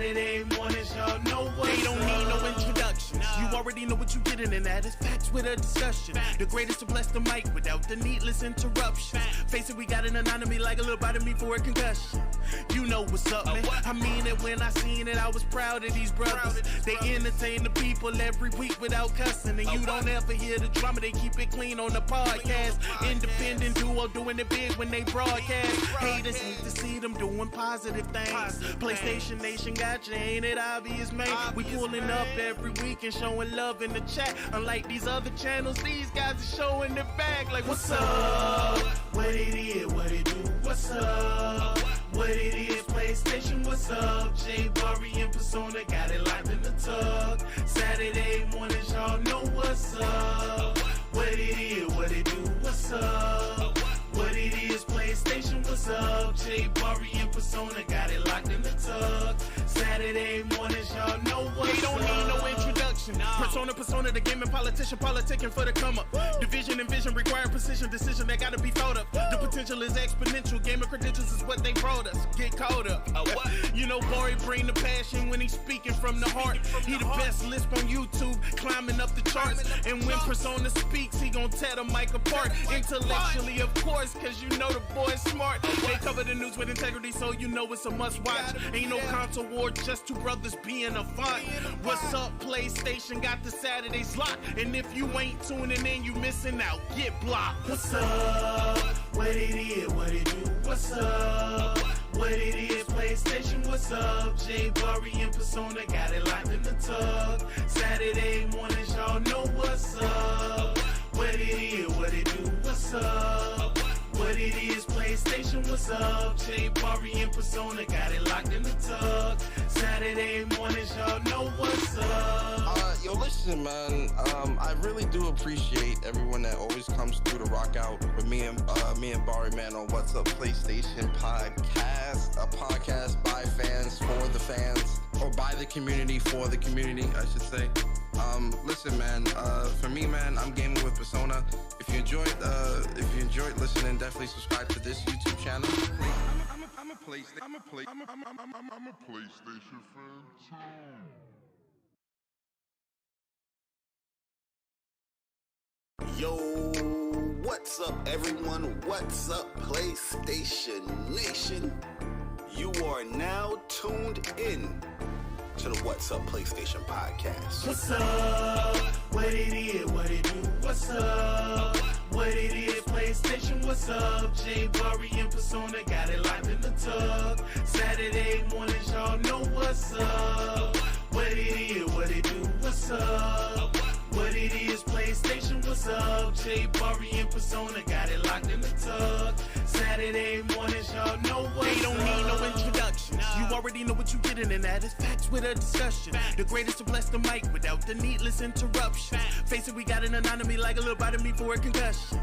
Saturday mornings, y'all know what's up. They don't need no introduction. You already know what you getting, and that is facts with a discussion. The greatest to bless the mic without the needless interruptions. Face it, we got an anatomy like a little bite of me for a concussion. You know what's up, man. I mean it when I seen it, I was proud of these brothers. They entertain the people every week without cussing. And you don't ever hear the drama, they keep it clean on the podcast. Independent duo doing it big when they broadcast. Haters need to see them doing positive things. PlayStation Nation got you, ain't it obvious, man? We pulling up every week and showing love in the chat. Unlike these other channels, these guys are showing their bag like, what's up? What it is, what it do, what's up? What it is, PlayStation, what's up? J Bari and Persona got it locked in the tug. Saturday mornings, y'all know what's up. What it is, what it do, what's up? What it is, PlayStation, what's up? J Bari and Persona got it locked in the tug. Saturday mornings, y'all know what's up. They don't need no introduction. Persona, the gaming politician, politicking for the come up. Division and vision require precision, decision that gotta be thought of. The potential is exponential. Gaming credentials is what they brought us. Get caught up. You know, Bari bring the passion when he's speaking from the heart. He the best lisp on YouTube, climbing up the charts. And when Persona speaks, he gon' tear the mic apart. Intellectually, of course, cause you know the boy's smart. They cover the news with integrity, so you know it's a must watch. Ain't no console war, just two brothers being a font. What's up, PlayStation got the Saturdays locked. And if you ain't tuning in, you missing out. Get blocked. What's up? What it is, what it do, what's up? What it is, PlayStation, what's up? J Bari and Persona got it locked in the tug. Saturday mornings, y'all know what's up. What it is, what it do, what's up? What it is, PlayStation, what's up? J Bari and Persona got it locked in the tug. Saturday mornings, y'all know what's up. Yo, listen, man. I really do appreciate everyone that always comes through to rock out with me and Bari, man, on What's Up PlayStation podcast. A podcast by fans for the fans, or by the community for the community, I should say. Listen, man. For me, man, I'm gaming with Persona. If you enjoyed listening, definitely subscribe to this YouTube channel. I'm a PlayStation fan too. Yo, what's up, everyone? What's up, PlayStation Nation? You are now tuned in to the What's Up PlayStation podcast. What's up? What it is, what it do, what's up? What it is, PlayStation, what's up? J Bari and Persona got it locked in the tug. Saturday mornings, y'all know what's up. What it is, what it do, what's up? What it is, PlayStation, what's up? J Bari and Persona got it locked in the tug. Saturday mornings, y'all know what's up. They don't need no introduction. You already know what you getting, and that is facts with a discussion. The greatest to bless the mic without the needless interruptions. Face it, we got an anatomy like a little bite of me for a concussion.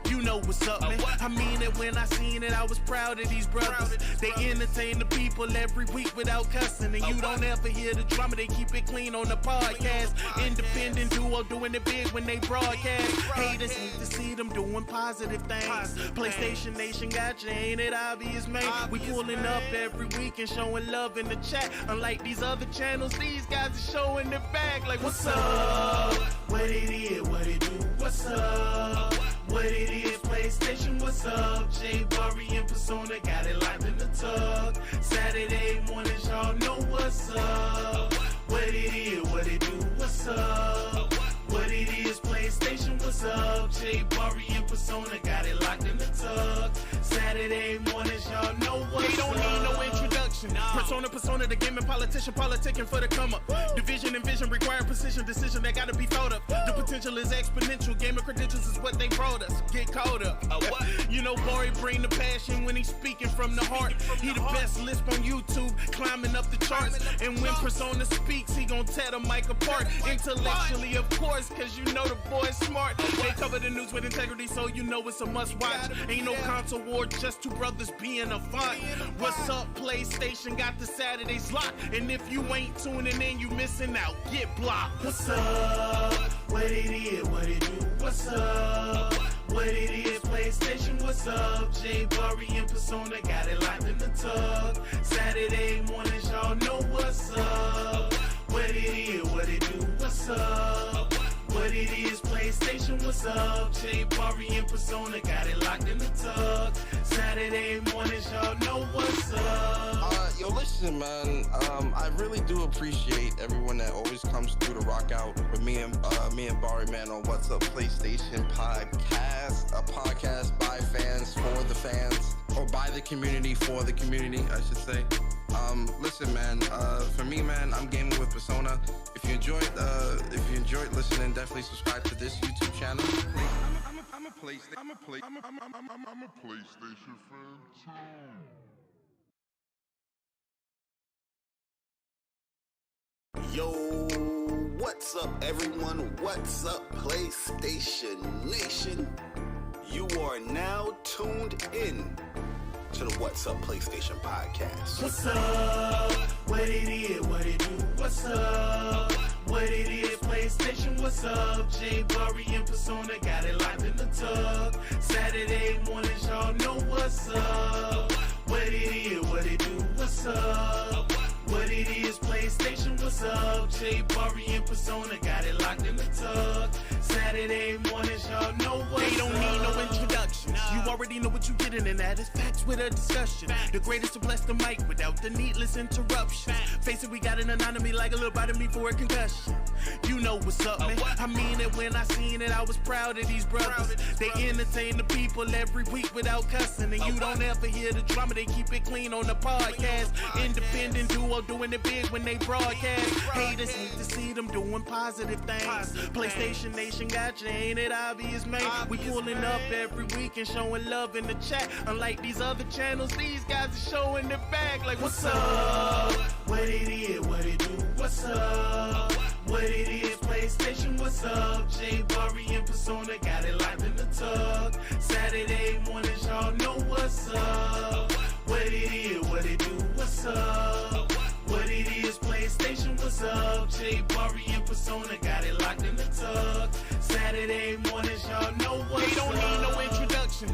You know what's up, man. I mean it when I seen it, I was proud of these brothers. They entertain the people every week without cussing. And you don't ever hear the drama, they keep it clean on the podcast. Independent duo doing it big when they broadcast. Haters need to see them doing positive things. PlayStation Nation got you, ain't it obvious, man? We pulling up every week and showing love in the chat. Unlike these other channels, these guys are showing their bag like, what's up? What it is, what it do, what's up? What it is, PlayStation, what's up? J Bari and Persona got it locked in the tug. Saturday mornings, y'all know what's up. What it is, what it do, what's up? What it is, PlayStation, what's up? J Bari and Persona got it locked in the tug. Saturday mornings, y'all know what's up. They don't need no introduction. Persona, the gaming politician, politicking for the come up. Division and vision require precision, decision that gotta be thought of. The potential is exponential. Gaming credentials is what they brought us. Get caught up. You know, Bari bring the passion when he's speaking from the heart. He the best lisp on YouTube, climbing up the charts. And when Persona speaks, he gon' tear the mic apart. Intellectually, of course, cause you know the boy's smart. They cover the news with integrity, so you know it's a must watch. Ain't no console war, just two brothers being a font. What's up, PlayStation got the Saturdays locked. And if you ain't tuning in, you missing out. Get blocked. What's up? What it is, what it do, what's up? What it is, PlayStation, what's up? J Bari and Persona got it locked in the tug. Saturday mornings, y'all know what's up. what's up? What it is, PlayStation, what's up? J Bari and Persona got it locked in the tug. Saturday mornings, y'all know what's up. Yo, listen, man. I really do appreciate everyone that always comes through to rock out with me and Bari, man, on What's Up PlayStation Podcast, a podcast by fans for the fans, or by the community for the community, I should say. Listen, man. For me, man, I'm gaming with Persona. If you enjoyed listening, definitely subscribe to this YouTube channel. I'm a PlayStation fan too. Yo, what's up, everyone? What's up, PlayStation Nation? You are now tuned in to the What's Up PlayStation Podcast. What's up? What it is, what it do? What's up? What it is, PlayStation, what's up? J Bari and Persona got it locked in the tug. Saturday mornings, y'all know what's up. What it is, what it do? What's up? What it is, PlayStation, what's up? J Bari and Persona got it locked in the tug. Saturday mornings, y'all know what's up. They don't need no introduction. You already know what you're getting, and that is facts with a discussion. The greatest to bless the mic without the needless interruption. Face it, we got an anatomy like a little bite of me for a concussion. You know what's up, man. I mean it when I seen it. I was proud of these brothers. They entertain the people every week without cussing, and you don't ever hear the drama. They keep it clean on the podcast. Independent duo doing it big when they broadcast. Haters hate to see them doing positive things. PlayStation Nation got you, ain't it obvious, man? We pulling up every week and showing love in the chat. Unlike these other channels, these guys are showing their back. Like, what's up? What it is, what it do? What's up? What it is, PlayStation, what's up? J Bari and Persona got it locked in the tug. Saturday mornings, y'all know what's up. What it is, what it do? What's up? What it is, PlayStation, what's up? J Bari and Persona got it locked in the tug. Saturday mornings, y'all know what's up. They don't need no introduction.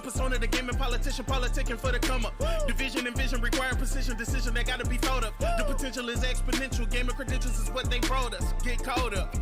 Persona, the gaming politician, politicking for the come up. Division and vision require precision, decision that gotta be thought of. The potential is exponential. Gamer credentials is what they brought us. Get caught up.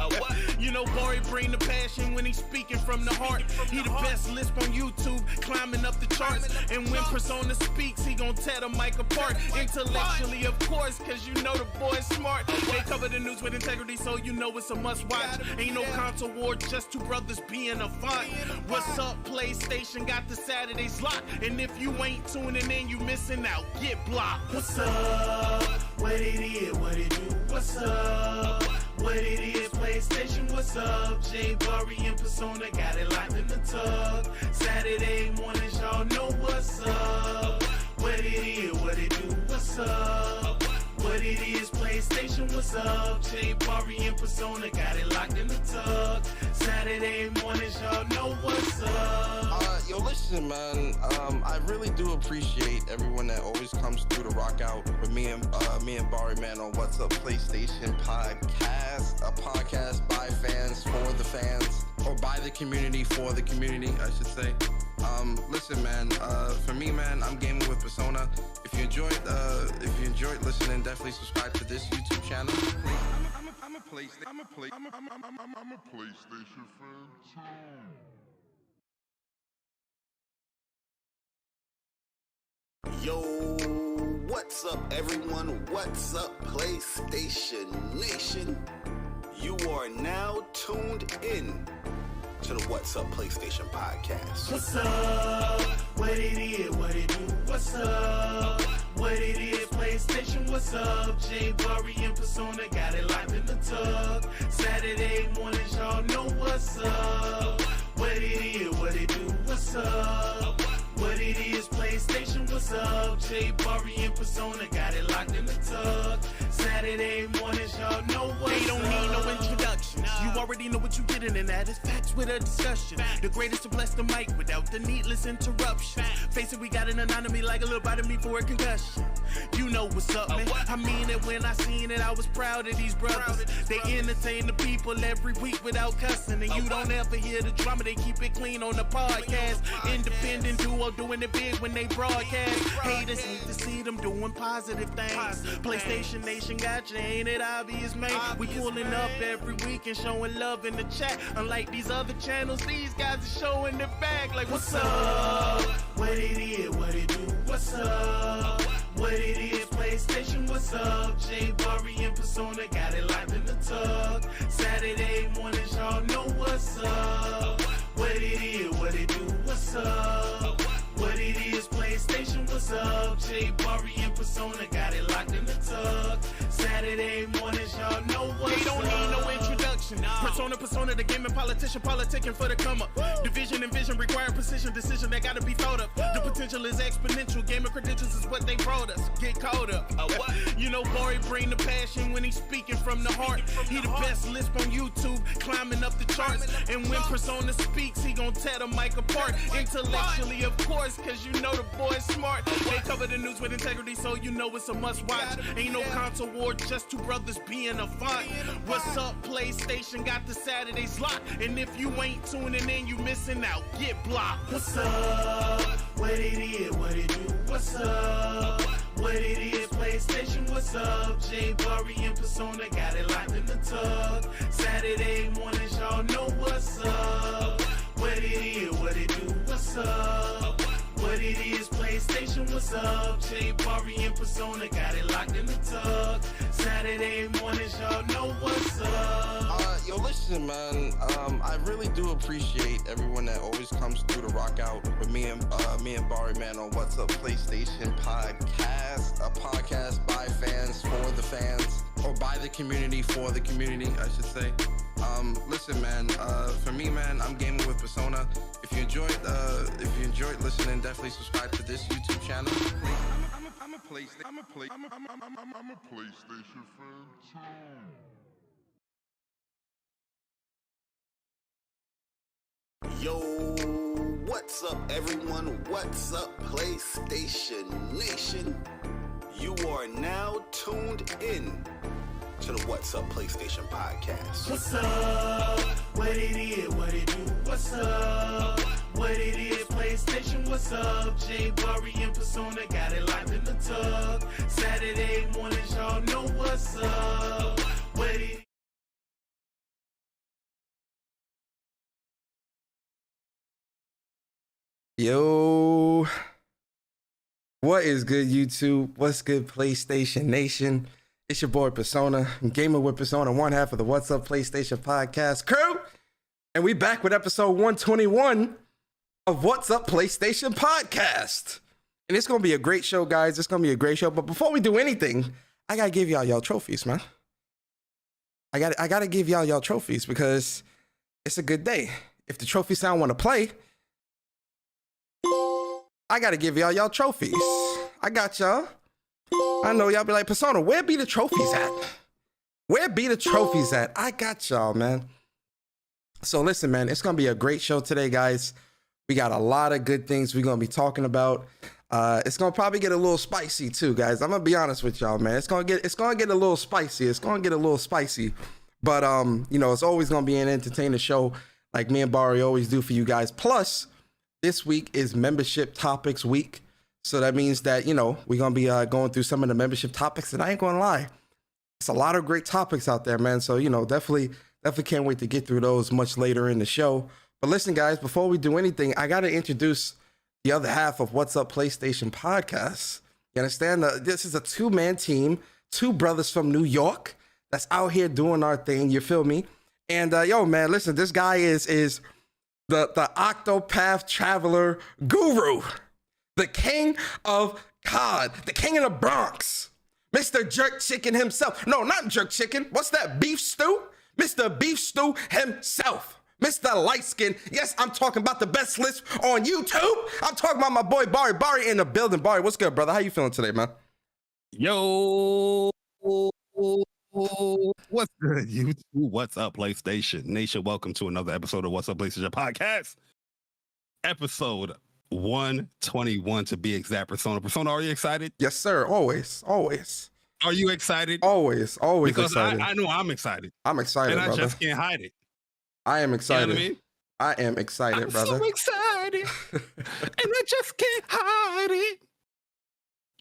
You know, Bari bring the passion when he's speaking from the heart. He the best lisp on YouTube, climbing up the charts. And when Persona speaks, he gon' tear the mic apart. Intellectually, of course, cause you know the boy's smart. They cover the news with integrity, so you know it's a must watch. Ain't no console war, just two brothers being a font. What's up, PlayStation? Got the Saturdays locked. And if you ain't tuning in, you missing out. Get blocked. What's up? What it is, what it do? What's up? What it is, PlayStation, what's up? J Bari and Persona got it locked in the tug. Saturday mornings, y'all know what's up. What it is, what it do? What's up? What it is, PlayStation, what's up? J Bari and Persona got it locked in the tug. Saturday mornings, y'all know what's up. Yo, listen, man. I really do appreciate everyone that always comes through to rock out with me and Bari, man, on What's Up PlayStation Podcast, a podcast by fans for the fans, or by the community for the community, I should say. Listen, man. For me, man, I'm gaming with Persona. If you enjoyed listening, definitely subscribe to this YouTube channel. I'm a PlayStation fan too. Yo, what's up, everyone? What's up, PlayStation Nation? You are now tuned in to the What's Up PlayStation Podcast. What's up? What it is, what it do? What's up? What it is, PlayStation, what's up? J Bari and Persona got it locked in the tug. Saturday mornings, y'all know what's up. What it is, what it do? What's up? What it is, PlayStation, what's up? J Bari and Persona got it locked in the tug. Saturday mornings, y'all know what's up. They don't need no introduction. You already know what you're getting, and that is facts with a discussion. The greatest to bless the mic without the needless interruption. Face it, we got an anatomy like a little bite of me for a concussion. You know what's up, man. I mean it when I seen it. I was proud of these brothers. They entertain the people every week without cussing, and you don't ever hear the drama. They keep it clean on the podcast. Independent duo doing it big when they broadcast. Haters need to see them doing positive things. PlayStation Nation got you, ain't it obvious, man? We pulling up every week and showing love in the chat. Unlike these other channels, these guys are showing their back. Like, what's up? What it is, what it do, what's up? What it is, PlayStation, what's up? J Bari and Persona got it locked in the tug. Saturday mornings, y'all know what's up. What it is, what it do, what's up? What it is, PlayStation, what's up? J Bari and Persona got it locked in the tug. Saturday mornings, y'all know what's up. They don't need no introduction. Persona, the gaming politician, politicking for the come up. Division and vision require precision, decision that gotta be thought of. The potential is exponential. Gaming credentials is what they brought us. Get caught up. You know, Bari bring the passion when he's speaking from the heart. He the best lisp on YouTube, climbing up the charts. And when Persona speaks, he gon' tear the mic apart. Intellectually, of course, cause you know the boy's smart. They cover the news with integrity, so you know it's a must watch. Ain't no console war, just two brothers being a font. What's up, PlayStation? Got the Saturdays locked. And if you ain't tuning in, you missing out. Get blocked. What's up? What it is, what it do, what's up? What it is, PlayStation, what's up? J Bari and Persona got it locked in the tug. Saturday mornings, y'all know what's up. What it is, what it do, what's up? What it is, PlayStation, what's up? J Bari and Persona got it locked in the tug. Saturday mornings, y'all know what's up. Yo, listen, man. I really do appreciate everyone that always comes through to rock out with me and Bari, man, on What's Up PlayStation Podcast, a podcast by fans for the fans, or by the community for the community, I should say. Listen, man. For me, man, I'm gaming with Persona. If you enjoyed listening, definitely subscribe to this YouTube channel. I'm a PlayStation fan too. Yo, what's up, everyone? What's up, PlayStation Nation? You are now tuned in to the What's Up PlayStation Podcast. What's up? What it is, what it do, what's up? What it is, PlayStation, what's up? J Bari and Persona got it locked in the tug. Saturday mornings, y'all know what's up. What it Yo, what is good, YouTube? What's good, PlayStation Nation? It's your boy Persona, gamer with Persona, one half of the What's Up PlayStation Podcast crew, and we back with episode 121 of What's Up PlayStation Podcast. And it's gonna be a great show, guys. It's gonna be a great show. But before we do anything, I gotta give y'all trophies, man. I gotta give y'all trophies because it's a good day. If the trophy sound want to play, I gotta give y'all trophies. I got y'all. I know y'all be like, Persona, where be the trophies at? Where be the trophies at? I got y'all, man. So listen, man, it's gonna be a great show today, guys. We got a lot of good things we're gonna be talking about. It's gonna probably get a little spicy too, guys. I'm gonna be honest with y'all, man. It's gonna get a little spicy. It's gonna get a little spicy. But you know, it's always gonna be an entertaining show, like me and Bari always do for you guys. Plus, this week is membership topics week. So that means that, you know, we're going to be going through some of the membership topics, and I ain't going to lie. It's a lot of great topics out there, man. So, you know, definitely can't wait to get through those much later in the show. But listen, guys, before we do anything, I got to introduce the other half of What's Up PlayStation Podcast. You understand? This is a two-man team, two brothers from New York that's out here doing our thing. You feel me? And yo, man, listen, this guy is the Octopath Traveler guru, the king of COD, the king of the Bronx, Mr. Jerk Chicken himself. No, not Jerk Chicken. What's that, beef stew? Mr. Beef Stew himself, Mr. Light Skin. Yes, I'm talking about the best list on YouTube. I'm talking about my boy Bari. Bari in the building. Bari, what's good, brother? How you feeling today, man? Yo, What's good, YouTube? What's up, PlayStation Nation? Welcome to another episode of What's Up, PlayStation Podcast. Episode 121 to be exact. Persona, are you excited? Yes, sir. Always. Are you excited? Always Because excited. I know I'm excited. I'm excited, and I brother. just can't hide it. I am excited. You know what I mean? I am excited, I'm brother. so excited, and I just can't hide it.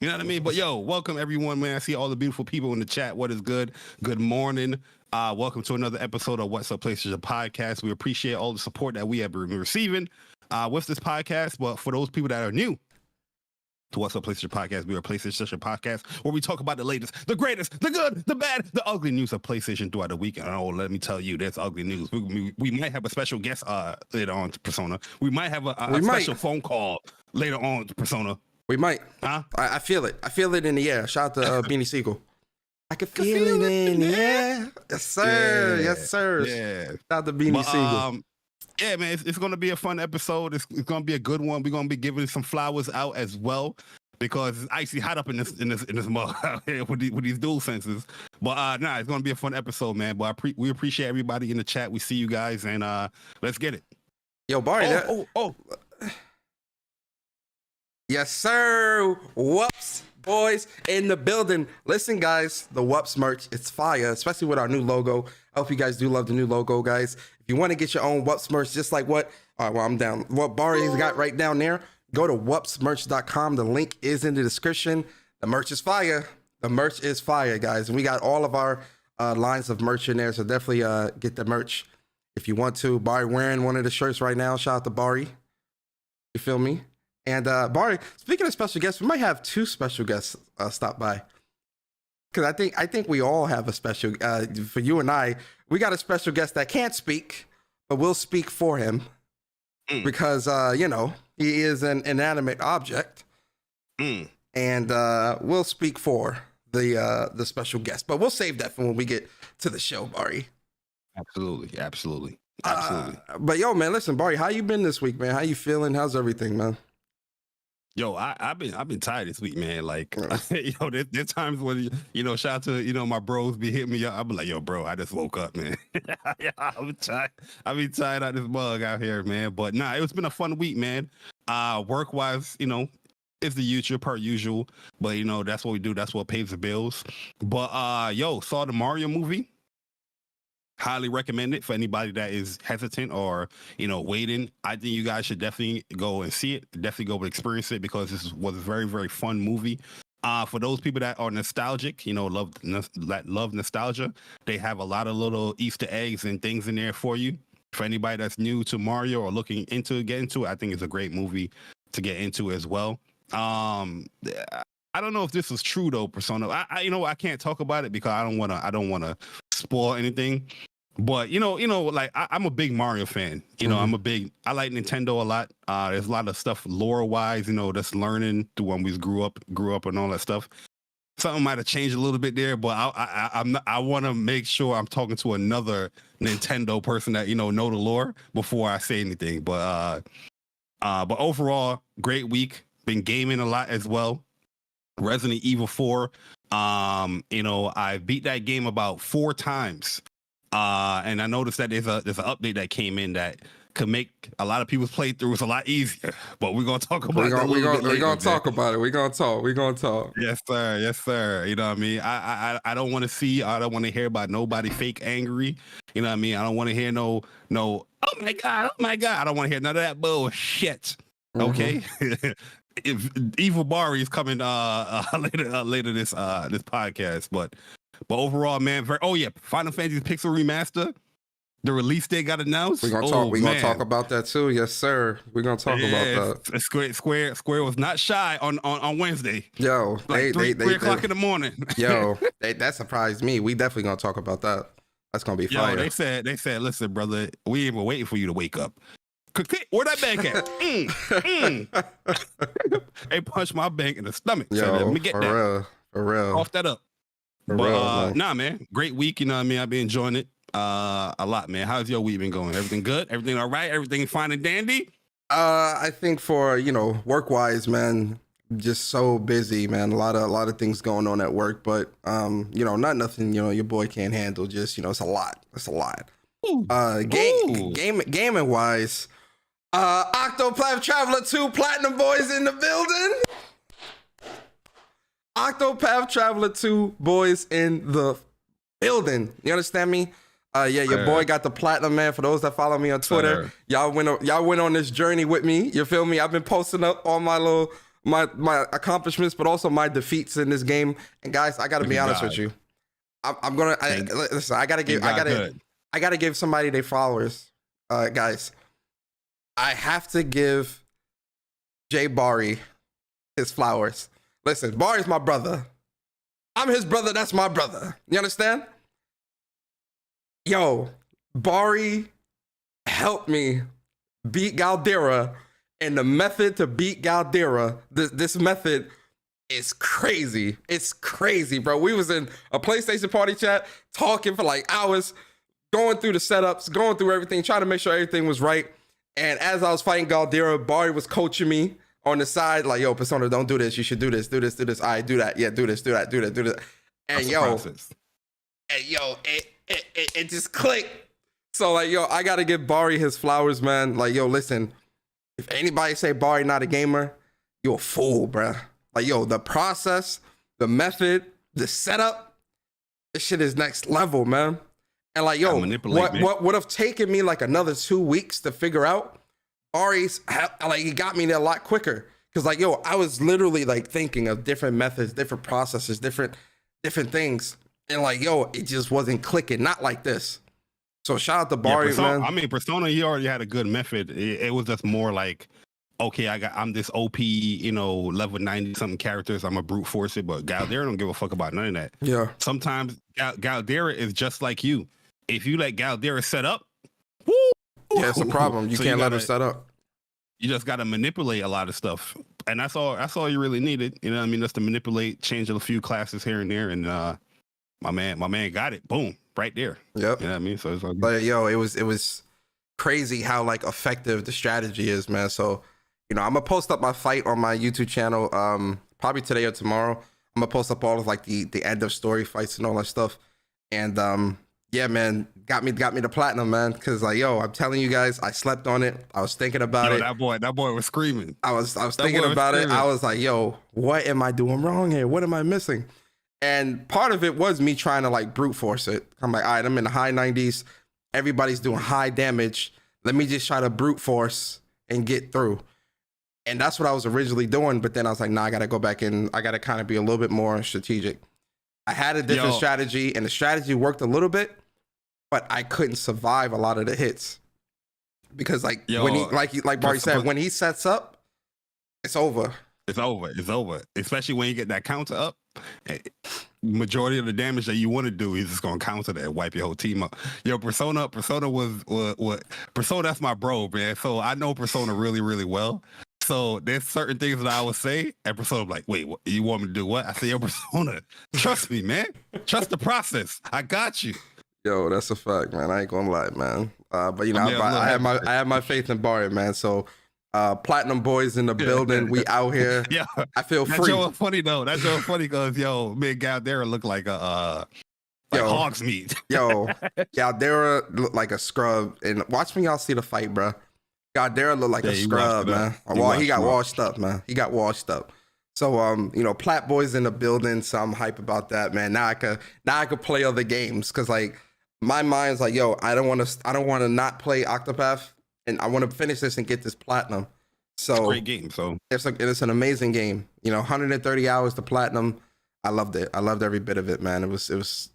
You know what I mean? But yo, welcome everyone, man. I see all the beautiful people in the chat. What is good? Good morning. Welcome to another episode of What's Up PlayStation Podcast. We appreciate all the support that we have been receiving with this podcast. But for those people that are new to What's Up PlayStation Podcast, we are a PlayStation podcast where we talk about the latest, the greatest, the good, the bad, the ugly news of PlayStation throughout the week. And oh, let me tell you, there's ugly news. We might have a special guest later on to Persona. We might have a special phone call later on to Persona. We might. Huh? I feel it. I feel it in the air. Shout out to Beanie Siegel. I can feel it in the air. Yes, sir. Yeah. Yes, sir. Yeah. Shout out to Beanie Siegel. Yeah, man, it's going to be a fun episode. It's going to be a good one. We're going to be giving some flowers out as well because it's icy hot up in this mug out here with these DualSenses. But it's going to be a fun episode, man. But we appreciate everybody in the chat. We see you guys, and let's get it. Yo, Bari. Yes, sir. WUPS boys in the building. Listen, guys, the WUPS merch, it's fire, especially with our new logo. I hope you guys do love the new logo, guys. If you want to get your own WUPS merch, just like what I'm down. What Bari's got right down there, go to wupsmerch.com. The link is in the description. The merch is fire. The merch is fire, guys. And we got all of our lines of merch in there, so definitely get the merch if you want to. Bari wearing one of the shirts right now. Shout out to Bari. You feel me? And Bari, speaking of special guests, we might have two special guests stop by. Because I think we all have a special, for you and I, we got a special guest that can't speak, but we'll speak for him. Because, he is an inanimate object. And we'll speak for the special guest. But we'll save that for when we get to the show, Bari. Absolutely. But yo, man, listen, Bari, how you been this week, man? How you feeling? How's everything, man? Yo, I've been tired this week, man. Like, there's times when, shout out to, my bros be hitting me up. I'll be like, yo, bro, I just woke up, man. I'm tired. I've been tired out this mug out here, man. But it's been a fun week, man. Work-wise, it's the usual per usual. But, that's what we do. That's what pays the bills. But, saw the Mario movie. Highly recommend it for anybody that is hesitant or, waiting. I think you guys should definitely go and see it. Definitely go and experience it because this was a very, very fun movie. For those people that are nostalgic, love nostalgia, they have a lot of little Easter eggs and things in there for you. For anybody that's new to Mario or looking into get into it, I think it's a great movie to get into as well. I don't know if this is true though, Persona. I can't talk about it because I don't want to spoil anything. But like I'm a big Mario fan. I like Nintendo a lot. There's a lot of stuff lore wise, that's learning through when we grew up and all that stuff. Something might have changed a little bit there, but I want to make sure I'm talking to another Nintendo person that know the lore before I say anything. But overall, great week. Been gaming a lot as well. Resident Evil 4. I beat that game about 4 times. And I noticed that there's an update that came in that could make a lot of people's playthroughs a lot easier. But we're gonna talk about it. We're gonna talk about it. We're gonna talk. Yes, sir. You know what I mean? I don't want to see. I don't want to hear about nobody fake angry. You know what I mean? I don't want to hear no. Oh my god. I don't want to hear none of that bullshit. Okay. If Evil Bari is coming later this podcast, but overall, man, Final Fantasy Pixel Remaster, the release date got announced. We're gonna talk about that too. Yes, sir. We're gonna talk about that. Square was not shy on Wednesday. Yo, like 3 o'clock in the morning. Yo, that surprised me. We definitely gonna talk about that. That's gonna be fire. They said, listen, brother, we ain't been waiting for you to wake up. Where that bank at? They punched my bank in the stomach. Yo, so let me get for real. Off that up. Man, great week. You know what I mean? I've been enjoying it a lot, man. How's your week been going? Everything good? Everything all right? Everything fine and dandy? I think for, work-wise, man, just so busy, man. A lot of things going on at work, but not nothing, your boy can't handle. Just, it's a lot. It's a lot. Gaming wise, Octopath Traveler 2 Platinum Boys in the building. Octopath Traveler 2 boys in the building. You understand me? Your boy got the platinum, man. For those that follow me on Twitter, y'all went on this journey with me. You feel me? I've been posting up all my accomplishments, but also my defeats in this game. And guys, I gotta be honest with you. Listen. I gotta give somebody their flowers, guys. I have to give Bari his flowers. Listen, Bari's my brother. I'm his brother. That's my brother. You understand? Yo, Bari helped me beat Galdera, and the method to beat Galdera, this method is crazy. It's crazy, bro. We was in a PlayStation party chat talking for like hours, going through the setups, going through everything, trying to make sure everything was right. And as I was fighting Galdera, Bari was coaching me on the side, like, yo, Persona, don't do this. You should do this, do this, do this. All right, do that. Yeah, do this, do that, do that, do that. And it just clicked. So like, yo, I gotta give Bari his flowers, man. Like, yo, listen, if anybody say Bari not a gamer, you're a fool, bruh. Like, yo, the process, the method, the setup, this shit is next level, man. And like, yo, what would have taken me like another 2 weeks to figure out, Bari's, like, he got me there a lot quicker. Cause like, yo, I was literally like thinking of different methods, different processes, different things. And like, yo, it just wasn't clicking, not like this. So shout out to Bari, man. I mean, Persona, he already had a good method. It was just more like, okay, I'm this OP, level 90 something characters. I'm a brute force it, but Galdera don't give a fuck about none of that. Yeah. Sometimes Galdera is just like you. If you let Galdera set up, woo, yeah, it's a problem. You can't let her set up. You just got to manipulate a lot of stuff, and that's all you really needed. You know what I mean? Just to manipulate, change a few classes here and there, and my man got it. Boom, right there. Yep. You know what I mean? So it's like, but yo, it was crazy how like effective the strategy is, man. So, I'm gonna post up my fight on my YouTube channel, probably today or tomorrow. I'm gonna post up all of like the end of story fights and all that stuff. And yeah, man, got me the platinum, man. Cause like, yo, I'm telling you guys, I slept on it. I was thinking about it. That boy was screaming. I was thinking about it. I was like, yo, what am I doing wrong here? What am I missing? And part of it was me trying to like brute force it. I'm like, all right, I'm in the high 90s. Everybody's doing high damage. Let me just try to brute force and get through. And that's what I was originally doing. But then I was like, nah, I got to go back in. I got to kind of be a little bit more strategic. I had a different strategy, and the strategy worked a little bit, but I couldn't survive a lot of the hits. Because like when he, like Bari said, when he sets up, it's over. It's over. Especially when you get that counter up. Majority of the damage that you want to do, he's just gonna counter that and wipe your whole team up. Yo, Persona was Persona, that's my bro, man. So I know Persona really, really well. So there's certain things that I would say, and Persona like, wait, what, you want me to do what? I say, yo, Persona, trust me, man. Trust the process. I got you. Yo, that's a fact, man. I ain't gonna lie, man. But I have my faith in Bari, man. So platinum boys in the building, we out here. Yeah, I feel free. That's so funny though. That's so funny because yo, me and Galdera look like a hog's meat. Yo, Galdera look like a scrub, and watch me y'all see the fight, bro. Galdera look like a scrub, man. Well, he got washed up, man. He got washed up. So Plat boys in the building, so I'm hype about that, man. Now I could play other games because like my mind's like, yo, I don't want to not play Octopath, and I want to finish this and get this platinum. So it's a great game. So it's an amazing game. 130 hours to platinum. I loved it. I loved every bit of it, man. It's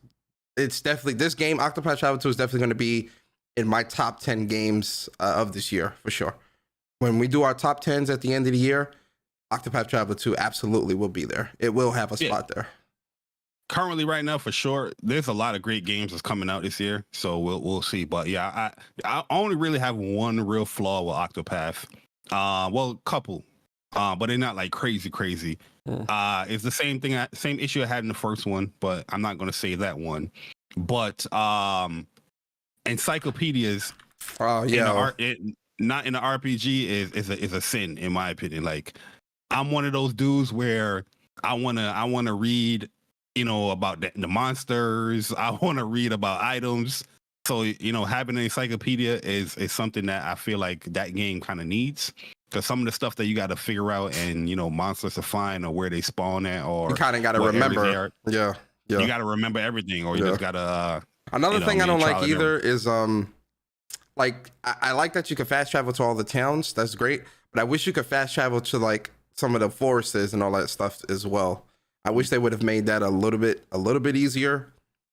definitely, this game, Octopath Traveler 2, is definitely going to be in my top 10 games of this year for sure. When we do our top 10s at the end of the year, Octopath Traveler 2 absolutely will be there. It will have a spot there. Currently, right now, for sure, there's a lot of great games that's coming out this year, so we'll see. But yeah, I only really have one real flaw with Octopath. Well, a couple, but they're not like crazy. It's the same issue I had in the first one, but I'm not going to say that one. But encyclopedias, not in the RPG is a sin in my opinion. Like I'm one of those dudes where I wanna read, about the monsters. I wanna read about items. So, having an encyclopedia is something that I feel like that game kind of needs. Because some of the stuff that you got to figure out and, monsters to find or where they spawn at, or you kind of got to remember. Yeah. You got to remember everything, or you just got to. Another thing I don't like either is like I like that you can fast travel to all the towns. That's great, but I wish you could fast travel to like some of the forests and all that stuff as well. I wish they would have made that a little bit easier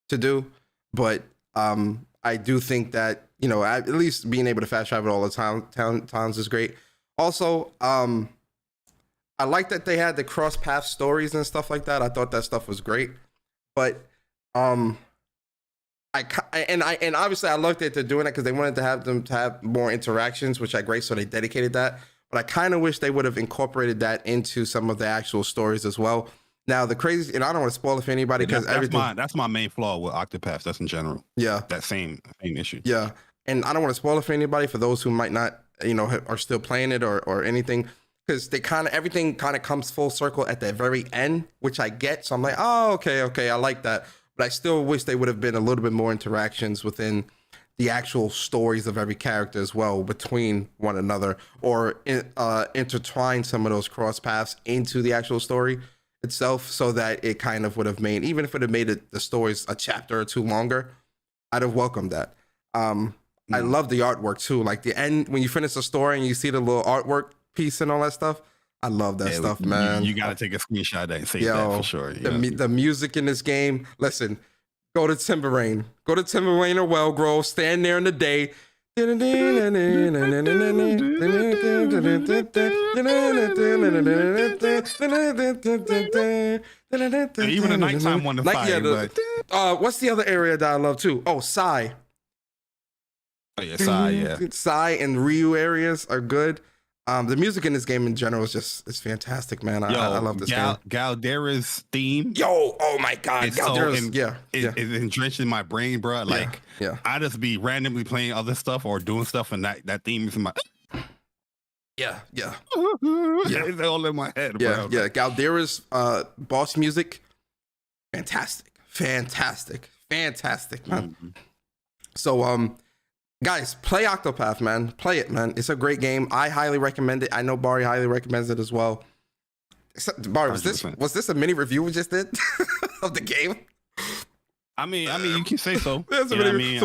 to do, but I do think that at least being able to fast travel all the towns is great. Also, I like that they had the cross path stories and stuff like that. I thought that stuff was great, but obviously I loved that they're doing it because they wanted to have them to have more interactions, which I great. So they dedicated that. But I kind of wish they would have incorporated that into some of the actual stories as well. Now the crazy, and I don't want to spoil it for anybody because that's my main flaw with Octopath. That's in general. Yeah, that same issue. Yeah, and I don't want to spoil it for anybody for those who might not, are still playing it or anything, because everything kind of comes full circle at the very end, which I get. So I'm like, oh, okay, I like that. But I still wish they would have been a little bit more interactions within the actual stories of every character as well between one another, or intertwine some of those cross paths into the actual story itself, so that it kind of would have made, even if it had made the stories a chapter or two longer, I'd have welcomed that. I love the artwork too, like the end when you finish the story and you see the little artwork piece and all that stuff. I love that stuff, man. You gotta take a screenshot of that and save that for sure. The music in this game, listen, go to Timberrain or Wellgrove, stand there in the day. And even the nighttime one to fire. What's the other area that I love too? Oh, Psy. Oh yeah, Psy, yeah. Psy and Ryu areas are good. The music in this game in general is fantastic, man. I love this game. Galdera's theme. Oh my God. It's entrenched in my brain, bro. Like, I just be randomly playing other stuff or doing stuff, and that theme is in my. Yeah. It's all in my head, bro. Yeah. Galdera's boss music, fantastic, man. Mm-hmm. So, guys, play Octopath, man. Play it, man. It's a great game. I highly recommend it. I know Bari highly recommends it as well. Bari, was this a mini review we just did of the game? I mean, you can say so. So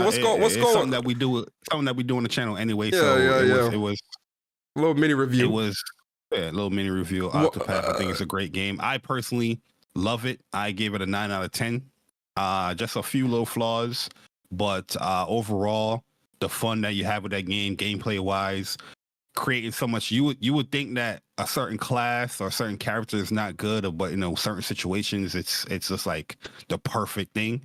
what's going? Something that we do on the channel anyway. It was a little mini review. It was a little mini review of Octopath. I think it's a great game. I personally love it. I gave it a 9 out of 10. Just a few little flaws, but overall, the fun that you have with that game, gameplay wise, creating so much. You would think that a certain class or a certain character is not good, but certain situations, it's just like the perfect thing.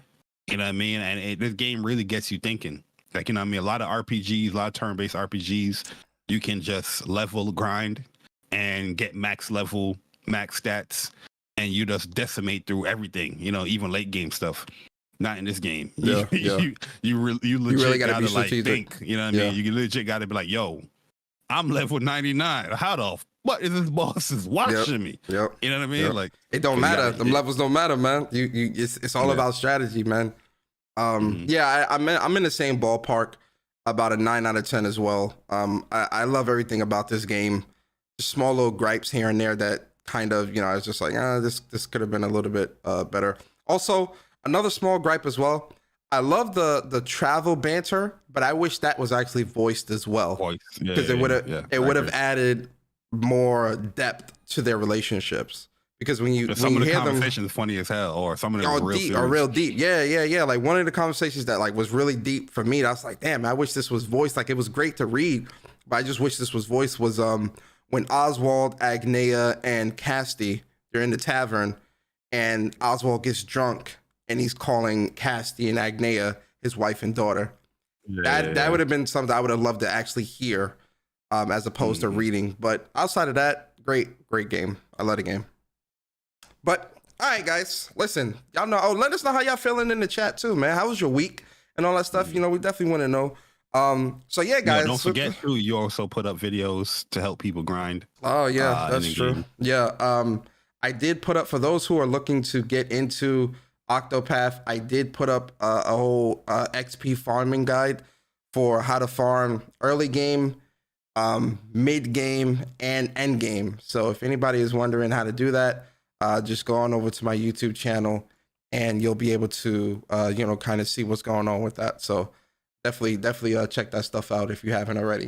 You know what I mean? And this game really gets you thinking. Like, a lot of RPGs, a lot of turn-based RPGs, you can just level grind and get max level, max stats, and you just decimate through everything. Even late game stuff. Not in this game. You legit gotta be like think. You know what I mean? You legit gotta be like, yo, I'm level 99. How what is this boss is watching me? Yep. You know what I mean? Like, it don't matter. Them levels don't matter, man. It's all about strategy, man. I'm in the same ballpark, about a 9 out of 10 as well. I love everything about this game. Just small little gripes here and there that kind of, I was just like, this could have been a little bit better. Also, another small gripe as well. I love the travel banter, but I wish that was actually voiced as well, because it would have added more depth to their relationships. Because when you some when of you the hear conversations funny as hell, or some of them real deep. Yeah. Like one of the conversations that like was really deep for me. I was like, damn, I wish this was voiced. Like it was great to read, but I just wish this was voiced. Was when Oswald, Agnea, and Casti, they're in the tavern, and Oswald gets drunk. And he's calling Casti and Agnea his wife and daughter. That would have been something I would have loved to actually hear, as opposed to reading. But outside of that, great game. I love the game. But all right, guys, listen, y'all know. Let us know how y'all feeling in the chat too, man. How was your week and all that stuff? We definitely want to know. So yeah, You know, guys. don't forget too, you also put up videos to help people grind. Oh yeah, that's in the true. game. Yeah. I did put up, for those who are looking to get into Octopath, I did put up a whole XP farming guide for how to farm early game, mid game, and end game. So if anybody is wondering how to do that, just go on over to my YouTube channel and you'll be able to kind of see what's going on with that. So definitely check that stuff out if you haven't already.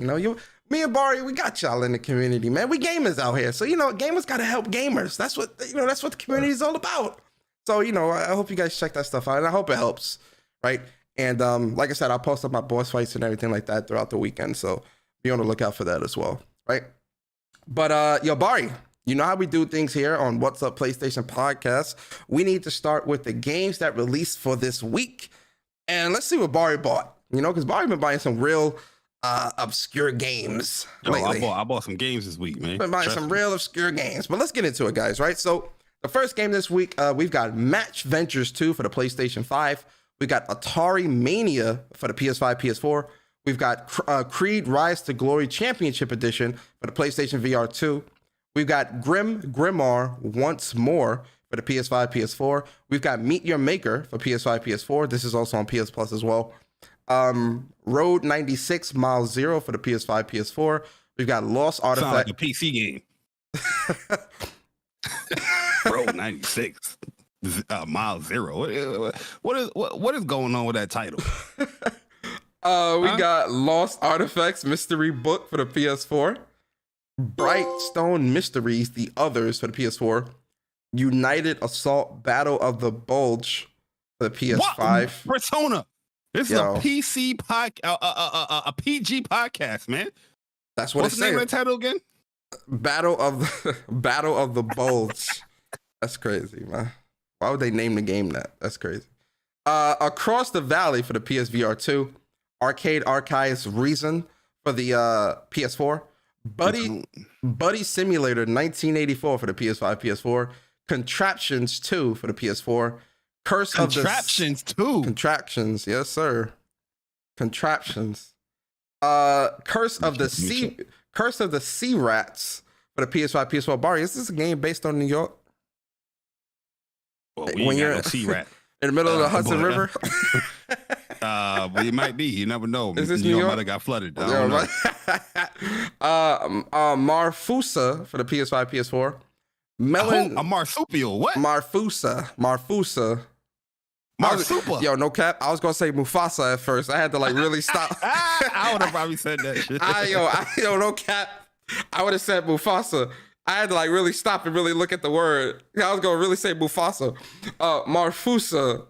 Me and Bari, we got y'all in the community, man. We gamers out here. So, gamers got to help gamers. That's what the community is all about. So, I hope you guys check that stuff out, and I hope it helps, right? And like I said, I'll post up my boss fights and everything like that throughout the weekend. So be on the lookout for that as well, right? But Bari, you know how we do things here on What's Up PlayStation Podcast. We need to start with the games that released for this week. And let's see what Bari bought, because Bari been buying some real obscure games lately. I bought some games this week, man. Been buying some real obscure games. But let's get into it, guys, right? So the first game this week, we've got Match Ventures 2 for the PlayStation 5. We got Atari Mania for the PS5, PS4. We've got Creed Rise to Glory Championship Edition for the PlayStation VR 2. We've got Grimoire Once More for the PS5, PS4. We've got Meet Your Maker for PS5, PS4. This is also on PS Plus as well. Road 96 Mile Zero for the PS5, PS4. We've got Lost Artifact. Sounds like a PC game. Road 96 Mile Zero. What is going on with that title? We got Lost Artifacts Mystery Book for the PS4. Brightstone Mysteries, The Others for the PS4. United Assault Battle of the Bulge for the PS5. What? Persona. This is a PC podcast, a PG podcast, man. That's what What's it's the name saying. of the title again? Battle of the Bulge. That's crazy, man. Why would they name the game that? That's crazy. Across the Valley for the PSVR 2. Arcade Archives Reason for the PS4. Buddy Simulator 1984 for the PS5, PS4. Contraptions 2 for the PS4. Contraptions, yes, sir. Contraptions. Curse of the Sea Rats for the PS5, PS4. Bari, is this a game based on New York? Well, when you're no sea rat in the middle of the Hudson River. Well, it might be. You never know. Is this New New York York? might have got flooded. I don't know. Marfusa for the PS5, PS4. A marsupial. What? Marfusa. Marsupa. Yo, no cap. I was gonna say Mufasa at first. I had to really stop. I would have probably said that shit. Yo, no cap. I would have said Mufasa. I had to really stop and really look at the word. I was gonna really say Mufasa. Marfusa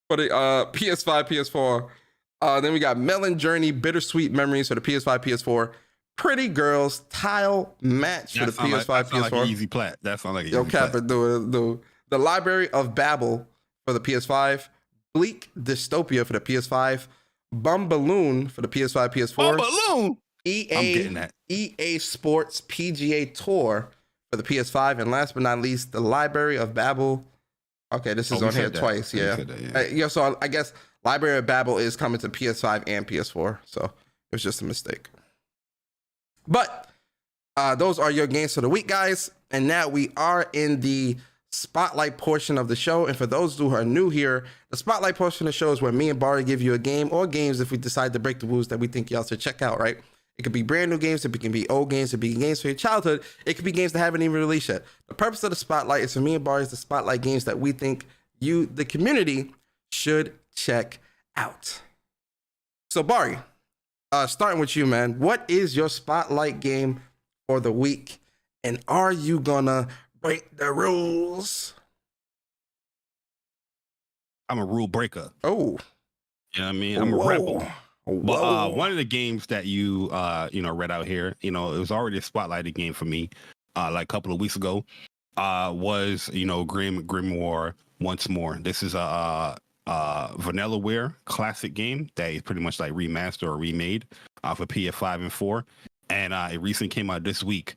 for the PS5, PS4. Then we got Melon Journey Bittersweet Memories for the PS5, PS4. Pretty Girls Tile Match for the PS5, PS4. Like an easy plat. That sounds like an Yo, easy cap plat. it. Do The Library of Babel for the PS5. Bleak Dystopia for the PS5. Bumballoon for the PS5, PS4. Bumballoon. I'm getting that. EA Sports PGA Tour for the PS5, and last but not least, The Library of Babel. Okay, this is on here twice. Yeah. So I guess Library of Babel is coming to PS5 and PS4. So it was just a mistake. But those are your games for the week, guys. And now we are in the spotlight portion of the show. And for those who are new here, the spotlight portion of the show is where me and Bari give you a game or games if we decide to break the rules that we think y'all should check out, right? It could be brand new games, it can be old games, it could be games for your childhood, it could be games that haven't even released yet. The purpose of the spotlight is for me and Bari to spotlight games that we think you, the community, should check out. So Bari, starting with you, man, what is your spotlight game for the week? And are you gonna break the rules? I'm a rule breaker. Oh. You know what I mean? I'm a rebel. But one of the games that you read out here, it was already a spotlighted game for me like a couple of weeks ago, was, Grimoire Once More. This is a Vanillaware classic game that is pretty much like remastered or remade for PS5 and 4. And it recently came out this week.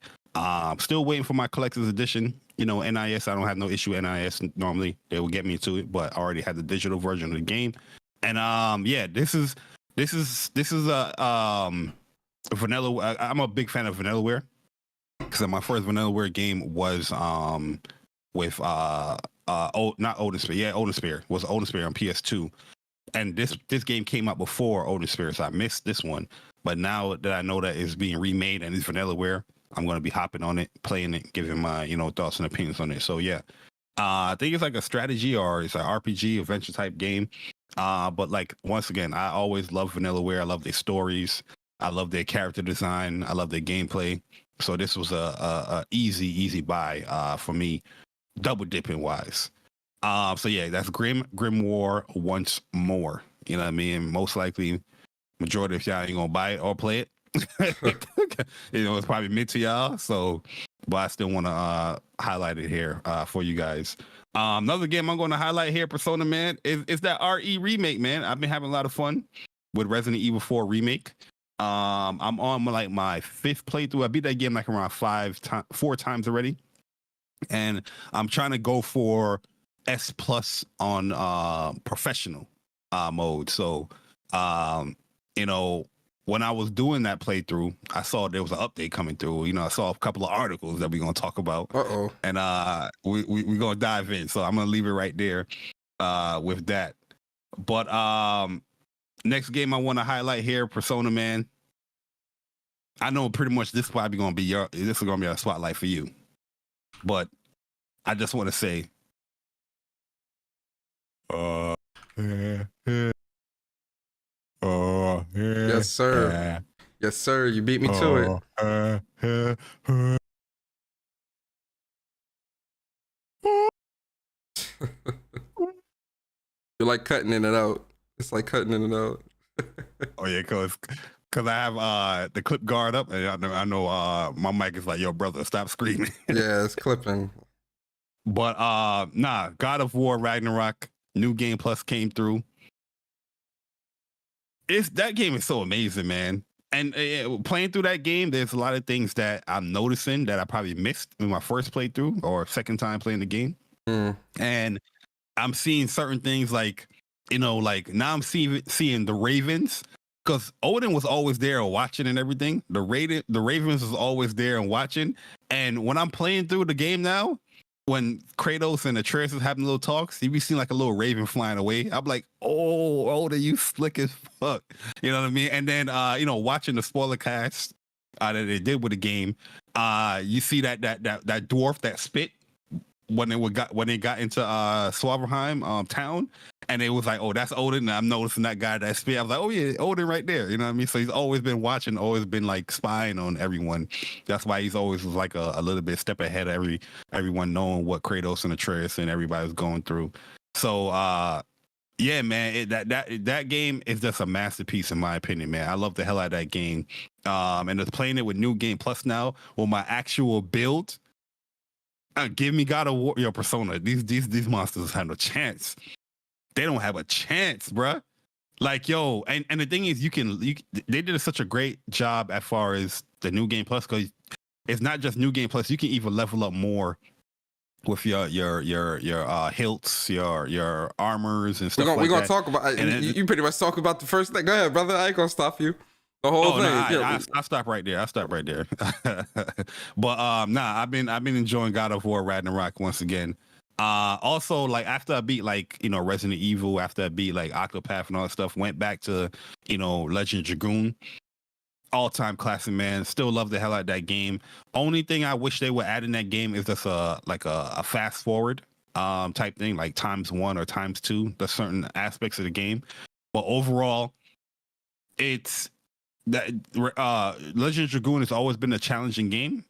Still waiting for my collector's edition. NIS, I don't have no issue with NIS. Normally, they will get me to it, but I already had the digital version of the game. And this is this is a vanilla. I'm a big fan of Vanillaware because my first Vanillaware game was with not Odin Sphere. Yeah, Odin Sphere was Odin Sphere on PS2, and this game came out before Odin Sphere, so I missed this one. But now that I know that it's being remade and it's Vanillaware, I'm gonna be hopping on it, playing it, giving my thoughts and opinions on it. So yeah, I think it's like a strategy or it's an RPG adventure type game. But like once again, I always love Vanillaware. I love their stories. I love their character design. I love their gameplay. So this was a easy buy for me, double dipping wise. So yeah, that's Grim War once more. You know what I mean? Most likely, majority of y'all ain't gonna buy it or play it. It's probably mid to y'all. So, but I still want to highlight it here for you guys. Another game I'm going to highlight here, Persona, man, is that RE remake, man. I've been having a lot of fun with Resident Evil 4 remake. I'm on like my 5th playthrough. I beat that game like around 4 times already, and I'm trying to go for S+ on professional mode. So, when I was doing that playthrough, I saw there was an update coming through. I saw a couple of articles that we're gonna talk about. And we're gonna dive in. So I'm gonna leave it right there with that. But next game I want to highlight here, Persona, man. I know pretty much this is probably gonna be a spotlight for you. But I just want to say yes, sir. Yes, sir. You beat me to it. You're like cutting in and out. It's like cutting in and out. Oh yeah, cause I have the clip guard up, and I know my mic is like, yo, brother, stop screaming. Yeah, it's clipping. But God of War Ragnarok new game plus came through. That game is so amazing, man. And playing through that game, there's a lot of things that I'm noticing that I probably missed in my first playthrough or second time playing the game. And I'm seeing certain things like now I'm seeing the Ravens, because Odin was always there watching and everything. The Ravens was always there and watching. And when I'm playing through the game now, when Kratos and Atreus is having little talks, you be seeing like a little raven flying away. I'm like, oh, Odin, you slick as fuck. You know what I mean? And then, watching the spoiler cast that they did with the game, you see that dwarf that spit when they got into Swaberheim town, and it was like, oh, that's Odin. And I'm noticing that guy that spit. I was like, oh yeah, Odin right there. You know what I mean? So he's always been watching, always been like spying on everyone. That's why he's always like a little bit step ahead of everyone, knowing what Kratos and Atreus and everybody's going through. So yeah, man, that game is just a masterpiece in my opinion, man. I love the hell out of that game. And just playing it with New Game Plus now with my actual build. Give me God of War, your Persona. These monsters have no chance. They don't have a chance, bruh. Like, yo, and the thing is, they did such a great job as far as the New Game Plus, because it's not just New Game Plus. You can even level up more with your hilts, your armors and stuff. We're gonna talk about. You pretty much talk about the first thing. Go ahead, brother. I ain't gonna stop you. The whole thing. I'll stop right there. But I've been enjoying God of War Ragnarok once again. Also, like after I beat Resident Evil, after I beat like Octopath and all that stuff, went back to Legend Dragoon. All-time classic, man. Still love the hell out of that game. Only thing I wish they would add in that game is just a fast forward type thing, like ×1 or ×2. There's certain aspects of the game, but overall, it's that Legend Dragoon has always been a challenging game,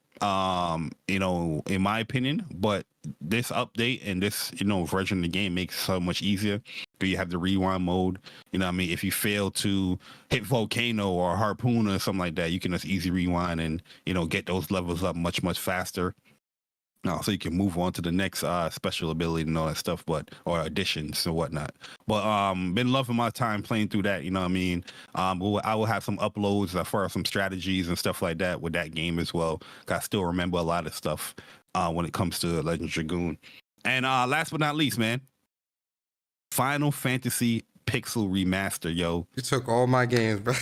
in my opinion, but this update and this version of the game makes it so much easier. You have the rewind mode, if you fail to hit volcano or harpoon or something like that, you can just easy rewind and get those levels up much faster. So you can move on to the next special ability and all that stuff, or additions and whatnot. But been loving my time playing through that. I will have some uploads as far as some strategies and stuff like that with that game as well. I still remember a lot of stuff when it comes to Legend Dragoon. And last but not least, man, Final Fantasy Pixel Remaster, yo. You took all my games, bro.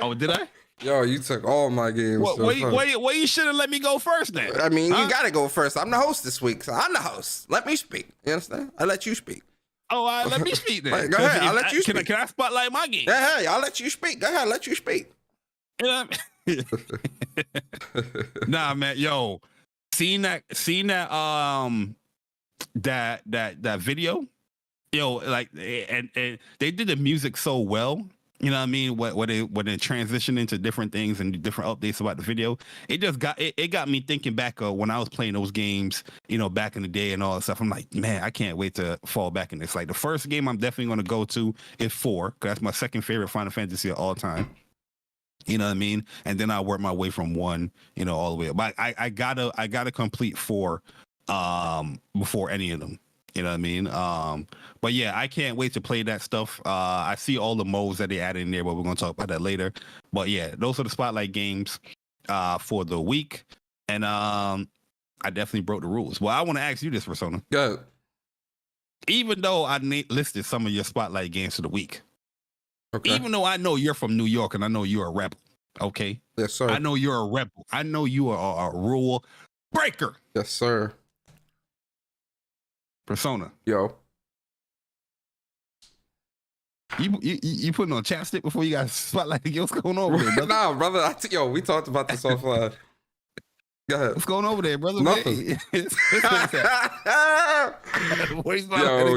Oh, did I? Yo, you took all my games. Well, you should have let me go first then. I mean, you gotta go first. I'm the host this week, so I'm the host. Let me speak. You understand? I let you speak. Oh, let me speak then. Right, go ahead. I'll let you speak. Can I spotlight my game? Yeah, hey, I'll let you speak. Go ahead. I'll let you speak. Nah, man, yo, seen that that video, yo, like, and they did the music so well. You know what I mean? When it transitioned into different things and different updates about the video, it just got me thinking back of when I was playing those games, you know, back in the day and all that stuff. I'm like, man, I can't wait to fall back in this. Like, the first game I'm definitely going to go to is 4, because that's my second favorite Final Fantasy of all time. You know what I mean? And then I work my way from 1, you know, all the way up. But I gotta complete 4 before any of them. You know what I mean? But yeah, I can't wait to play that stuff. I see all the modes that they added in there, but we're gonna talk about that later. But yeah, those are the spotlight games for the week. And I definitely broke the rules. Well, I want to ask you this, Persona. Go. Even though I listed some of your spotlight games for the week, Okay. even though I know you're from New York and I know you're a rebel, okay? Yes, sir. I know you're a rebel. I know you are a rule breaker. Yes, sir. Persona. Yo. You putting on chapstick before you got spotlight? What's going on over there, brother? Nah, brother. Yo, we talked about this offline. Go ahead. What's going over there, brother? Nothing. Yo,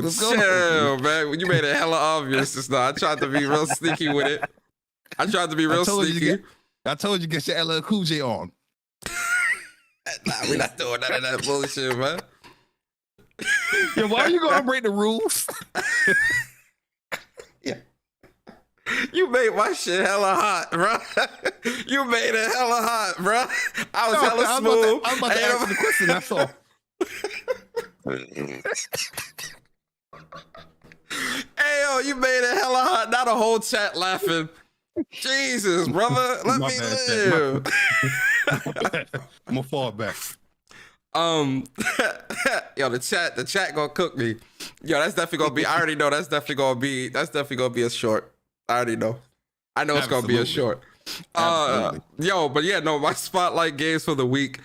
chill, man. You made it hella obvious just now. I tried to be real sneaky with it. I told sneaky. you to get your LL Cool J on. Nah, we're not doing none of that bullshit, man. Yo, why are you gonna break the rules? Yeah. You made my shit hella hot, bro. You made it hella hot, bro. I was hella smooth. I was about to answer the question, that's all. Hey, yo, you made it hella hot. Not a whole chat laughing. Jesus, brother. Let me live. I'm gonna fall back. Yo, the chat gonna cook me. Yo, that's definitely gonna be. I already know that's definitely gonna be a short. I already know. I know it's gonna be a short. Yo, but yeah, no, my spotlight games for the week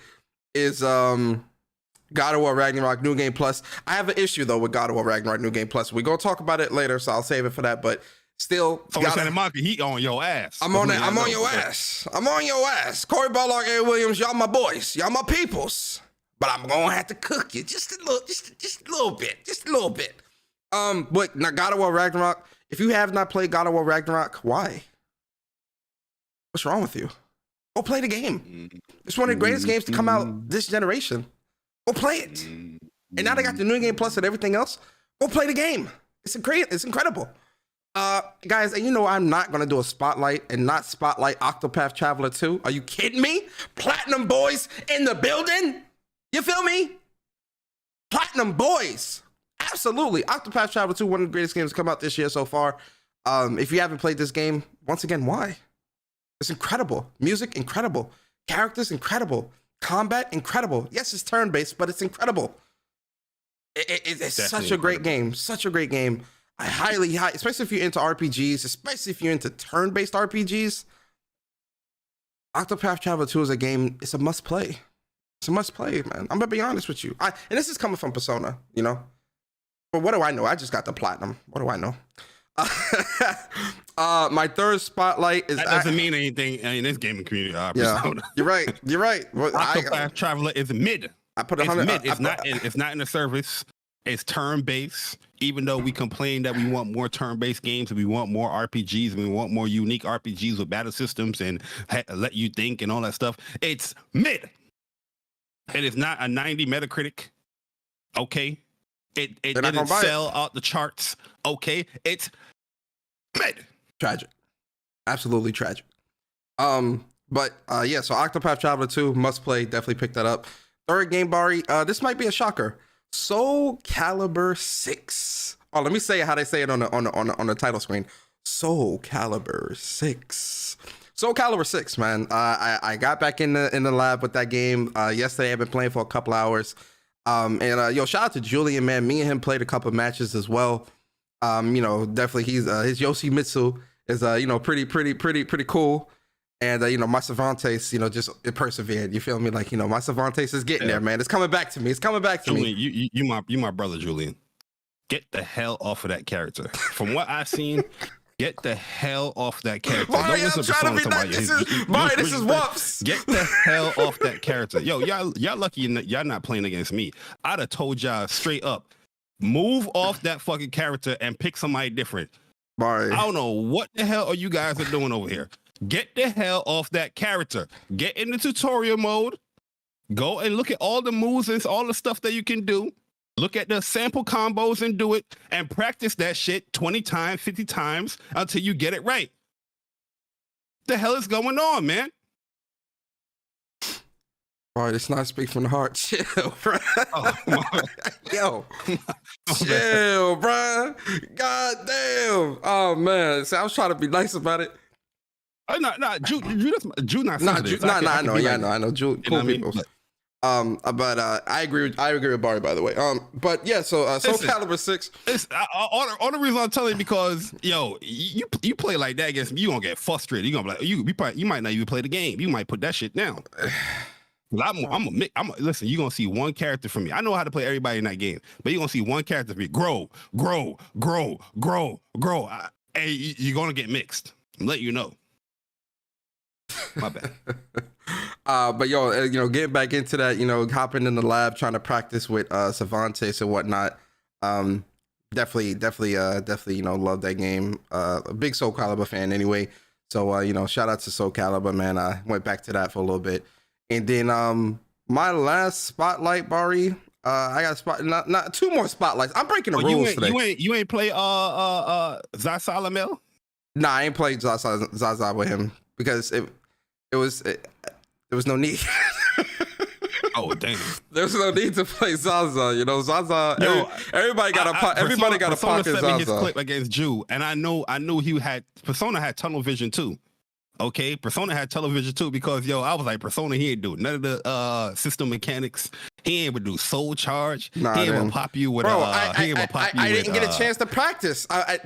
is God of War Ragnarok New Game Plus. I have an issue though with God of War Ragnarok New Game Plus. We're gonna talk about it later, so I'll save it for that. But still, he on your ass. I'm on your ass. I'm on your ass. Corey Barlock, A. Williams, y'all my boys. Y'all my peoples. But I'm gonna have to cook you just a little bit. But now God of War Ragnarok. If you have not played God of War Ragnarok, why? What's wrong with you? Go play the game. It's one of the greatest games to come out this generation. Go play it. And now they got the New Game Plus and everything else. Go play the game. It's incredible. Guys, and you know I'm not gonna do a spotlight and not spotlight Octopath Traveler 2. Are you kidding me? Platinum boys in the building. You feel me? Platinum boys. Absolutely. Octopath Traveler 2, one of the greatest games to come out this year so far. If you haven't played this game, once again, why? It's incredible. Music, incredible. Characters, incredible. Combat, incredible. Yes, it's turn-based, but it's incredible. It's such a great game. Such a great game. I highly, especially if you're into RPGs, especially if you're into turn-based RPGs, Octopath Traveler 2 is a game, it's a must-play. It's a must-play, man. I'm gonna be honest with you. And this is coming from Persona, you know? But what do I know? I just got the platinum. What do I know? My third spotlight is... That doesn't mean anything in this gaming community. Persona. You're right. Well, Octopath Traveler is mid. I put 100... It's not in the service. It's turn-based. Even though we complain that we want more turn-based games and we want more RPGs and we want more unique RPGs with battle systems and let you think and all that stuff, it's mid. It is not a 90 Metacritic. Okay. It didn't sell out the charts. Okay. It's mid. Tragic. Absolutely tragic. But yeah, so Octopath Traveler 2, must play. Definitely pick that up. Third game, Bari. This might be a shocker. Soul Calibur 6. Oh, let me say how they say it on the title screen. Soul Calibur 6. Soul Calibur 6, man. I got back in the lab with that game yesterday. I've been playing for a couple hours. Yo, shout out to Julian, man. Me and him played a couple matches as well. You know, definitely he's his Yoshimitsu is pretty cool. And you know, my Cervantes, you know, just it persevered. You feel me? Like, you know, my Cervantes is getting there, man. It's coming back to me. It's coming back to Julian, me. you my brother, Julian. Get the hell off of that character. From what I've seen, get the hell off that character. Bari, I'm trying to be nice. This is WUPS. Get the hell off that character. Yo, y'all lucky y'all not playing against me. I'd have told y'all straight up, move off that fucking character and pick somebody different. Bari. I don't know what the hell are you guys are doing over here. Get the hell off that character. Get in the tutorial mode. Go and look at all the moves and all the stuff that you can do. Look at the sample combos and do it and practice that shit 20 times, 50 times until you get it right. The hell is going on, man? All right, it's not speak from the heart. Chill, bro. Oh, Yo, chill, bro. God damn. Oh man. See, I was trying to be nice about it. Drew not sensitive. I know. Drew, cool people. But I agree with Bari, by the way. But yeah, so Soul Calibur 6. All the reason I'm telling you because yo, you play like that against me, you gonna get frustrated. You gonna be like you might not even play the game. You might put that shit down. Listen, you're gonna see one character from me. I know how to play everybody in that game, but you're gonna see one character from me. Grow. Hey, you're gonna get mixed. I'm letting you know. My bad. But yo, you know, getting back into that, you know, hopping in the lab, trying to practice with Cervantes and whatnot. Definitely, you know, love that game. A big Soul Calibur fan anyway. So, you know, shout out to Soul Calibur, man. I went back to that for a little bit. And then my last spotlight, Bari, I got not two more spotlights. I'm breaking the rules today. You ain't play Zasalamel? Nah, I ain't played Zaza with him because there was no need. Oh damn! There's no need to play Zaza. You know, Zaza. Yo, everybody got a pocket Zaza. His clip against Jew, and I knew Persona had tunnel vision too. Okay, Persona had television too because yo, I was like Persona. He ain't do none of the system mechanics. He ain't able to do soul charge. He ain't able to pop you with. I didn't get a chance to practice. I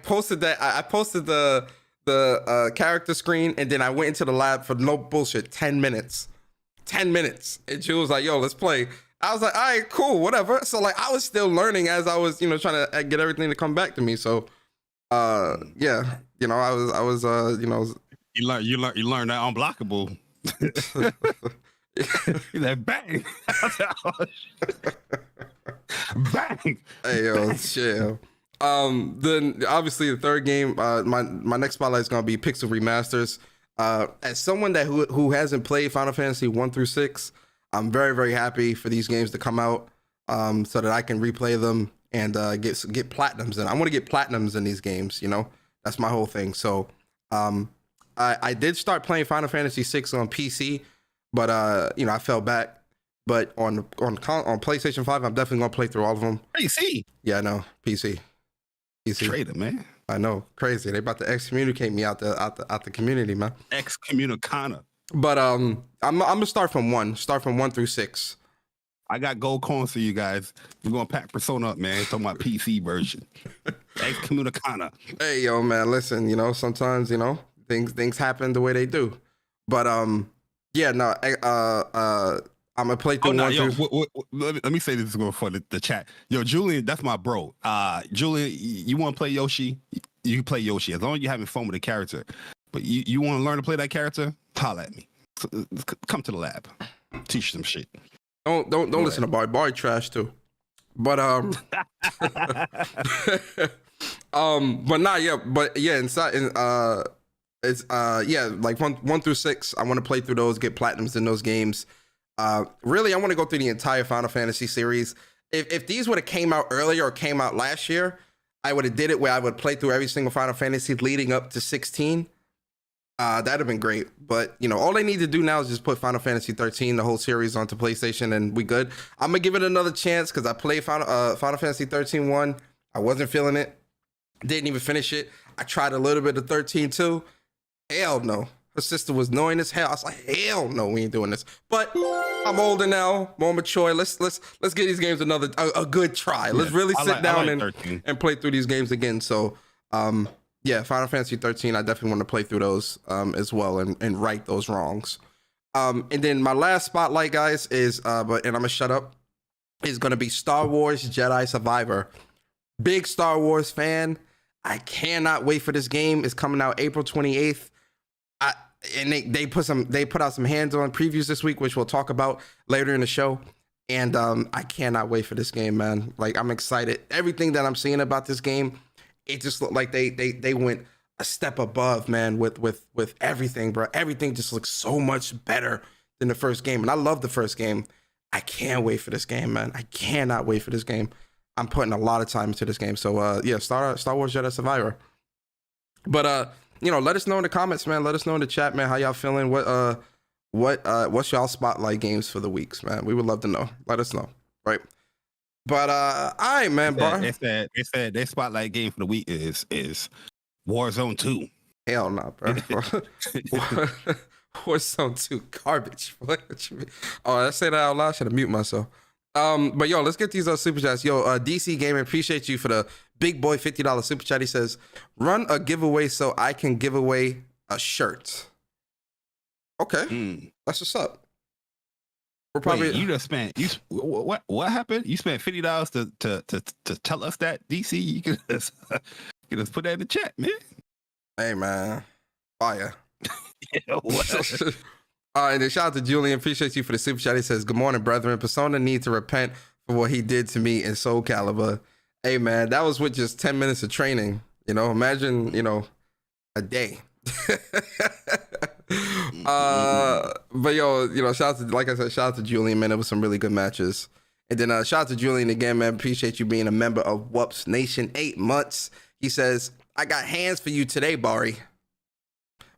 posted that. I posted the character screen and then I went into the lab for no bullshit. 10 minutes, and she was like, "Yo, let's play." I was like, "All right, cool, whatever." So like, I was still learning as I was, you know, trying to get everything to come back to me. So, yeah. You know, I was, you know, you learn that unblockable. That bang, bang. Hey yo, chill. Then obviously the third game, my next spotlight is gonna be Pixel Remasters. As someone who hasn't played Final Fantasy 1 through 6, I'm very, very happy for these games to come out, so that I can replay them and get platinums. And I want to get platinums in these games. You know. That's my whole thing. So I did start playing Final Fantasy 6 on PC, but you know, I fell back. But on PlayStation 5, I'm definitely gonna play through all of them. PC. Yeah, I know. PC. Traitor, man. I know. Crazy. They about to excommunicate me out the community, man. Excommunicana. But I'm gonna start from 1 through 6. I got gold coins for you guys. We're gonna pack Persona up, man. Talking about PC version. Excommunicana. Hey yo, man, listen, you know, sometimes, you know, things happen the way they do. But yeah, no, I'm gonna play through let me say this for the chat. Yo, Julian, that's my bro. Julian, you wanna play Yoshi? You can play Yoshi as long as you're having fun with the character. But you wanna learn to play that character? Holla at me. Come to the lab. Teach them shit. Don't listen to Bari trash too. But but not yeah, but yeah, inside it's like 1 through 6. I want to play through those, get platinums in those games. Really, I want to go through the entire Final Fantasy series. If these would have came out earlier or came out last year, I would have did it where I would play through every single Final Fantasy leading up to 16. That'd have been great. But, you know, all they need to do now is just put Final Fantasy 13, the whole series, onto PlayStation, and we good. I'm going to give it another chance because I played Final Fantasy 13 1. I wasn't feeling it. Didn't even finish it. I tried a little bit of 13 2. Hell no. Her sister was annoying as hell. I was like, hell no, we ain't doing this. But I'm older now, more mature. Let's give these games a good try. Let's really sit down and play through these games again. So yeah, Final Fantasy 13, I definitely want to play through those as well and right those wrongs. And then my last spotlight, guys, is and I'm gonna shut up, is gonna be Star Wars Jedi Survivor. Big Star Wars fan. I cannot wait for this game. It's coming out April 28th. And they put out some hands-on previews this week, which we'll talk about later in the show. And I cannot wait for this game, man. Like, I'm excited. Everything that I'm seeing about this game, it just looked like they went a step above, man, with everything, bro. Everything just looks so much better than the first game. And I love the first game. I can't wait for this game, man. I cannot wait for this game. I'm putting a lot of time into this game. So yeah, Star Wars Jedi Survivor. But let us know in the comments, man. Let us know in the chat, man, how y'all feeling. What's y'all spotlight games for the weeks, man? We would love to know. Let us know, right? But all right, man. They said their spotlight game for the week is Warzone 2. Hell no, bro. Warzone 2 garbage. What you mean? Oh, I say that out loud. I should have mute myself. But yo, let's get these super chats. Yo, DC Gaming, appreciate you for the big boy $50 super chat. He says, run a giveaway so I can give away a shirt. Okay, that's what's up. We're probably. Wait, you just spent what happened? You spent $50 to tell us that, DC. You can just put that in the chat, man. Hey, man, fire. Yeah, And then shout out to Julian. Appreciate you for the super chat. He says, good morning, brethren. Persona needs to repent for what he did to me in Soul Calibur. Hey, man, that was with just 10 minutes of training. Imagine, a day. But yo, shout out to, like I said, shout out to Julian, man. It was some really good matches. And then shout out to Julian again, man. Appreciate you being a member of WUPS Nation. 8 months. He says, I got hands for you today, Bari.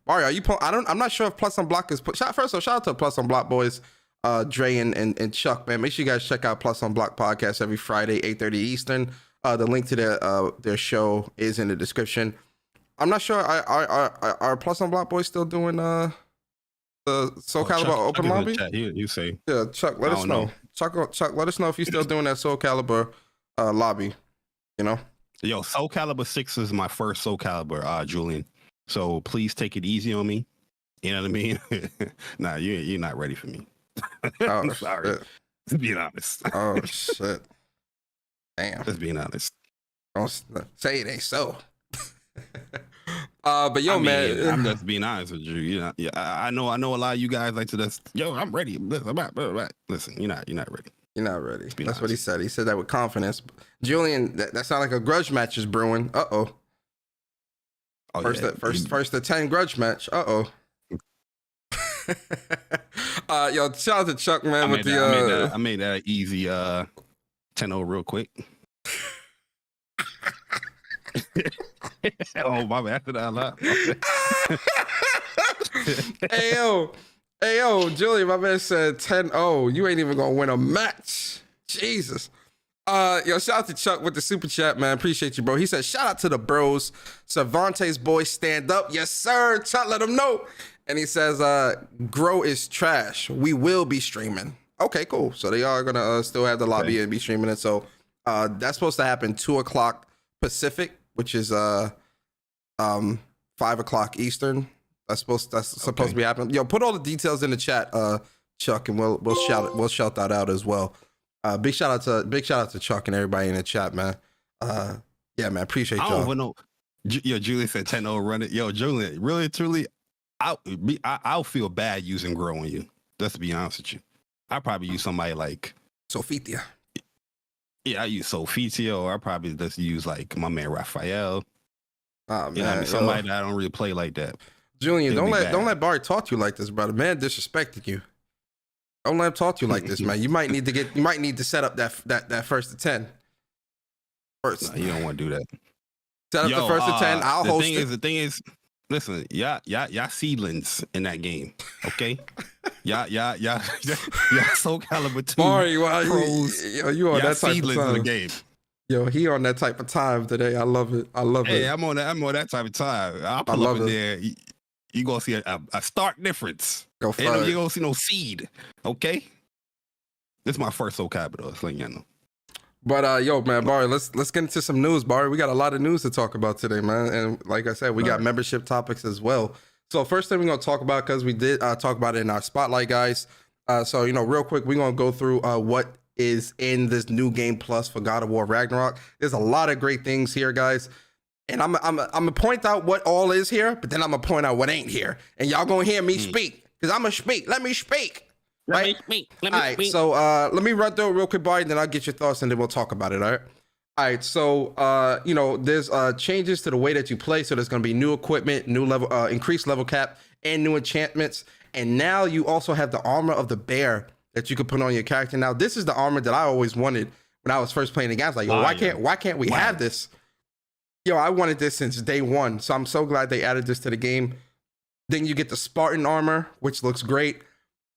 Bari, are you? I'm not sure if Plus on Block is. First of all, shout out to Plus on Block boys, Dre and Chuck, man. Make sure you guys check out Plus on Block podcast every Friday, 8:30 Eastern. The link to their show is in the description. I'm not sure. Are Plus on Block boys still doing the Soul Calibur open lobby? You say. Yeah, Chuck, let us know. Chuck, let us know if you're still doing that Soul Calibur lobby. Yo, Soul Calibur 6 is my first Soul Calibur, Julian. So please take it easy on me. You know what I mean? Nah, you're not ready for me. Oh, sorry. shit. Just being honest. Oh shit. Damn. Just being honest. Don't say it ain't so. But yo, man, I'm just being honest with you. Yeah, I know a lot of you guys like to just, yo, I'm ready. Listen, you're not ready. You're not ready. That's what he said. He said that with confidence. Julian, that sounds like a grudge match is brewing. Uh-oh. First the 10 grudge match. Uh-oh. Yo, shout out to Chuck, man, I made that easy 10-0 real quick. Oh, my bad. After that, Hey yo, Julian, my man said 10-0. You ain't even gonna win a match. Jesus. Yo, shout out to Chuck with the super chat, man. Appreciate you, bro. He said, shout out to the bros. Cervantes boys, stand up. Yes, sir. Chuck, let him know. And he says, Grow is trash. We will be streaming. Okay, cool. So they are gonna still have the lobby and be streaming it. So that's supposed to happen 2:00 Pacific, which is 5:00 Eastern. That's supposed to be happening. Yo, put all the details in the chat, Chuck, and we'll shout that out as well. Big shout out to Chuck and everybody in the chat, man. Yeah, man, appreciate y'all. I don't even know. Yo, Julian said 10-0 run it. Yo, Julian, really, truly, I'll feel bad using Grow on you. Just to be honest with you. I probably use somebody like Sophia. Yeah, I use Sophia, or I probably just use like my man Raphael. Oh man, you know what I mean? Somebody that I don't really play like that. Julian, don't let Bari talk to you like this, brother. Man, disrespected you. Don't let him talk to you like this, man. You might need to set up that first to 10. First, no, you don't want to do that. Set up the first to 10. I'll host it. The thing is, listen, y'all seedlings in that game, okay? y'all Soul Calibur 2 Bari, pros. You on that type seedlings of time. in the game. Yo, he on that type of time today. I love it. Hey, I'm on that type of time. I'll pull up in there. you gonna see a stark difference. Go And for it. you gonna see no seed. Okay, this is my first vocab though. It's like, you know. But yo, man, Bari, let's get into some news, Bari. We got a lot of news to talk about today, man. And like I said, we got membership topics as well. So first thing we're gonna talk about, because we did talk about it in our spotlight, guys. So real quick, we're gonna go through what is in this new game plus for God of War Ragnarok. There's a lot of great things here, guys. And I'm gonna point out what all is here, but then I'm gonna point out what ain't here. And y'all gonna hear me speak, because I'm gonna speak. Let me speak. Right? All right, so let me run through it real quick, Bari, and then I'll get your thoughts, and then we'll talk about it, all right? All right, so, there's changes to the way that you play, so there's going to be new equipment, new level, increased level cap, and new enchantments, and now you also have the armor of the bear that you can put on your character. Now, this is the armor that I always wanted when I was first playing the game. I was like, yo, why can't we have this? Yo, I wanted this since day one, so I'm so glad they added this to the game. Then you get the Spartan armor, which looks great.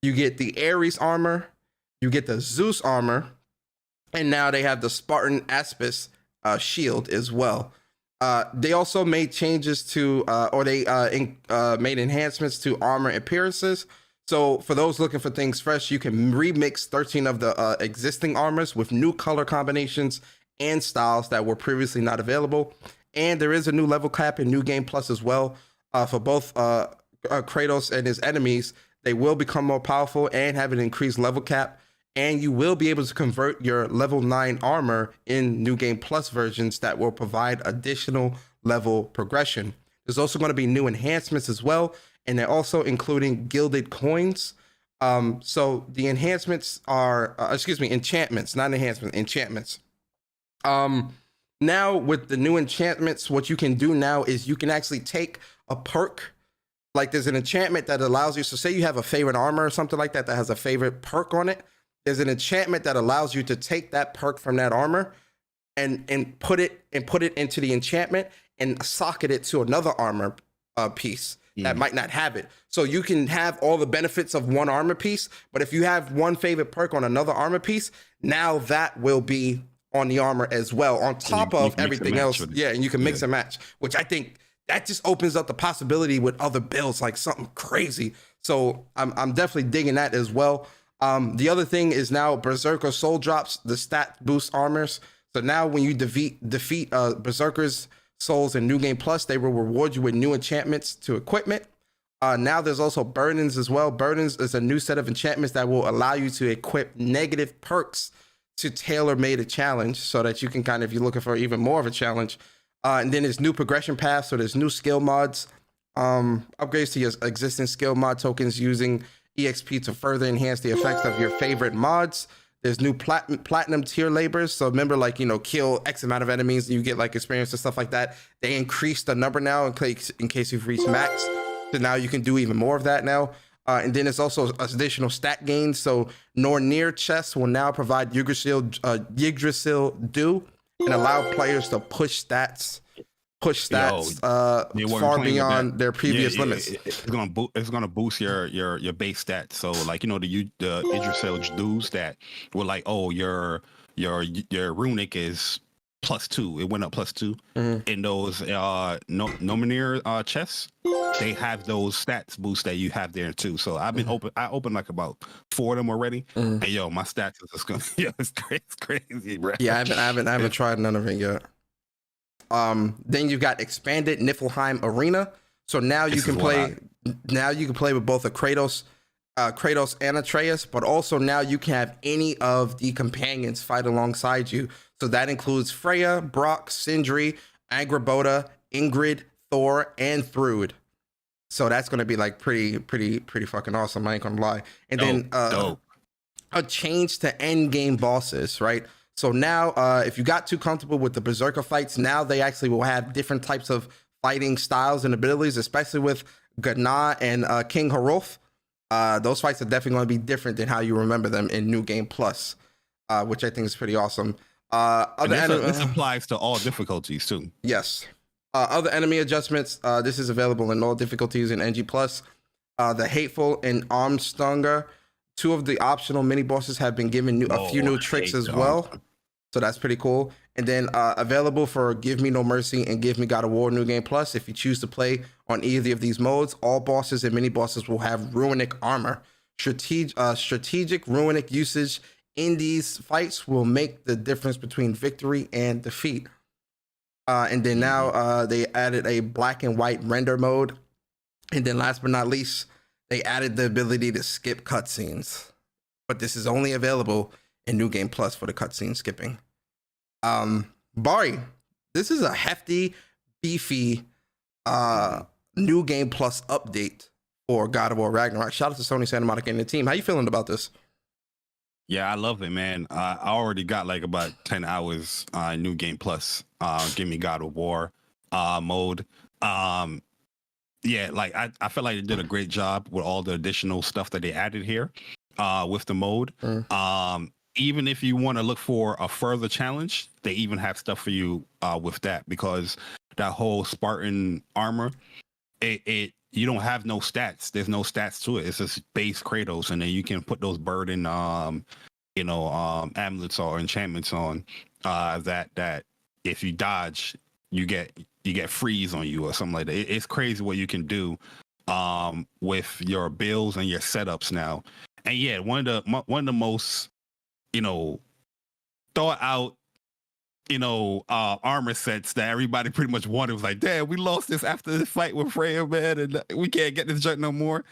You get the Ares armor, you get the Zeus armor, and now they have the Spartan Aspis shield as well. They also made changes to, made enhancements to armor appearances. So for those looking for things fresh, you can remix 13 of the existing armors with new color combinations and styles that were previously not available. And there is a new level cap in New Game Plus as well for both Kratos and his enemies. They will become more powerful and have an increased level cap, and you will be able to convert your level 9 armor in New Game Plus versions that will provide additional level progression. There's also going to be new enhancements as well, and they're also including gilded coins. So the enhancements are, enchantments, not enhancements, enchantments. Now with the new enchantments, what you can do now is you can actually take a perk. Like there's an enchantment that allows you, so say you have a favorite armor or something like that that has a favorite perk on it. There's an enchantment that allows you to take that perk from that armor and put it into the enchantment and socket it to another armor piece that might not have it. So you can have all the benefits of one armor piece, but if you have one favorite perk on another armor piece, now that will be on the armor as well, on top of everything else. Yeah, and you can mix and match, which I think that just opens up the possibility with other builds, like something crazy. So I'm definitely digging that as well. The other thing is now Berserker Soul Drops, the stat boost armors. So now when you defeat Berserker's souls in New Game Plus, they will reward you with new enchantments to equipment. Now there's also Burdens as well. Burdens is a new set of enchantments that will allow you to equip negative perks to tailor-made a challenge, so that you can kind of, if you're looking for even more of a challenge. And then there's new progression paths, so there's new skill mods, upgrades to your existing skill mod tokens using EXP to further enhance the effects of your favorite mods. There's new platinum tier labors. So remember, like, kill X amount of enemies and you get like experience and stuff like that. They increased the number now in case you've reached max. So now you can do even more of that now. And then there's also additional stat gains. So Nornir chests will now provide Yggdrasil Dew and allow players to push stats far beyond their previous limits. It's gonna boost your base stats. So like the Yggdrasil Dews that were like, oh, your runic is +2. It went up +2 in those Nornir chests. They have those stats boosts that you have there too. So I've been I opened like about 4 of them already, and my stats is just gonna it's crazy, bro. Yeah, I haven't tried none of it yet. Then you've got expanded Niflheim Arena. So now you can play with both a Kratos and Atreus, but also now you can have any of the companions fight alongside you. So that includes Freya, Brock, Sindri, Angrboda, Ingrid, Thor, and Thrud. So that's going to be like pretty fucking awesome. I ain't gonna lie. And then a change to end game bosses, right? So now, if you got too comfortable with the Berserker fights, now they actually will have different types of fighting styles and abilities, especially with Gná and King Hrolf. Those fights are definitely going to be different than how you remember them in New Game Plus, which I think is pretty awesome. This applies to all difficulties too. Yes. Other enemy adjustments. This is available in all difficulties in NG Plus. The Hateful and Armstunger. 2 of the optional mini bosses have been given a few new tricks as well. So that's pretty cool. And then available for Give Me No Mercy and Give Me God of War New Game Plus. If you choose to play on either of these modes, all bosses and mini bosses will have runic armor. Strategic runic usage in these fights will make the difference between victory and defeat. And then now they added a black and white render mode. And then last but not least, they added the ability to skip cutscenes. But this is only available in New Game Plus for the cutscene skipping. Bari, this is a hefty, beefy New Game Plus update for God of War Ragnarok. Shout out to Sony Santa Monica and the team. How you feeling about this? Yeah, I love it, man. I already got like about 10 hours New Game Plus. Give me God of War mode. Yeah, like I feel like they did a great job with all the additional stuff that they added here with the mode. Even if you want to look for a further challenge, they even have stuff for you with that, because that whole Spartan armor, it you don't have no stats. There's no stats to it. It's just base Kratos, and then you can put those burden amulets or enchantments on that if you dodge, you get freeze on you or something like that. It's crazy what you can do with your builds and your setups now. And yeah, one of the most thought out armor sets that everybody pretty much wanted. Was like, damn, we lost this after the fight with Freya, man, and we can't get this junk no more.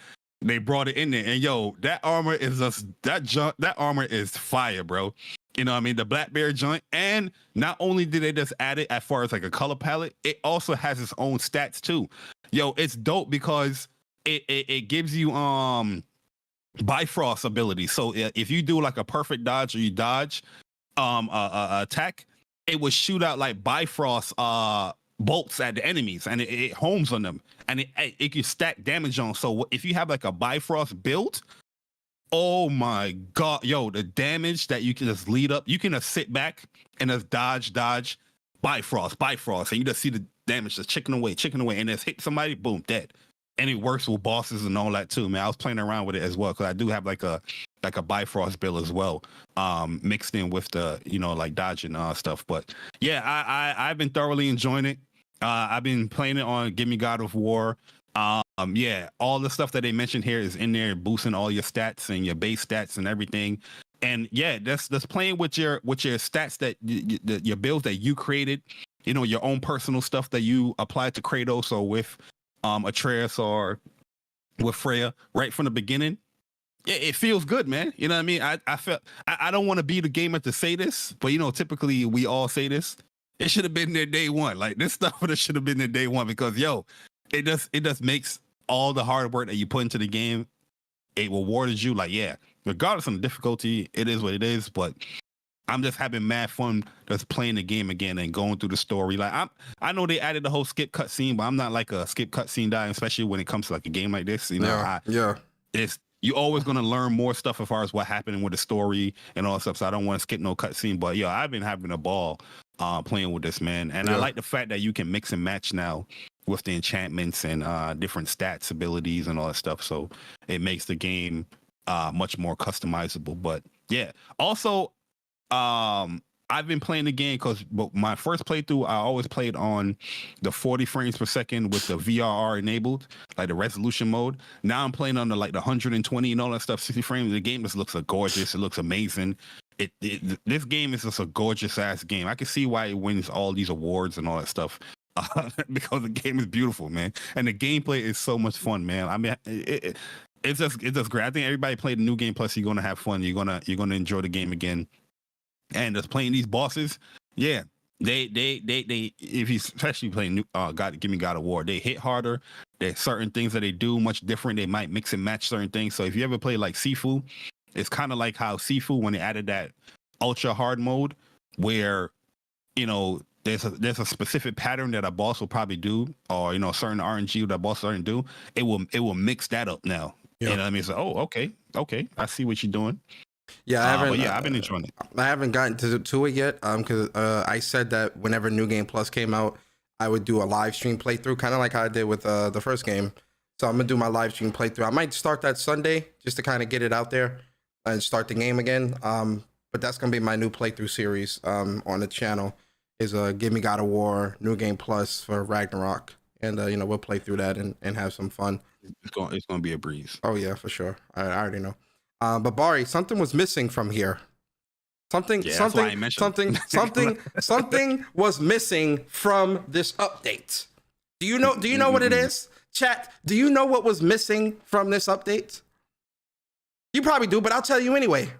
They brought it in there, and yo, that armor is just that armor is fire, bro. You know what I mean? The Black Bear joint. And not only did they just add it as far as like a color palette, it also has its own stats too. Yo, it's dope because it gives you Bifrost ability. So if you do like a perfect dodge or you dodge attack, it will shoot out like Bifrost bolts at the enemies, and it homes on them, and it can stack damage on. So if you have like a Bifrost build, oh my god, yo, the damage that you can just lead up, you can just sit back and just dodge, Bifrost, and you just see the damage just chicken away, and just hit somebody, boom, dead. And it works with bosses and all that too, man. I was playing around with it as well, because I do have like a Bifrost build as well, mixed in with the like dodging stuff. But yeah, I've been thoroughly enjoying it. I've been playing it on Give Me God of War. Yeah, all the stuff that they mentioned here is in there, boosting all your stats and your base stats and everything. And yeah, that's playing with your stats that your builds that you created, your own personal stuff that you applied to Kratos or with Atreus or with Freya right from the beginning. It feels good, man. You know what I mean? I felt I don't want to be the gamer to say this, but typically we all say this. It should have been there day one. Like, this stuff should have been there day one, because yo, it just makes all the hard work that you put into the game, it rewards you. Like, yeah, regardless of the difficulty, it is what it is. But I'm just having mad fun just playing the game again and going through the story. Like, I know they added the whole skip cutscene, but I'm not like a skip cutscene guy, especially when it comes to like a game like this. You're always going to learn more stuff as far as what happened with the story and all that stuff. So I don't want to skip no cutscene. But yo, I've been having a ball playing with this, man. And I like the fact that you can mix and match now with the enchantments and different stats, abilities, and all that stuff. So it makes the game much more customizable. But yeah, also I've been playing the game because my first playthrough, I always played on the 40 frames per second with the VRR enabled, like the resolution mode. Now I'm playing on the 120 and all that stuff, 60 frames. The game just looks gorgeous. It looks amazing. This game is just a gorgeous ass game. I can see why it wins all these awards and all that stuff. Because the game is beautiful, man, and the gameplay is so much fun, man. I mean, it's just great. I think everybody played the New Game Plus, you're gonna have fun. You're gonna enjoy the game again. And just playing these bosses, yeah, they if you especially playing Give Me God of War, they hit harder. There's certain things that they do much different. They might mix and match certain things. So if you ever play like Sifu, it's kind of like how Sifu, when they added that ultra hard mode, where there's a specific pattern that a boss will probably do, or certain RNG that a boss doesn't do. It will mix that up now. Yeah. You know what I mean? So okay, I see what you're doing. Yeah, I've been enjoying it. I haven't gotten to it yet, because I said that whenever New Game Plus came out, I would do a live stream playthrough, kind of like how I did with the first game. So I'm gonna do my live stream playthrough. I might start that Sunday just to kind of get it out there and start the game again. but that's gonna be my new playthrough series on the channel. Is Give Me God of War New Game Plus for Ragnarok, and you know, we'll play through that and have some fun. It's gonna be a breeze. Oh yeah, for sure. I already know. But Bari, something was missing from here. Something was missing from this update. Do you know what it is? Chat, do you know what was missing from this update? You probably do, but I'll tell you anyway.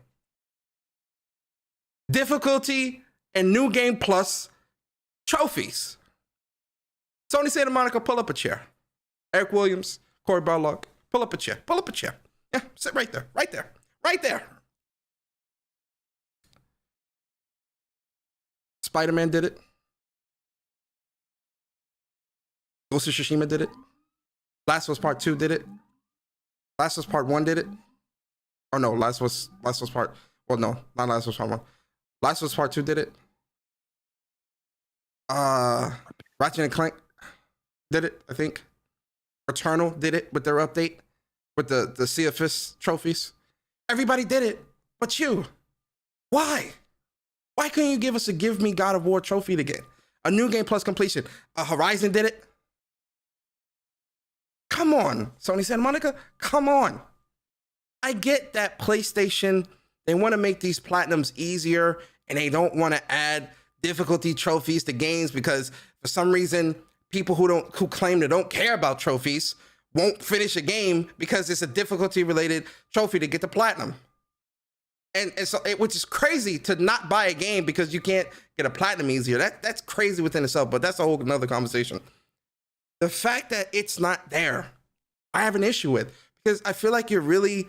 Difficulty and New Game Plus trophies. Sony Santa Monica, pull up a chair. Eric Williams, Corey Barlog, pull up a chair. Pull up a chair. Yeah, sit right there. Right there. Right there. Spider-Man did it. Ghost of Tsushima did it. Last of Us Part 2 did it. Last of Us Part 1 did it. Oh no, Last of Us Part... Well, no, not Last of Us Part 1. Last of Us Part 2 did it. Ratchet and Clank did it, I think. Returnal did it with their update. With the CFS trophies. Everybody did it, but you. Why? Why couldn't you give us a Give Me God of War trophy to get? A New Game Plus completion. Horizon did it. Come on, Sony Santa Monica, come on. I get that PlayStation, they want to make these platinums easier and they don't want to add difficulty trophies to games because for some reason, people who claim they don't care about trophies won't finish a game because it's a difficulty related trophy to get the platinum. And so, which is crazy to not buy a game because you can't get a platinum easier. That's crazy within itself, but that's a whole another conversation. The fact that it's not there, I have an issue with because I feel like you're really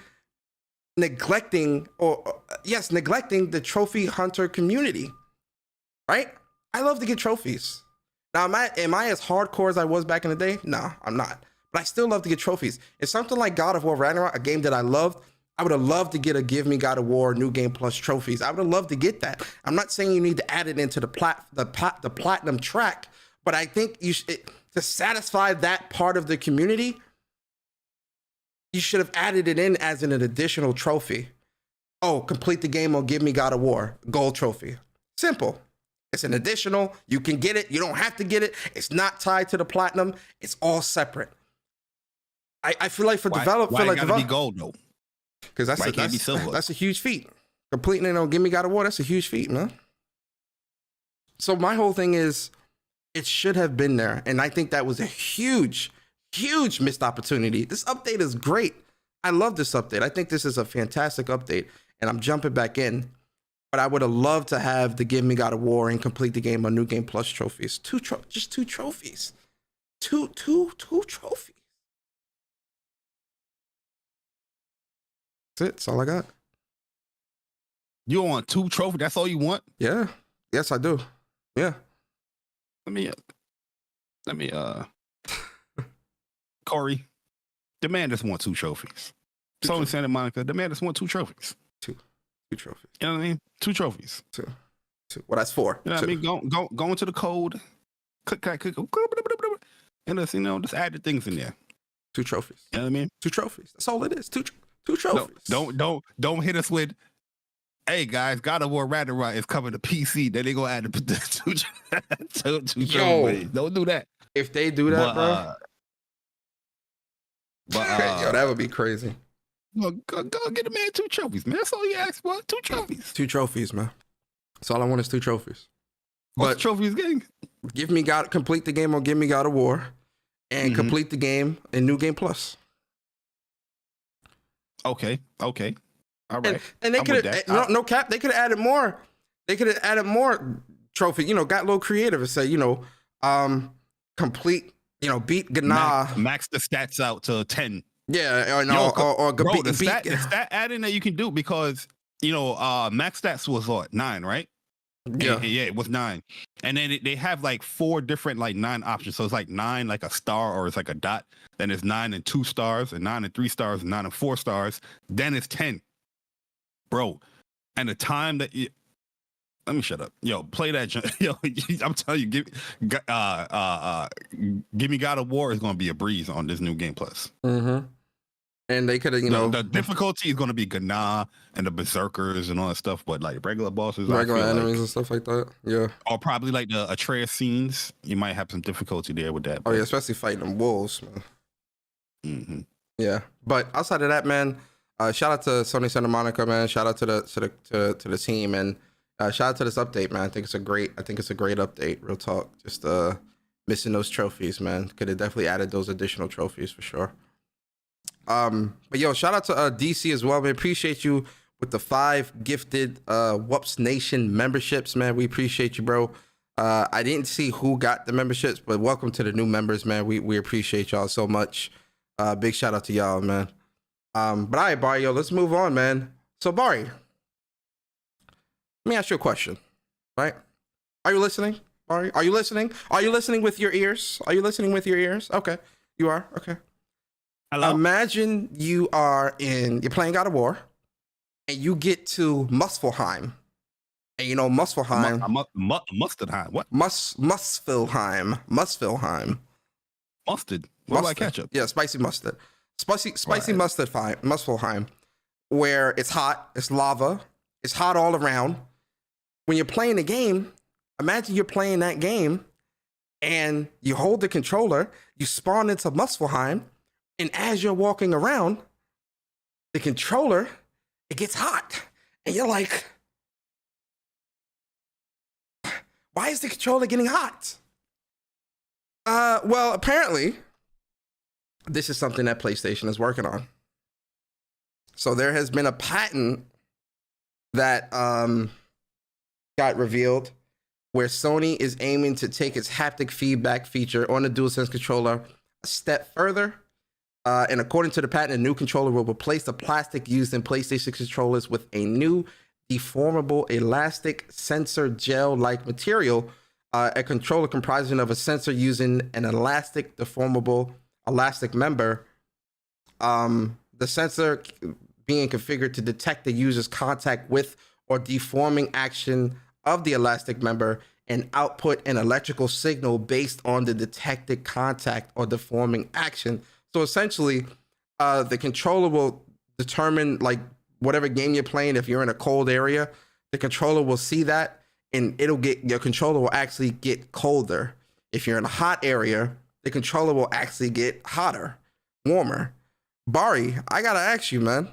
neglecting the trophy hunter community, right? I love to get trophies. Now, am I as hardcore as I was back in the day? No, I'm not. But I still love to get trophies. It's something like God of War Ragnarok, a game that I loved. I would have loved to get a Give Me God of War New Game Plus trophies. I would have loved to get that. I'm not saying you need to add it into the platinum track, but I think you should, to satisfy that part of the community, you should have added it in as an additional trophy. Oh, complete the game on Give Me God of War gold trophy. Simple. It's an additional. You can get it. You don't have to get it. It's not tied to the platinum. It's all separate. I feel like for developers, why it gotta be gold though? Because that's a huge feat. Completing it on Give Me God of War, that's a huge feat, man. So my whole thing is, it should have been there, and I think that was a huge missed opportunity. This update is great. I love this update. I think this is a fantastic update, and I'm jumping back in. But I would have loved to have the Give Me God of War and complete the game on New Game Plus trophies. Just two trophies. Two trophies. That's it. That's all I got. You want 2 trophies? That's all you want? Yeah. Yes, I do. Yeah. Let me Corey, the man just want 2 trophies. Sony Santa Monica, the man just want 2 trophies. Two trophies. You know what I mean? 2 trophies. Two. Well, that's 4. You know what I mean? Go into the code, click, and just, just add the things in there. 2 trophies. You know what I mean? 2 trophies. That's all it is. Two trophies. Don't hit us with, hey guys, God of War Ragnarok is coming to PC. Then they gonna add the 2 trophies. Don't do that. If they do that, bro. Yo, that would be crazy. Go get a man 2 trophies, man. That's all you ask for. 2 trophies. 2 trophies, man. That's all I want is 2 trophies. What's the trophies getting? Complete the game on Give Me God of War, and complete the game in New Game Plus. Okay. All right. And they could have no cap. They could have added more. They could have added more trophy. Got a little creative and say, complete. Beat Gna. Max the stats out to 10. Yeah, or the stat adding that you can do because max stats was what 9, right? Yeah, it was 9, and then they have like 4 different 9 options. So it's like 9 like a star or it's like a dot. Then it's 9 and 2 stars, and 9 and 3 stars, and 9 and 4 stars. Then it's 10, bro. And the time that let me shut up. Yo, play that. Yo, I'm telling you, Give Me God of War is gonna be a breeze on this New Game Plus. And And they could have, you know, the difficulty is going to be Gana and the Berserkers and all that stuff, but like regular bosses, regular enemies and stuff like that. Yeah. Or probably like the Atreus scenes. You might have some difficulty there with that. Oh yeah, especially fighting them wolves, man. Mm-hmm. Yeah, but outside of that, man, shout out to Sony Santa Monica, man. Shout out to the team, and shout out to this update, man. I think it's a great update. Real talk. Just missing those trophies, man. Could have definitely added those additional trophies for sure. But yo, shout out to DC as well, man. Appreciate you with the 5 gifted WUPS Nation memberships, man. We appreciate you, bro. I didn't see who got the memberships, but welcome to the new members, man. We appreciate y'all so much. Big shout out to y'all, man. But all right, Bari, yo, let's move on, man. So Bari, let me ask you a question, right? Are you listening, Bari? Are you listening? Are you listening with your ears? Are you listening with your ears? Okay, you are. Okay. Hello? Imagine you're playing God of War, and you get to Muspelheim. And you know Muspelheim. Mustardheim. What? Muspelheim. Mustard. What about ketchup? Yeah, spicy mustard. Spicy mustard. Muspelheim, where it's hot, it's lava, it's hot all around. When you're playing the game, imagine you're playing that game, and you hold the controller, you spawn into Muspelheim, and as you're walking around, the controller, it gets hot. And you're like, why is the controller getting hot? Well, apparently, this is something that PlayStation is working on. So there has been a patent that got revealed where Sony is aiming to take its haptic feedback feature on the DualSense controller a step further. And according to the patent, a new controller will replace the plastic used in PlayStation controllers with a new deformable elastic sensor gel-like material, a controller comprising of a sensor using an elastic deformable elastic member. The sensor being configured to detect the user's contact with or deforming action of the elastic member and output an electrical signal based on the detected contact or deforming action. So essentially, the controller will determine like whatever game you're playing. If you're in a cold area, the controller will see that, and your controller will actually get colder. If you're in a hot area, the controller will actually get hotter, warmer. Bari, I gotta ask you, man,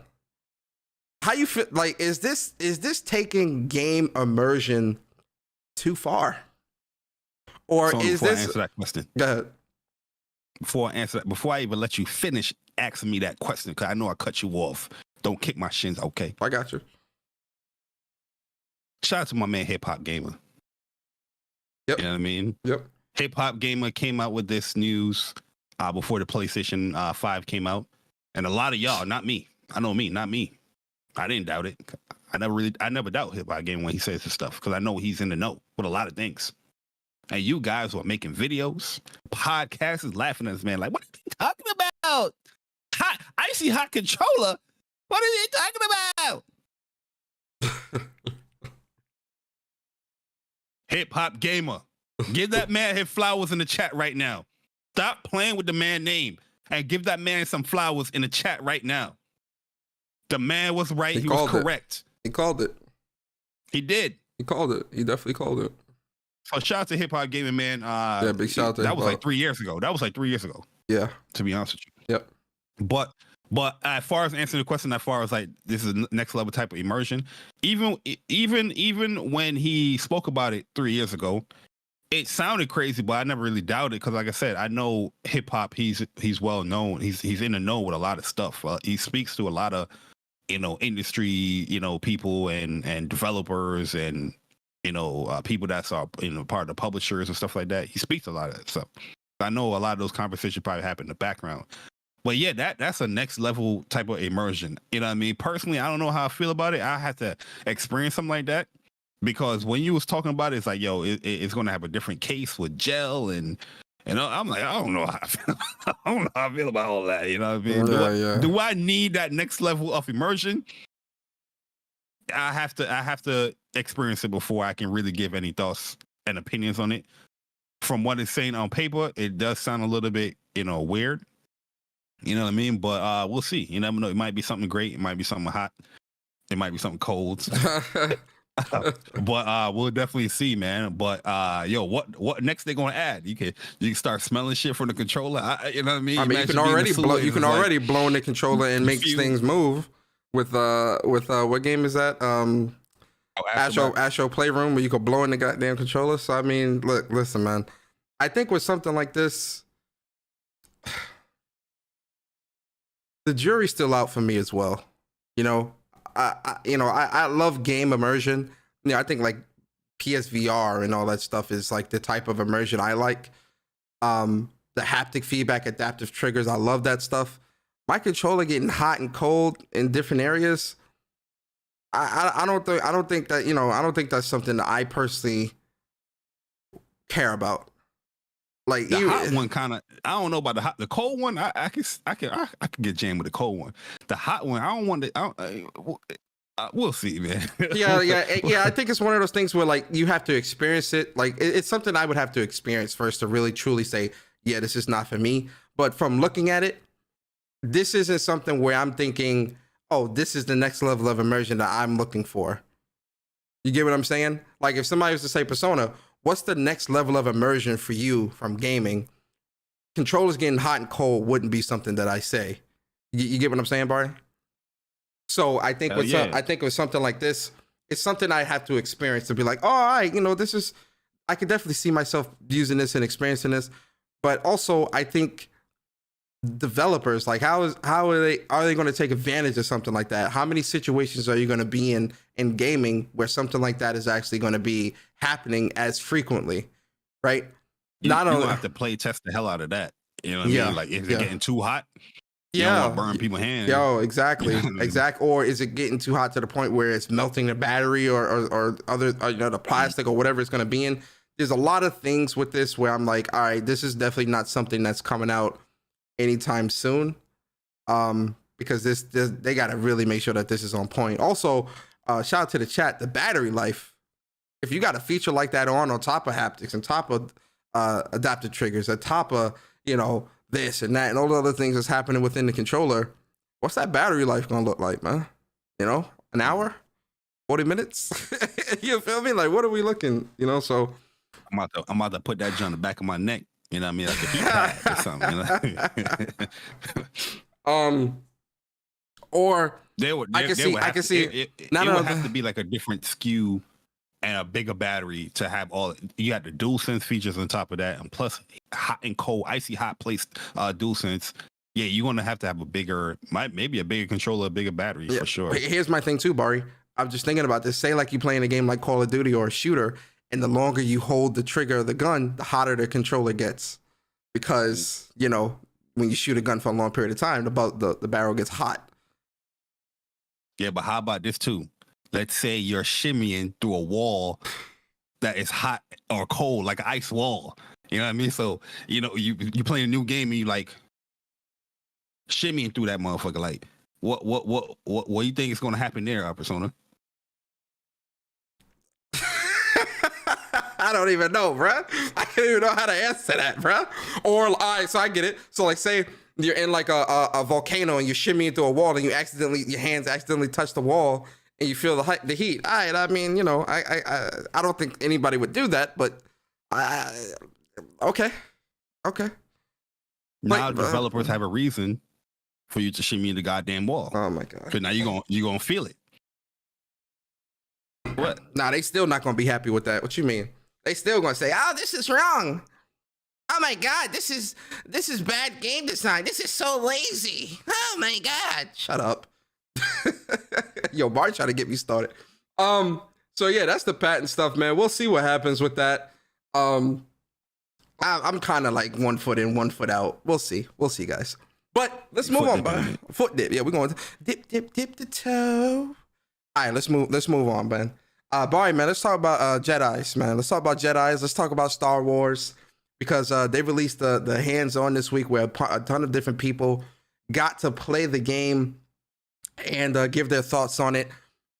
how you feel? Like, is this taking game immersion too far, or is this? Answer that question. Go ahead. Before I even let you finish asking me that question, because I know I cut you off. Don't kick my shins, okay? I got you. Shout out to my man Hip Hop Gamer. Yep. You know what I mean? Yep. Hip Hop Gamer came out with this news before the PlayStation 5 came out. And a lot of y'all, not me. I know me, not me. I didn't doubt it. I never doubt Hip Hop Gamer when he says this stuff, because I know he's in the know with a lot of things. And you guys were making videos, podcasts, laughing at this man like, what are you talking about? Hot, icy hot controller? What are you talking about? Hip Hop Gamer, give that man his flowers in the chat right now. Stop playing with the man's name and give that man some flowers in the chat right now. The man was right. He was correct. He called it. He did. He called it. He definitely called it. So shout out to Hip Hop Gaming, man. Yeah, big shout out to that was like 3 years ago. Yeah. To be honest with you. Yep. But as far as answering the question, as far as like this is next level type of immersion, even when he spoke about it 3 years ago, it sounded crazy, but I never really doubted, because like I said, I know hip hop. He's well known. He's in the know with a lot of stuff. He speaks to a lot of industry people and developers and people that's part of the publishers and stuff like that. He speaks a lot of that stuff. I know a lot of those conversations probably happen in the background. But yeah, that's a next level type of immersion. You know what I mean? Personally, I don't know how I feel about it. I have to experience something like that, because when you was talking about it, it's like, yo, it's going to have a different case with gel and I'm like, I don't know how I feel. I don't know how I feel about all that. You know what I mean? Do I need that next level of immersion? I have to experience it before I can really give any thoughts and opinions on it. From what it's saying on paper, it does sound a little bit, weird. You know what I mean? But we'll see. You never know. It might be something great. It might be something hot. It might be something cold. But we'll definitely see, man. But yo, what next they gonna add? You can start smelling shit from the controller. You know what I mean? I mean, you can already blow in the controller and make things move with what game is that? Astro Playroom, where you could blow in the goddamn controller. So I mean, listen, man. I think with something like this, the jury's still out for me as well. You know, I love game immersion. You know, I think like PSVR and all that stuff is like the type of immersion I like. The haptic feedback, adaptive triggers, I love that stuff. My controller getting hot and cold in different areas, I don't think that, you know, I don't think that's something that I personally care about. Like the hot one, kind of. I don't know about the cold one. I can get jammed with the cold one. The hot one, I don't want to. We'll see, man. yeah. I think it's one of those things where like you have to experience it. Like it's something I would have to experience first to really truly say, yeah, this is not for me. But from looking at it, this isn't something where I'm thinking, oh, this is the next level of immersion that I'm looking for. You get what I'm saying? Like if somebody was to say, Persona, what's the next level of immersion for you from gaming? Controllers getting hot and cold wouldn't be something that I say. You get what I'm saying, Bari? So I think I think with something like this, it's something I have to experience to be like, oh, all right, you know, this is, I could definitely see myself using this and experiencing this. But also I think developers, like how are they going to take advantage of something like that? How many situations are you going to be in gaming where something like that is actually going to be happening as frequently, right? Not only have to play test the hell out of that. You know what I mean? Like is it getting too hot? You don't want to burn people's hands. Yo, exactly. Or is it getting too hot to the point where it's melting the battery or other, you know, the plastic or whatever it's going to be in? There's a lot of things with this where I'm like, all right, this is definitely not something that's coming out anytime soon. Because this they got to really make sure that this is on point. Also, shout out to the chat, the battery life. If you got a feature like that on top of haptics, on top of adaptive triggers, on top of, you know, this and that and all the other things that's happening within the controller, what's that battery life gonna look like, man? You know, an hour, 40 minutes. You feel me? Like, what are we looking? You know, so I'm about to put that on the back of my neck. You know what I mean? Like a heat pad or something. You know? Or I can see. It would have to be like a different SKU and a bigger battery to have all. You got the DualSense features on top of that, and plus hot and cold, icy hot place DualSense. Yeah, you're gonna have to have a bigger, maybe a bigger controller, a bigger battery for sure. But here's my thing too, Bari. I'm just thinking about this. Say like you playing a game like Call of Duty or a shooter, and the longer you hold the trigger of the gun, the hotter the controller gets, because you know when you shoot a gun for a long period of time, the barrel gets hot. Yeah, but how about this too? Let's say you're shimmying through a wall that is hot or cold, like an ice wall. You know what I mean? So, you know, you playing a new game and you like shimmying through that motherfucker. Like, what do you think is going to happen there, Persona? I don't even know, bruh. I don't even know how to answer that, bruh. Or, all right, so I get it. So, like, say you're in like a volcano and you're shimmying through a wall and your hands accidentally touch the wall. And you feel the heat. All right, I mean, you know, I don't think anybody would do that, but okay. Now developers have a reason for you to shimmy the goddamn wall. Oh my god! Because now you're gonna feel it. What? Nah, they still not gonna be happy with that. What you mean? They still gonna say, "Oh, this is wrong. Oh my god, this is bad game design. This is so lazy. Oh my god." Shut up. Yo, Bart trying to get me started. So yeah, that's the patent stuff, man. We'll see what happens with that. I'm kind of like 1 foot in, 1 foot out. We'll see, guys. But let's move on, man. Foot dip. Yeah, we're going to dip the toe. All right, let's move on, man. Bari, man, let's talk about Jedis, man. Let's talk about Jedis. Let's talk about Star Wars, because they released the hands-on this week where a ton of different people got to play the game and give their thoughts on it.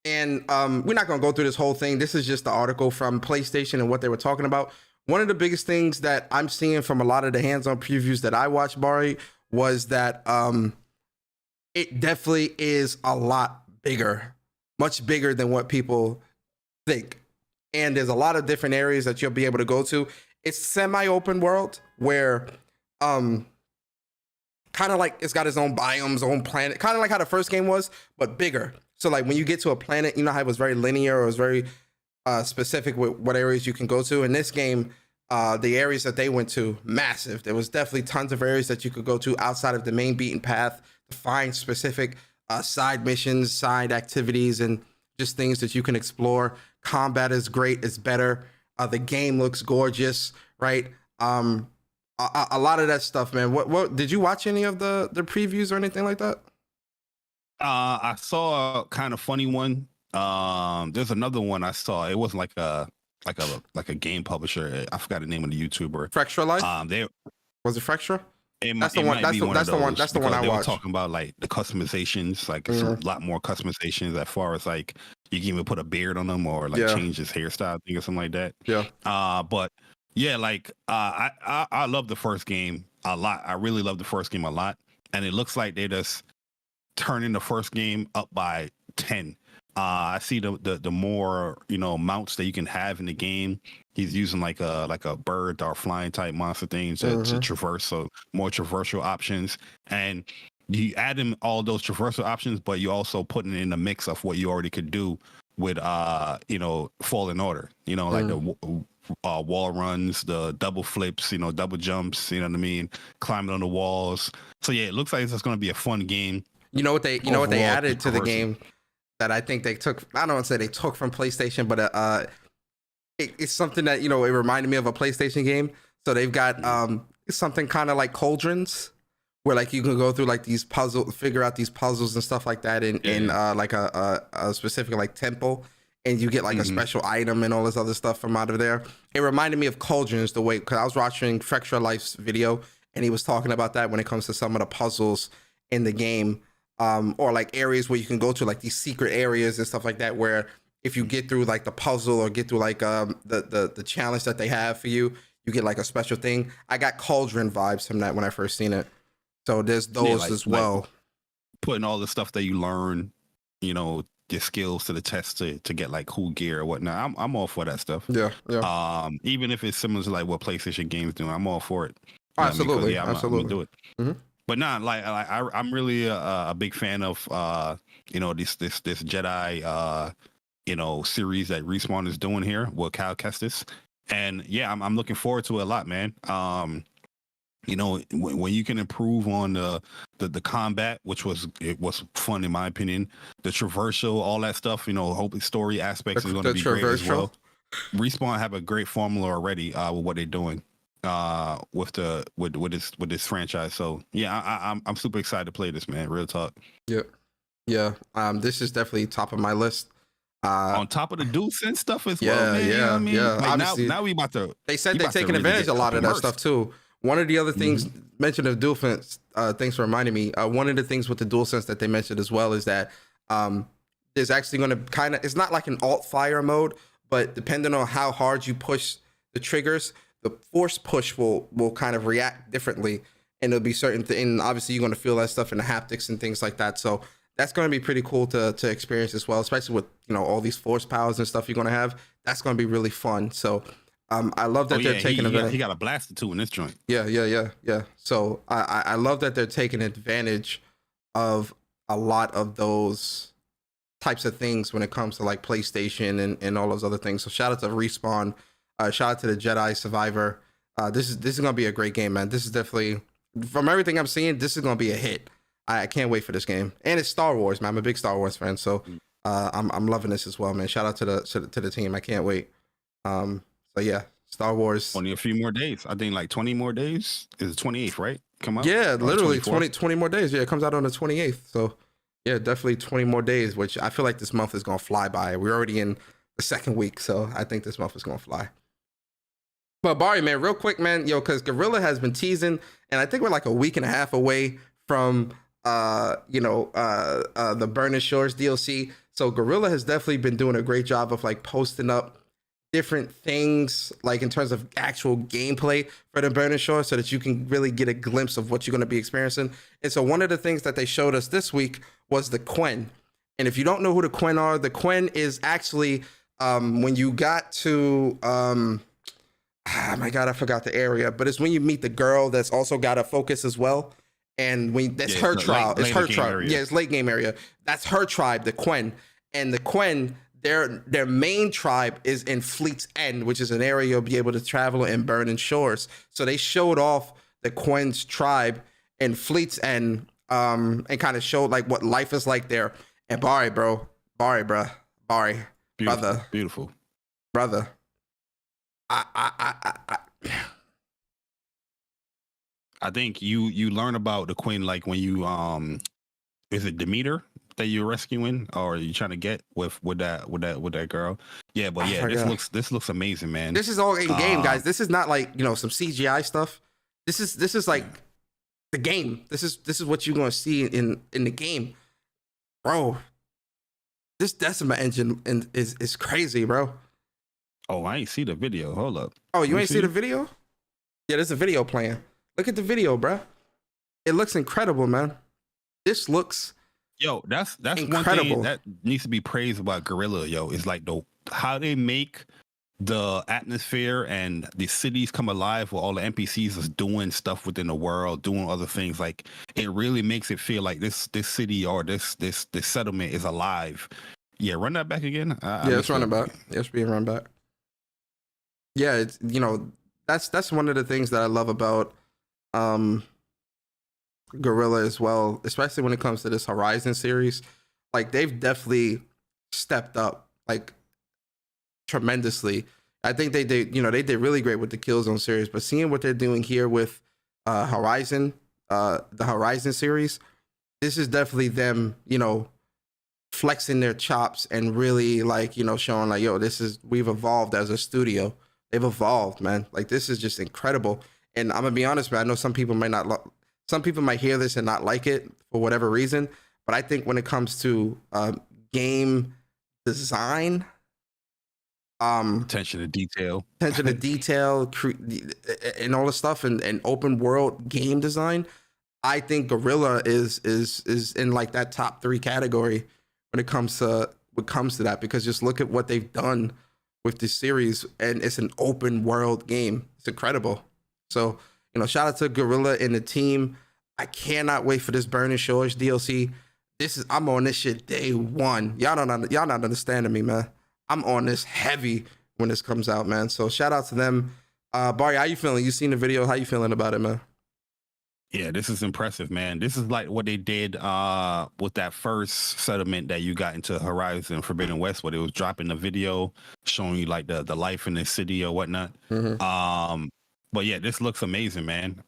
And we're not going to go through this whole thing. This is just the article from PlayStation and what they were talking about. One of the biggest things that I'm seeing from a lot of the hands-on previews that I watched, Bari, was that it definitely is a lot bigger, much bigger than what people think. And there's a lot of different areas that you'll be able to go to. It's semi-open world where kind of like it's got its own biomes, own planet, kind of like how the first game was, but bigger. So like when you get to a planet, you know how it was very linear, or it was very specific with what areas you can go to. In this game, the areas that they went to, massive. There was definitely tons of areas that you could go to outside of the main beaten path to find specific side missions, side activities, and just things that you can explore. Combat is great, it's better. The game looks gorgeous, right? A lot of that stuff, man. What did you watch any of the previews or anything like that? I saw a kind of funny one. There's another one I saw. It wasn't like a game publisher. I forgot the name of the YouTuber. Frextra Life. Was it Frextra? That's the one. That's the one I watched. They were talking about like the customizations, like it's a lot more customizations as far as like you can even put a beard on them or like change his hairstyle thing or something like that. Yeah. But yeah, like I love the first game a lot. I really love the first game a lot, and it looks like they just turning the first game up by 10. I see the more mounts that you can have in the game. He's using like a bird or flying type monster thing to traverse, so more traversal options. And you add in all those traversal options, but you also putting in a mix of what you already could do with Fallen Order. Like the wall runs, the double flips, double jumps. You know what I mean? Climbing on the walls. So yeah, it looks like it's going to be a fun game. You know what they added to the game that I think they took. I don't want to say they took from PlayStation, but it's something that it reminded me of a PlayStation game. So they've got something kind of like cauldrons, where like you can go through like these figure out these puzzles and stuff like that in like a specific like temple, and you get like a special item and all this other stuff from out of there. It reminded me of cauldrons the way, because I was watching Frextra Life's video and he was talking about that when it comes to some of the puzzles in the game. Or like areas where you can go to, like these secret areas and stuff like that, where if you get through like the puzzle or get through like the challenge that they have for you, you get like a special thing. I got cauldron vibes from that when I first seen it. So there's those as well. Like putting all the stuff that you learn, your skills to the test to get like cool gear or whatnot. I'm all for that stuff. Yeah. Even if it's similar to like what PlayStation games do, I'm all for it. Absolutely. I'm gonna do it. Mm-hmm. But not like I'm really a big fan of this Jedi series that Respawn is doing here with Cal Kestis, and yeah, I'm looking forward to it a lot, man. When you can improve on the combat, which was fun in my opinion, the traversal, all that stuff, hopefully story aspects is going to be great as well. Respawn have a great formula already with what they're doing with this franchise. So yeah, I'm super excited to play this, man. Real talk. Yeah. This is definitely top of my list. On top of the DualSense stuff as well, man. Yeah. Like now we about to. They said they're taking advantage of a lot of that stuff too. One of the other things mentioned of DualSense, thanks for reminding me. One of the things with the DualSense that they mentioned as well is that there's actually going to it's not like an alt fire mode, but depending on how hard you push the triggers, the force push will kind of react differently, and there'll be certain things. And obviously, you're going to feel that stuff in the haptics and things like that. So that's going to be pretty cool to experience as well, especially with all these force powers and stuff you're going to have. That's going to be really fun. So I love that they're taking advantage. He got a blaster too in this joint. Yeah. So I love that they're taking advantage of a lot of those types of things when it comes to like PlayStation and all those other things. So shout out to Respawn. Shout out to the Jedi Survivor. This is gonna be a great game, man. This is definitely, from everything I'm seeing, this is gonna be a hit. I can't wait for this game, and it's Star Wars, man. I'm a big Star Wars fan, so I'm loving this as well, man. Shout out to the team. I can't wait. So yeah, Star Wars. Only a few more days. I think like 20 more days. Is it 28th, right? Come out. Yeah, literally 20 more days. Yeah, it comes out on the 28th. So yeah, definitely 20 more days. Which I feel like this month is gonna fly by. We're already in the second week, so I think this month is gonna fly. But Bari, man, real quick, man, because Guerrilla has been teasing, and I think we're like a week and a half away from, the Burning Shores DLC. So Guerrilla has definitely been doing a great job of like posting up different things, like in terms of actual gameplay for the Burning Shores, so that you can really get a glimpse of what you're going to be experiencing. And so one of the things that they showed us this week was the Quen. And if you don't know who the Quen are, the Quen is actually when you got to oh my god, I forgot the area, but it's when you meet the girl that's also got a focus as well. And when that's her tribe, it's her tribe. Area. Yeah, it's late game area. That's her tribe, the Quen. And the Quen, their main tribe is in Fleet's End, which is an area you'll be able to travel in Burning Shores. So they showed off the Quen's tribe in Fleet's End, and kind of showed like what life is like there. And Bari, brother, beautiful, brother. I think you learn about the Queen like when you is it Demeter that you're rescuing or you trying to get with that girl? Yeah, but yeah, this looks amazing, man. This is all in game, guys. This is not like, you know, some CGI stuff. This is like the game. This is what you're gonna see in the game, bro. This Decima engine is crazy, bro. Oh, I ain't see the video. Hold up. Oh, you ain't see the video? Yeah, there's a video playing. Look at the video, bro. It looks incredible, man. This looks that's incredible. One thing that needs to be praised about Guerrilla, is like how they make the atmosphere and the cities come alive where all the NPCs is doing stuff within the world, doing other things. Like it really makes it feel like this city or this settlement is alive. Yeah, run that back again. It's running back. It's being run back. Yeah, it's, you know, that's one of the things that I love about Guerrilla as well, especially when it comes to this Horizon series. Like they've definitely stepped up like tremendously. I think they did really great with the Killzone series, but seeing what they're doing here with Horizon, the Horizon series, this is definitely them, you know, flexing their chops and really like, you know, showing like, we've evolved as a studio. They've evolved, man. Like this is just incredible. And I'm gonna be honest, man. I know some people might hear this and not like it for whatever reason, but I think when it comes to game design, attention to detail, and all the stuff, and open world game design, I think Guerrilla is in like that top 3 category when it comes to that, because just look at what they've done with this series, and it's an open world game. It's incredible. So, you know, shout out to Guerrilla and the team. I cannot wait for this Burning Shores DLC. I'm on this shit day one. Y'all not understanding me, man. I'm on this heavy when this comes out, man. So shout out to them. Bari, how you feeling? You seen the video? How you feeling about it, man? Yeah, this is impressive, man. This is like what they did with that first settlement that you got into Horizon Forbidden West, where they was dropping the video showing you like the life in the city or whatnot. Mm-hmm. But yeah, this looks amazing, man.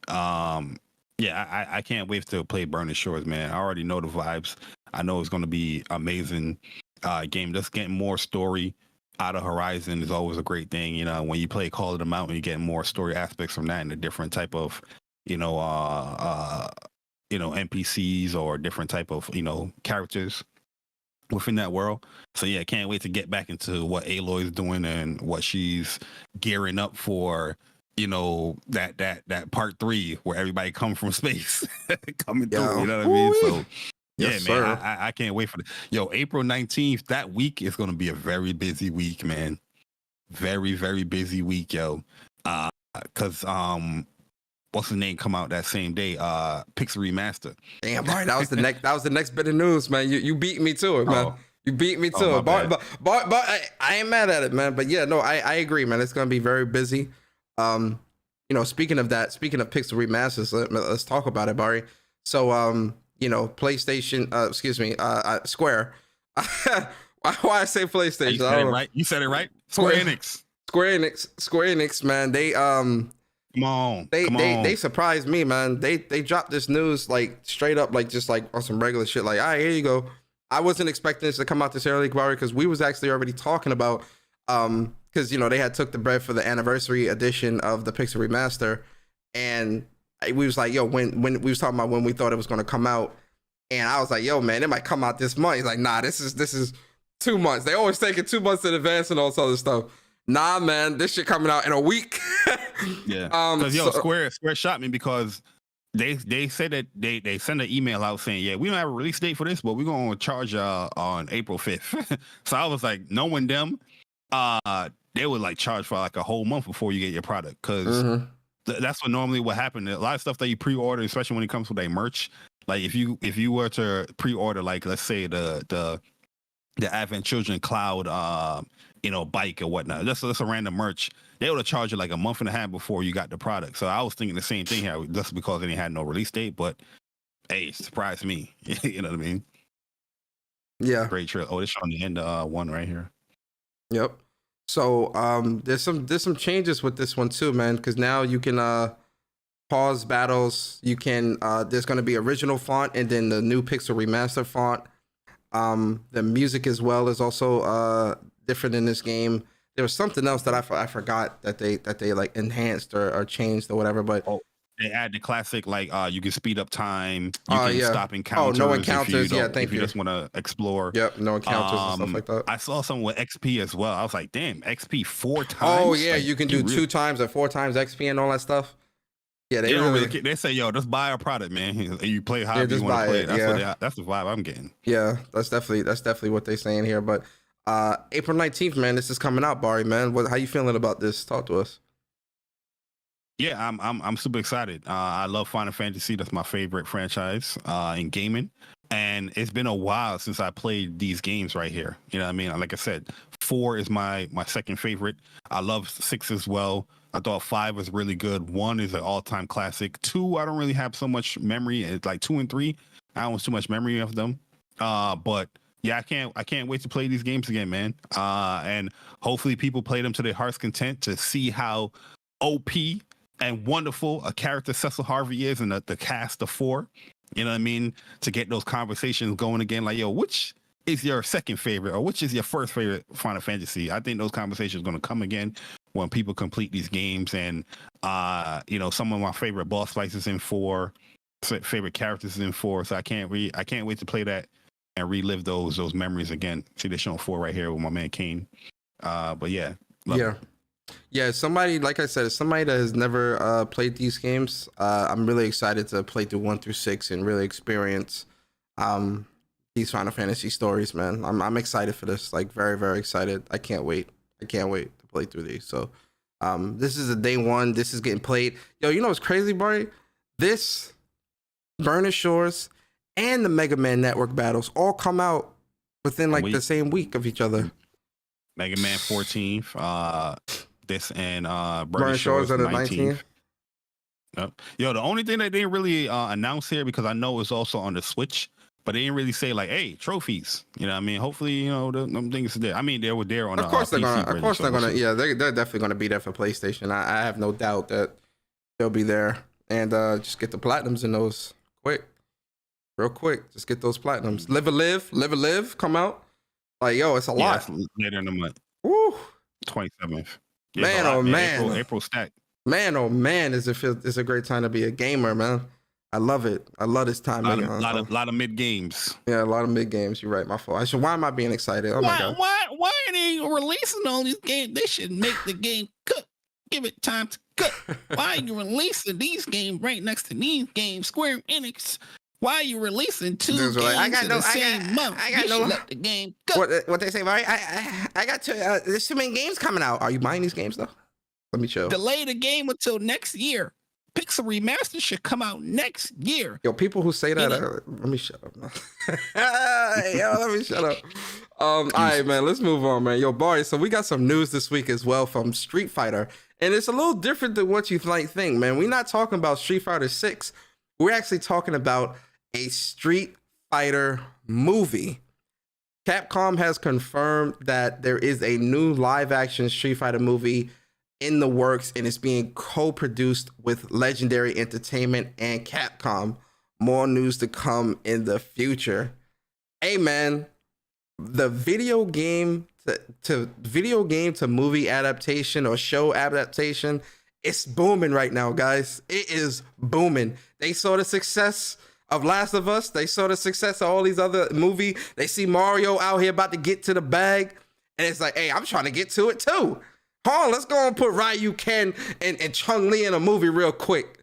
Yeah, I can't wait to play Burning Shores, man. I already know the vibes. I know it's going to be amazing game. Just getting more story out of Horizon is always a great thing. You know, when you play Call of the Mountain, you get more story aspects from that and a different type of, NPCs or different type of, characters within that world. So yeah, can't wait to get back into what Aloy's doing and what she's gearing up for. That part 3 where everybody come from space coming through. You know what I mean? So yes, yeah, man, sir. I can't wait for it. April 19th, that week is going to be a very busy week, man. Very, very busy week, yo. Cause what's the name come out that same day? Pixel Remaster. Damn, right. That was the next bit of news, man. You beat me to it, man. You beat me to it. But I ain't mad at it, man. But yeah, no, I agree, man. It's gonna be very busy. Speaking of Pixel Remasters, let's talk about it, Bari. So PlayStation, Square. Why I say PlayStation? You said it right. You said it right. Square Enix, man. They come on. They surprised me, man. They dropped this news like straight up, like just like on some regular shit. Like, all right, here you go. I wasn't expecting this to come out this early, Bari, because we was actually already talking about because they had took the bread for the anniversary edition of the Pixel Remaster, and we was like, yo, when we was talking about when we thought it was going to come out, and I was like, yo, man, it might come out this month. He's like, nah, this is 2 months. They always take it 2 months in advance and all this other stuff. Nah, man, this shit coming out in a week. Yeah, because Square shot me because they said that they sent an email out saying, yeah, we don't have a release date for this, but we're gonna charge y'all on April 5th. So I was like, knowing them, they would like charge for like a whole month before you get your product, because that's what normally what happened. A lot of stuff that you pre-order, especially when it comes with a merch, like if you were to pre-order, like let's say the Advent Children Cloud bike or whatnot, that's a random merch, they would have charged you like a month and a half before you got the product. So I was thinking the same thing here, just because they had no release date, but hey, it surprised me. You know what I mean? Yeah. Great trailer. Oh, it's on the end one right here. Yep. So there's some changes with this one too, man, because now you can pause battles. You can there's going to be original font and then the new Pixel Remaster font. The music as well is also different in this game. There was something else that I forgot that they like enhanced or changed or whatever, but they add the classic, like you can speed up time, you can stop encounters. Oh, no encounters. If you just want to explore. Yep, no encounters and stuff like that. I saw something with XP as well. I was like, damn, XP 4 times. Oh yeah, like, you can do 2 times or 4 times XP and all that stuff. Yeah, they say, yo, just buy a product, man. You play however you want to play it. That's the vibe I'm getting. Yeah, that's definitely what they're saying here. But April 19th, man, this is coming out, Bari, man. How you feeling about this? Talk to us. Yeah, I'm super excited. I love Final Fantasy. That's my favorite franchise in gaming. And it's been a while since I played these games right here. You know what I mean? Like I said, 4 is my second favorite. I love 6 as well. I thought 5 was really good. 1 is an all-time classic. 2, I don't really have so much memory. It's like 2 and 3, I don't have too much memory of them. But yeah, I can't wait to play these games again, man. And hopefully people play them to their heart's content to see how OP and wonderful a character Cecil Harvey is in the cast of 4. You know what I mean? To get those conversations going again, like, yo, which is your second favorite or which is your first favorite Final Fantasy? I think those conversations are going to come again when people complete these games. And some of my favorite boss fights is in 4, favorite characters is in 4. So I can't wait to play that and relive those memories again. See, they're showing 4 right here with my man Kane. But yeah. Yeah, somebody, like I said, somebody that has never played these games, I'm really excited to play through 1 through 6 and really experience these Final Fantasy stories, man. I'm excited for this, like very, very excited. I can't wait to play through these. So this is a day 1. This is getting played. Yo, you know what's crazy, Bari? This, Burnished Shores, and the Mega Man Network battles all come out within like the same week of each other. Mega Man 14th, this and Burnished Shores on the 19th. Yep. Yo, the only thing that they didn't really announce here, because I know it's also on the Switch, but they didn't really say like, hey, trophies. You know what I mean? Hopefully, them things are there. I mean, they were there on the PC. Of course they're gonna. Yeah, they're definitely gonna be there for PlayStation. I have no doubt that they'll be there. And just get the platinums in those real quick. Just get those platinums. Live a live. Come out. Like, yo, it's a lot. Later in the month. Woo. 27th. Yeah, man, oh man. April stack. Man, oh man, it's a great time to be a gamer, man. I love it. I love this time. A lot of mid games. Yeah, a lot of mid games. You're right. My fault. Why am I being excited? Oh my god. Why are they releasing all these games? They should make the game cook. Give it time to cook. Why are you releasing these games right next to these games? Square Enix. Why are you releasing 2 games in the same month? You should let the game cook. What they say, Bari? I got to. There's too many games coming out. Are you buying these games though? Let me chill. Delay the game until next year. Pixel Remaster should come out next year. Yo, people who say that, let me shut up. Let me shut up. All right, man, let's move on, man. Yo, Bari, so we got some news this week as well from Street Fighter, and it's a little different than what you might think, man. We're not talking about Street Fighter 6. We're actually talking about a Street Fighter movie. Capcom has confirmed that there is a new live-action Street Fighter movie in the works, and it's being co-produced with Legendary Entertainment and Capcom. More news to come in the future. Hey man, the video game to movie adaptation or show adaptation, it's booming right now, guys. It is booming. They saw the success of Last of Us. They saw the success of all these other movies. They see Mario out here about to get to the bag, and it's like, hey, I'm trying to get to it too. Hold on, let's go and put Ryu, Ken, and Chun-Li in a movie real quick.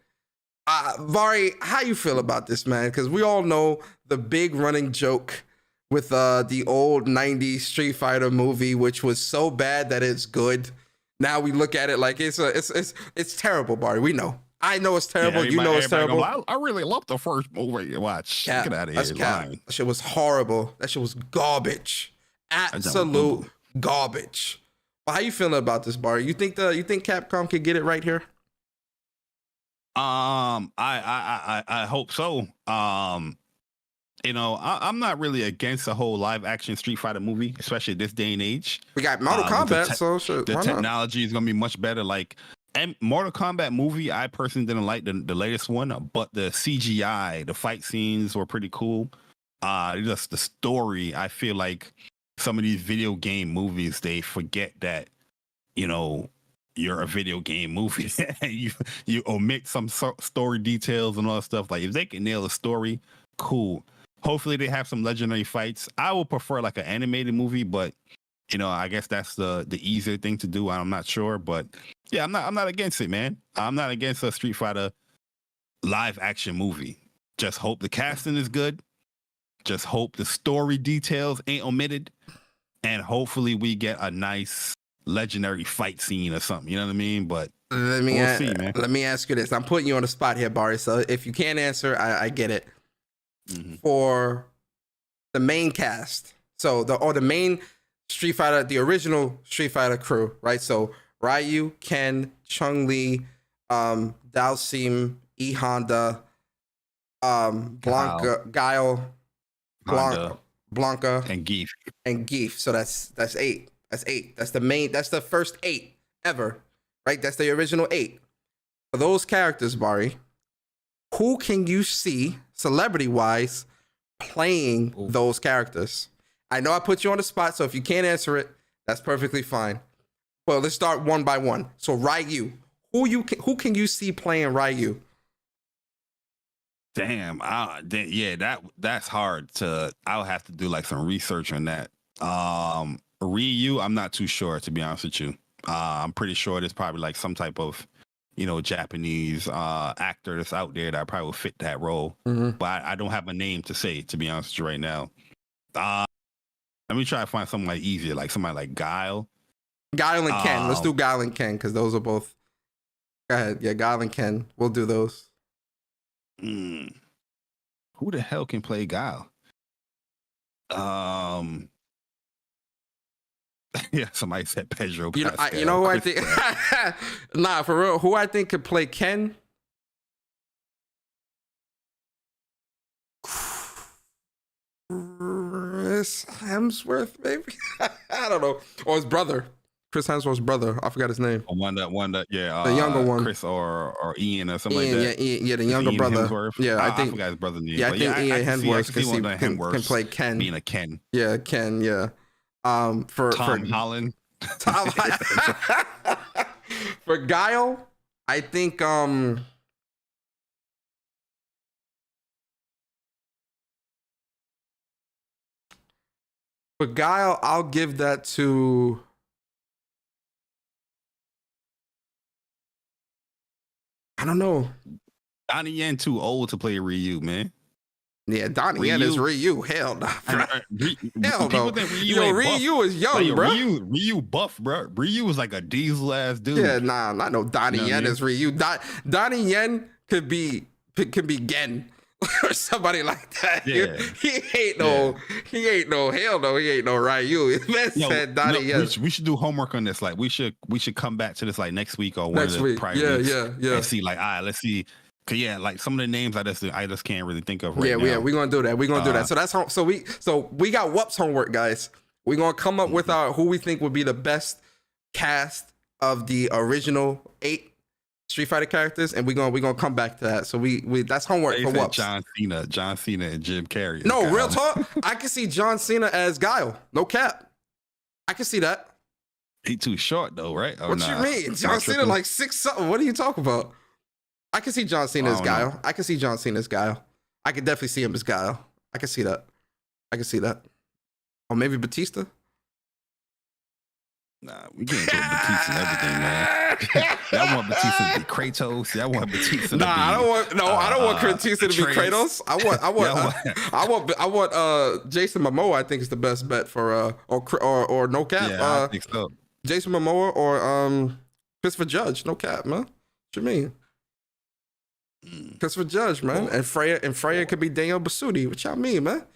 Bari, how you feel about this, man? Because we all know the big running joke with the old 90s Street Fighter movie, which was so bad that it's good. Now we look at it like it's terrible, Bari. We know. I know it's terrible. You know it's terrible. I really love the first movie you watched. Get out of here. That shit was horrible. That shit was garbage. Absolute garbage. Well, how you feeling about this, Bari? You think Capcom could get it right here? I hope so. You know, I'm not really against a whole live action Street Fighter movie, especially this day and age. We got Mortal Kombat, so the technology is gonna be much better. Like, and Mortal Kombat movie, I personally didn't like the latest one, but the CGI, the fight scenes were pretty cool. Just the story, I feel like some of these video game movies, they forget that, you know, you're a video game movie. you omit some story details and all that stuff. Like, if they can nail a story, cool. Hopefully they have some legendary fights. I would prefer like an animated movie, but you know, I guess that's the easier thing to do. I'm not sure, but yeah, I'm not against it, man. I'm not against a Street Fighter live action movie. Just hope the casting is good. Just hope the story details ain't omitted, and hopefully we get a nice legendary fight scene or something. You know what I mean? But let me ask you this. I'm putting you on the spot here, Bari. So if you can't answer, I get it. Mm-hmm. For the main cast, so the main Street Fighter, the original Street Fighter crew, right? So Ryu, Ken, Chun-Li, Dalsim, E Honda, Blanca, Guile, Blanca, and Geef. So that's 8. That's 8. That's the main. That's the first 8 ever, right? That's the original 8. For those characters, Bari, who can you see celebrity-wise playing those characters? I know I put you on the spot, so if you can't answer it, that's perfectly fine. Well, let's start one by one. So Ryu, who can you see playing Ryu? Damn, that's hard to. I'll have to do like some research on that. Ryu, I'm not too sure, to be honest with you. I'm pretty sure there's probably like some type of, you know, Japanese actor that's out there that probably will fit that role. Mm-hmm. But I don't have a name to say, to be honest with you right now. Let me try to find something like easier, like somebody like Guile. Guile and Ken. Let's do Guile and Ken, because those are both. Go ahead. Yeah, Guile and Ken. We'll do those. Who the hell can play Guile? Yeah, somebody said Pedro Pascal. You know who I think? Nah, for real. Who I think could play Ken? Chris Hemsworth, maybe. I don't know. Or his brother, Chris Hemsworth's brother. I forgot his name. One that, yeah, the younger one, Chris or Ian or something like that. Yeah, the younger brother. Hemsworth. Yeah, I think. I forgot his brother's name. Yeah, I think Ian Hemsworth can play Ken. Being a Ken. Yeah, Ken. Yeah. For Holland. For Guile, I think for Guile, I'll give that to I don't know. Donnie Yen too old to play Ryu, man. Yeah, Donnie Yen is Ryu. Hell no. Hell no. Ryu is young, like, bro. Ryu buff, bro. Ryu was like a diesel ass dude. Yeah, nah, I know Donnie Yen is Ryu. Donnie Yen could be Gen or somebody like that. Yeah. He ain't no hell no. He ain't no Ryu. Man said Donnie Yen. We should do homework on this. Like we should come back to this like next week or one of the prior weeks. Yeah. And see like, all right, let's see. Cause yeah, like some of the names I just can't really think of right now. Yeah, we're gonna do that. We're gonna do that. So that's so we got WUPS homework, guys. We're gonna come up with our who we think would be the best cast of the original 8 Street Fighter characters, and we're gonna come back to that. So we that's homework for WUPS. John Cena and Jim Carrey. No, real talk. I can see John Cena as Guile. No cap. I can see that. He too short though, right? What you mean? John Cena like 6 something. What are you talking about? I can see John Cena as Guile. I can see John Cena as Guile. I can definitely see him as Guile. I can see that. Or maybe Batista. Nah, we can't put Batista and everything, man. Y'all want Batista to be Kratos? Y'all want Batista to be? I don't want Batista to be Kratos. I want Jason Momoa. I think is the best bet for or no cap. Yeah, I think so. Jason Momoa or Christopher Judge. No cap, man. What you mean? Christopher Judge, man, and Freya could be Daniel Basutti. What y'all mean, man?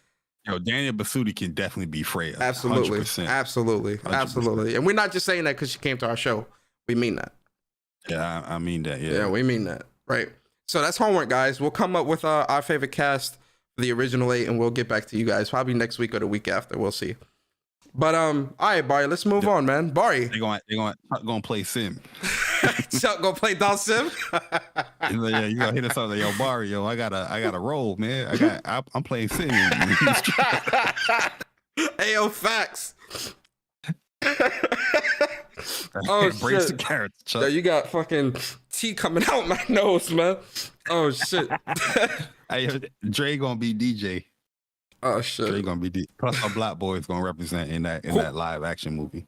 Yo, Daniel Basutti can definitely be Freya. Absolutely, 100%. absolutely, 100%. Absolutely. And we're not just saying that because she came to our show. We mean that. Yeah, I mean that. Yeah, we mean that. Right. So that's homework, guys. We'll come up with our favorite cast for the original 8, and we'll get back to you guys probably next week or the week after. We'll see. But all right, Bari, let's move on, man. Bari, they're gonna play Sim. Chuck gonna play Doll Sim. Yeah, you gonna hit us up like, yo, Bari, yo, I got a roll, man. I'm playing Sim. Ayo, facts. Oh Brace shit! the carrots, Chuck. Yo, you got fucking tea coming out my nose, man. Oh shit! Hey, Dre gonna be DJ. Oh shit! Dre gonna be DJ. Plus, a black boy is gonna represent in that live action movie.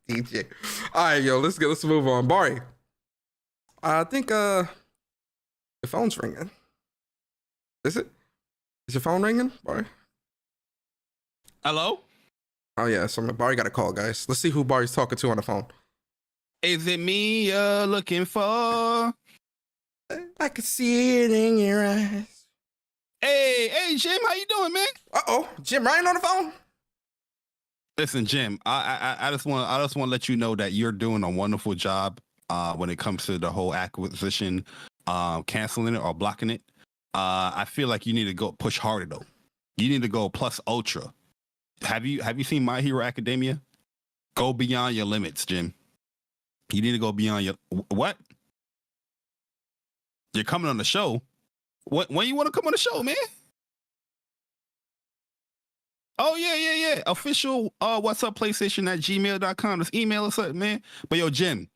DJ. All right, yo, let's move on. Bari, I think the phone's ringing. Is it? Is your phone ringing, Bari? Hello? Oh yeah, so Bari got a call, guys. Let's see who Bari's talking to on the phone. Is it me you're looking for? I can see it in your eyes. Hey, Jim, how you doing, man? Jim Ryan on the phone? Listen, Jim, I just want to let you know that you're doing a wonderful job when it comes to the whole acquisition, canceling it or blocking it. I feel like you need to go push harder though. You need to go plus ultra. Have you seen My Hero Academia? Go beyond your limits, Jim. You need to go beyond your what? You're coming on the show. When you want to come on the show, man? Oh, yeah. Official what's up PlayStation at gmail.com. Just email us up, man. But yo, Jim,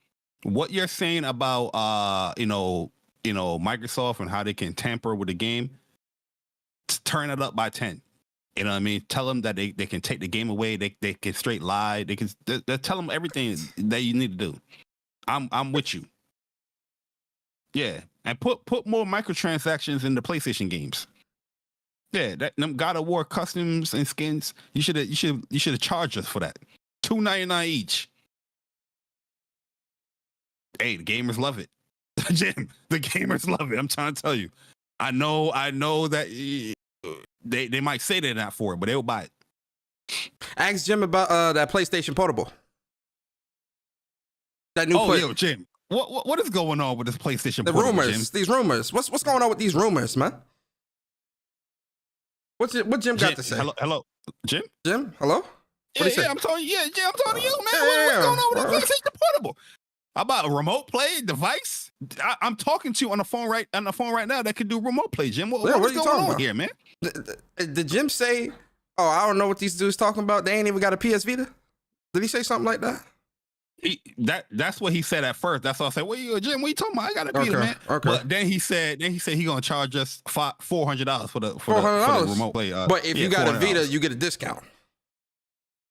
what you're saying about Microsoft and how they can tamper with the game, turn it up by 10. You know what I mean? Tell them that they can take the game away. They can straight lie. They tell them everything that you need to do. I'm with you. Yeah. And put more microtransactions in the PlayStation games. Yeah, them God of War customs and skins. You should have charged us for that. $2.99 each. Hey, the gamers love it. Jim, the gamers love it. I'm trying to tell you. I know that they might say they're not for it, but they'll buy it. Ask Jim about that PlayStation Portable. That new yo, Jim. What is going on with this PlayStation Portable, rumors, Jim? These rumors. What's going on with these rumors, man? What Jim got to say? Hello, Jim? Jim, hello? Yeah, I'm talking to you, man. What's going on with the PlayStation Portable? How about a remote play device? I'm talking to you on the phone right now that could do remote play, Jim. What's going on here, man? Did Jim say, "Oh, I don't know what these dudes talking about. They ain't even got a PS Vita"? Did he say something like that? That's what he said at first. That's all I said. Well, Jim, what you talking about? I got a Vita, man. Okay. But then he said he gonna charge us $400 for the remote play. But if you got a Vita, you get a discount.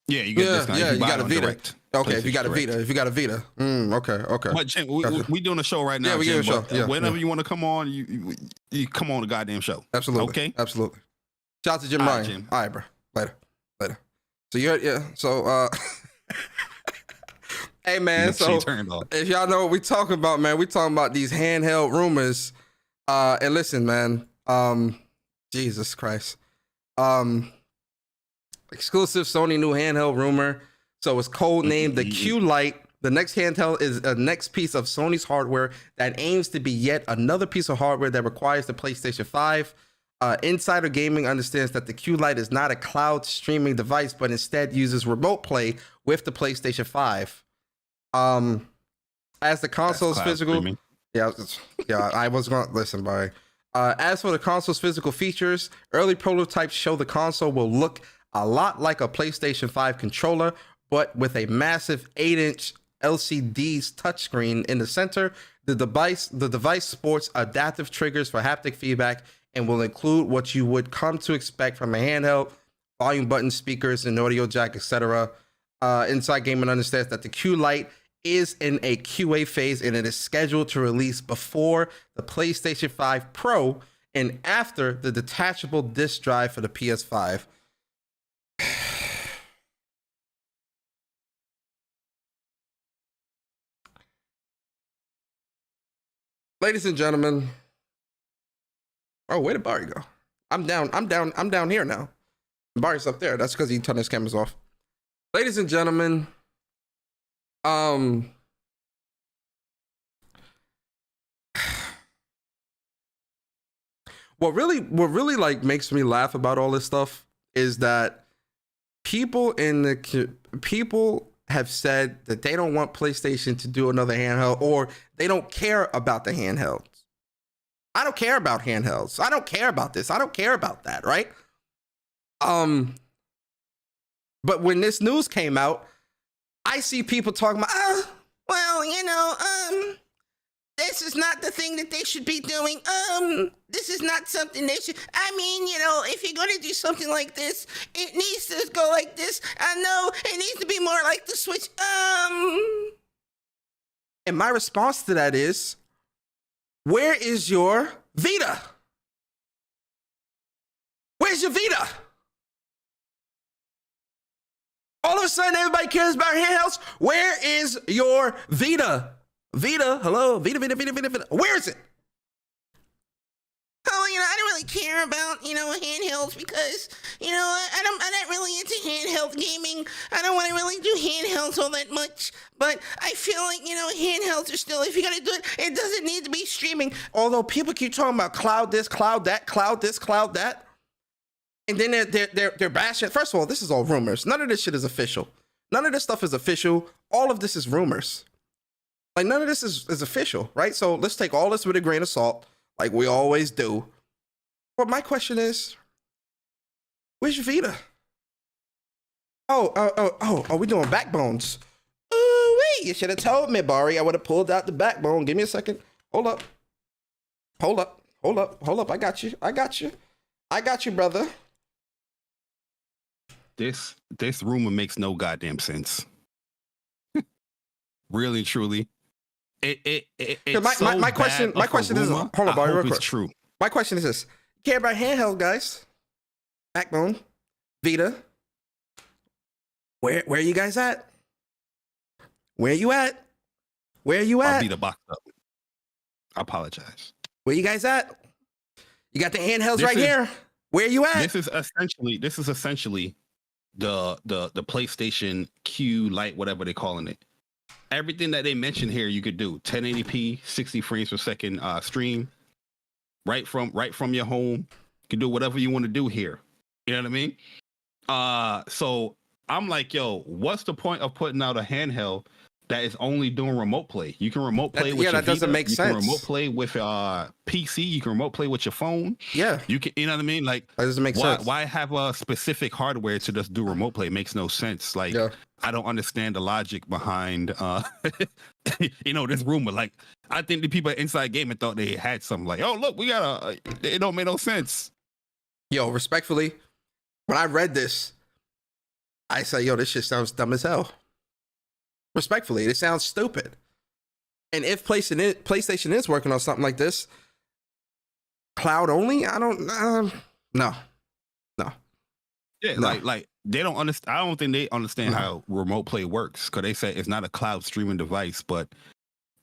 Yeah, you get a discount. Yeah, you got a Vita. Direct. Okay, if you got a Vita. Okay. But Jim, we doing a show right now. Yeah, we doing a show. Yeah, whenever you want to come on, you come on the goddamn show. Absolutely. Okay. Absolutely. Shout out to Jim Ryan. Jim. All right, bro. Later. So you heard, yeah. So hey man, so if y'all know what we talking about, man, we talking about these handheld rumors. And listen, man, Jesus Christ. Exclusive Sony new handheld rumor. So it's codenamed the Q Lite. The next handheld is a next piece of Sony's hardware that aims to be yet another piece of hardware that requires the PlayStation 5. Insider Gaming understands that the Q Lite is not a cloud streaming device, but instead uses remote play with the PlayStation 5. As the console's physical, streaming. I was going to listen, Barry. As for the console's physical features, early prototypes show the console will look a lot like a PlayStation 5 controller, but with a massive 8-inch LCD touchscreen in the center. The device sports adaptive triggers for haptic feedback and will include what you would come to expect from a handheld: volume button, speakers, and audio jack, etc. Inside Gaming understands that the Q Lite is in a QA phase and it is scheduled to release before the PlayStation 5 Pro and after the detachable disk drive for the PS5. Ladies and gentlemen. Oh, where did Bari go? I'm down here now. Bari's up there. That's because he turned his cameras off. Ladies and gentlemen, what really like makes me laugh about all this stuff is that people have said that they don't want PlayStation to do another handheld, or they don't care about the handhelds. I don't care about handhelds. I don't care about this. I don't care about that, right? But when this news came out, I see people talking about, this is not the thing that they should be doing. This is not something they should. I mean, if you're going to do something like this, it needs to go like this. I know it needs to be more like the Switch. And my response to that is, where is your Vita? Where's your Vita? All of a sudden, everybody cares about handhelds. Where is your Vita? Vita, hello, Vita. Where is it? Oh, I don't really care about, handhelds because, I'm not really into handheld gaming. I don't want to really do handhelds all that much. But I feel like, handhelds are still, if you're going to do it, it doesn't need to be streaming. Although people keep talking about cloud this, cloud that, cloud this, cloud that. And then they're bashing. First of all, this is all rumors. None of this shit is official. None of this stuff is official. All of this is rumors. Like, none of this is official, right? So let's take all this with a grain of salt, like we always do. But my question is, where's your Vita? Oh, we doing backbones. Ooh, wait, you should have told me, Bari. I would have pulled out the backbone. Give me a second. Hold up. I got you, brother. This rumor makes no goddamn sense. Really, truly. My question is, hold on, Bari, real quick. It's true. My question is this: you care about handheld, guys? Backbone, Vita. Where you guys at? Where you at? I'll Vita boxed up. I apologize. Where you guys at? You got the handhelds right here. Where you at? This is essentially the PlayStation Q Lite, whatever they're calling it. Everything that they mentioned here, you could do 1080p, 60 frames per second stream, right from your home. You can do whatever you want to do here. You know what I mean? So I'm like, yo, what's the point of putting out a handheld that is only doing remote play? You can remote play with your that doesn't make sense. You can remote play with PC. You can remote play with your phone. Yeah, you can. You know what I mean? Like, that doesn't make sense. Why have a specific hardware to just do remote play? It makes no sense. Like, I don't understand the logic behind this rumor. Like, I think the people at Inside Gaming thought they had something. Like, oh look, we got it don't make no sense. Yo, respectfully, when I read this, I say, yo, this shit sounds dumb as hell. Respectfully, it sounds stupid. And if PlayStation is working on something like this, cloud only, I don't no. Yeah, no. like they don't understand. I don't think they understand how remote play works, because they say it's not a cloud streaming device, but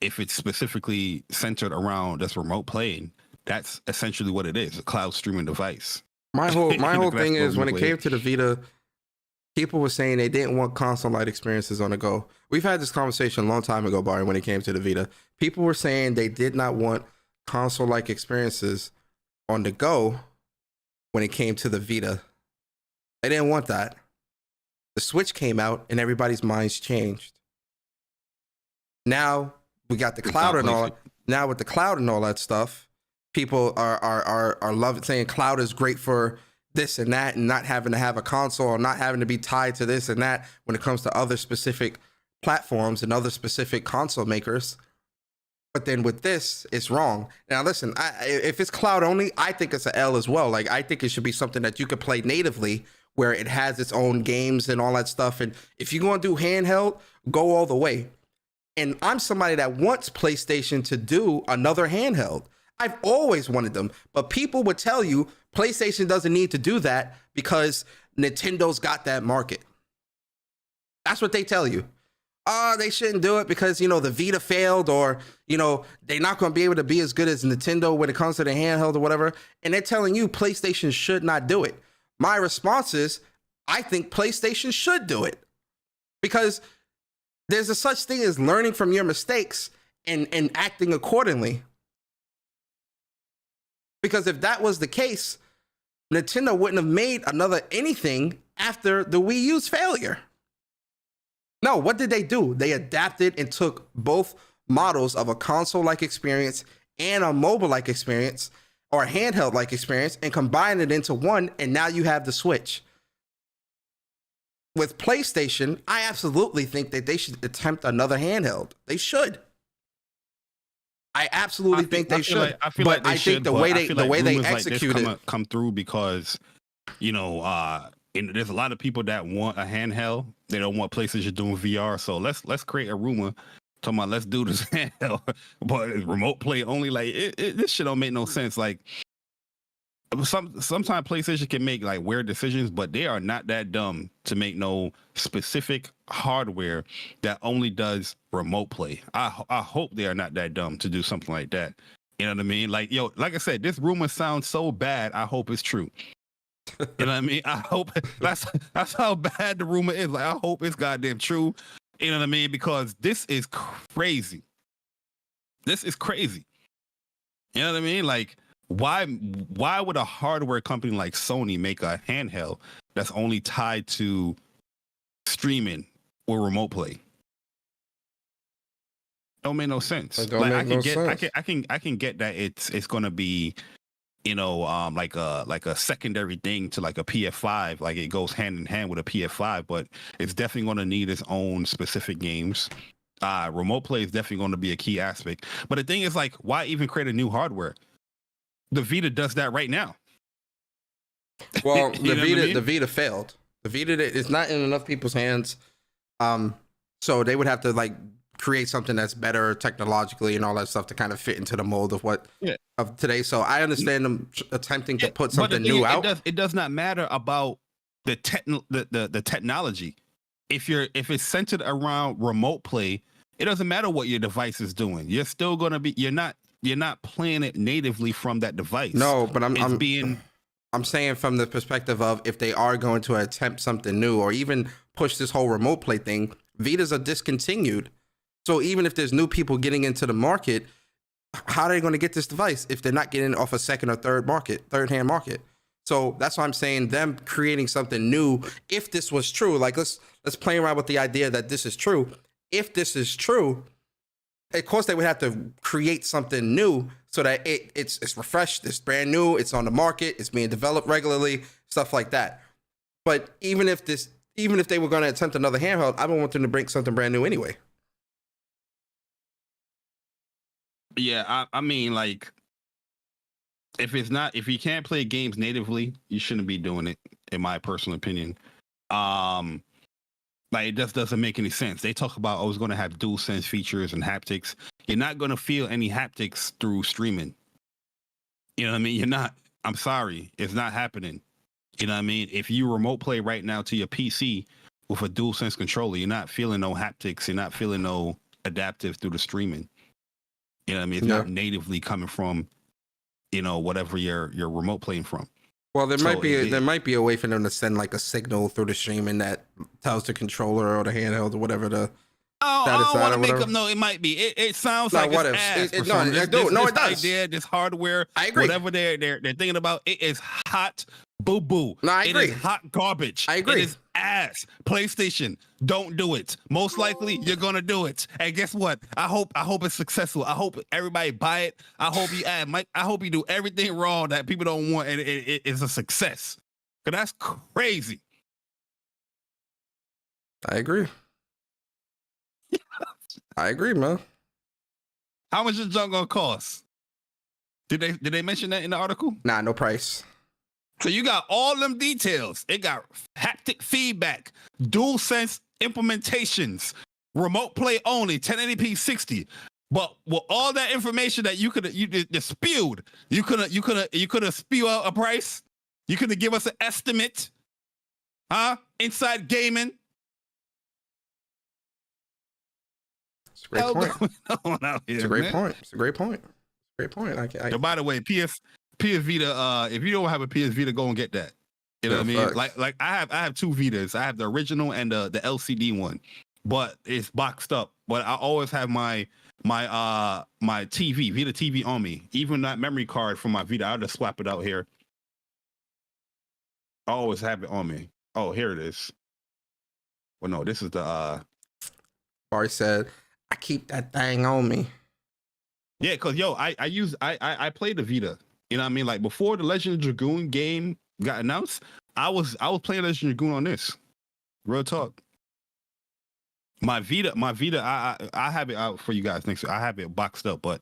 if it's specifically centered around this remote playing, that's essentially what it is, a cloud streaming device. My whole thing is, when it came to the Vita, people were saying they didn't want console-like experiences on the go. We've had this conversation a long time ago, Bari, when it came to the Vita. People were saying they did not want console-like experiences on the go when it came to the Vita. They didn't want that. The Switch came out and everybody's minds changed. Now we got the cloud and all. Now with the cloud and all that stuff, people are loving, saying cloud is great for this and that, and not having to have a console or not having to be tied to this and that when it comes to other specific platforms and other specific console makers. But then with this, it's wrong. Now listen, if it's cloud only, I think it's an L as well. Like, I think it should be something that you could play natively where it has its own games and all that stuff. And if you're going to do handheld, go all the way. And I'm somebody that wants PlayStation to do another handheld. I've always wanted them, but people would tell you PlayStation doesn't need to do that because Nintendo's got that market. That's what they tell you. They shouldn't do it because, you know, the Vita failed, or, you know, they're not going to be able to be as good as Nintendo when it comes to the handheld or whatever. And they're telling you PlayStation should not do it. My response is, I think PlayStation should do it, because there's a such thing as learning from your mistakes and acting accordingly. Because if that was the case, Nintendo wouldn't have made another anything after the Wii U's failure. No, what did they do? They adapted and took both models of a console-like experience and a mobile-like experience, or a handheld-like experience, and combined it into one, and now you have the Switch. With PlayStation, I absolutely think that they should attempt another handheld. They should. I absolutely think they should. I feel like they should, the way they execute it come through, because, you know, and there's a lot of people that want a handheld. They don't want PlayStation doing VR. So let's create a rumor talking about let's do this handheld, but remote play only. Like this shit don't make no sense. Like sometimes PlayStation can make like weird decisions, but they are not that dumb to make no specific hardware that only does remote play. I hope they are not that dumb to do something like that. You know what I mean? Like, yo, like I said, this rumor sounds so bad. I hope it's true. You know what I mean? I hope that's how bad the rumor is. Like, I hope it's goddamn true. You know what I mean? Because this is crazy. This is crazy. You know what I mean? Like, why would a hardware company like Sony make a handheld that's only tied to streaming or remote play? Don't make no sense. Like, I can get that it's gonna be, you know, like a secondary thing to like a PS5, like it goes hand in hand with a PS5, but it's definitely going to need its own specific games. Remote play is definitely going to be a key aspect. But the thing is, like, why even create a new hardware? The Vita does that right now. Well, the Vita failed. The Vita is not in enough people's hands. So they would have to like create something that's better technologically and all that stuff to kind of fit into the mold of of today. So I understand them attempting to put something new out. It does not matter about the technology. If it's centered around remote play, it doesn't matter what your device is doing. You're still going to be, you're not playing it natively from that device. No, but I'm saying from the perspective of if they are going to attempt something new or even push this whole remote play thing, Vitas are discontinued. So even if there's new people getting into the market, how are they going to get this device if they're not getting off a second or third-hand market? So that's why I'm saying them creating something new. If this was true, like let's play around with the idea that this is true. If this is true, of course they would have to create something new so that it's refreshed, it's brand new, it's on the market, it's being developed regularly, stuff like that. But even if they were going to attempt another handheld, I don't want them to bring something brand new anyway. Yeah, I mean, like, if you can't play games natively, you shouldn't be doing it, in my personal opinion. Like, it just doesn't make any sense. They talk about, it's going to have DualSense features and haptics. You're not going to feel any haptics through streaming. You know what I mean? You're not. I'm sorry. It's not happening. You know what I mean? If you remote play right now to your PC with a DualSense controller, you're not feeling no haptics. You're not feeling no adaptive through the streaming. You know what I mean? It's not natively coming from, you know, whatever you're remote playing from. Well, there might be a way for them to send like a signal through the streaming that tells the controller or the handheld or whatever the. I don't want to make them. No, it might be. It sounds like what it's if? ass. It does. Idea, this hardware, I agree. Whatever they're thinking about, it is hot boo boo. No, I agree. It is hot garbage. I agree. It is ass. PlayStation, don't do it. Most likely, you're gonna do it. And guess what? I hope it's successful. I hope everybody buy it. I hope you I hope you do everything wrong that people don't want, and it is a success. Cause that's crazy. I agree. I agree, man. How much is junk gonna cost? Did they mention that in the article? Nah, no price. So you got all them details. It got haptic feedback, DualSense implementations, remote play only, 1080p 60. But with all that information that you just spewed, you could have spew out a price. You could have give us an estimate, huh? Inside gaming. It's a great point. It's a great point. It's a great point. Great point. So by the way, PS Vita. If you don't have a PS Vita, go and get that. You know what I mean? Facts. Like I have two Vitas. I have the original and the LCD one, but it's boxed up. But I always have my TV, Vita TV on me. Even that memory card from my Vita, I'll just swap it out here. I always have it on me. Oh, here it is. Well, no, this is the Bari said, I keep that thing on me. Yeah, cause yo, I played the Vita. You know what I mean? Like before the Legend of Dragoon game got announced, I was playing Legend of Dragoon on this. Real talk. My Vita, I have it out for you guys next to. I have it boxed up, but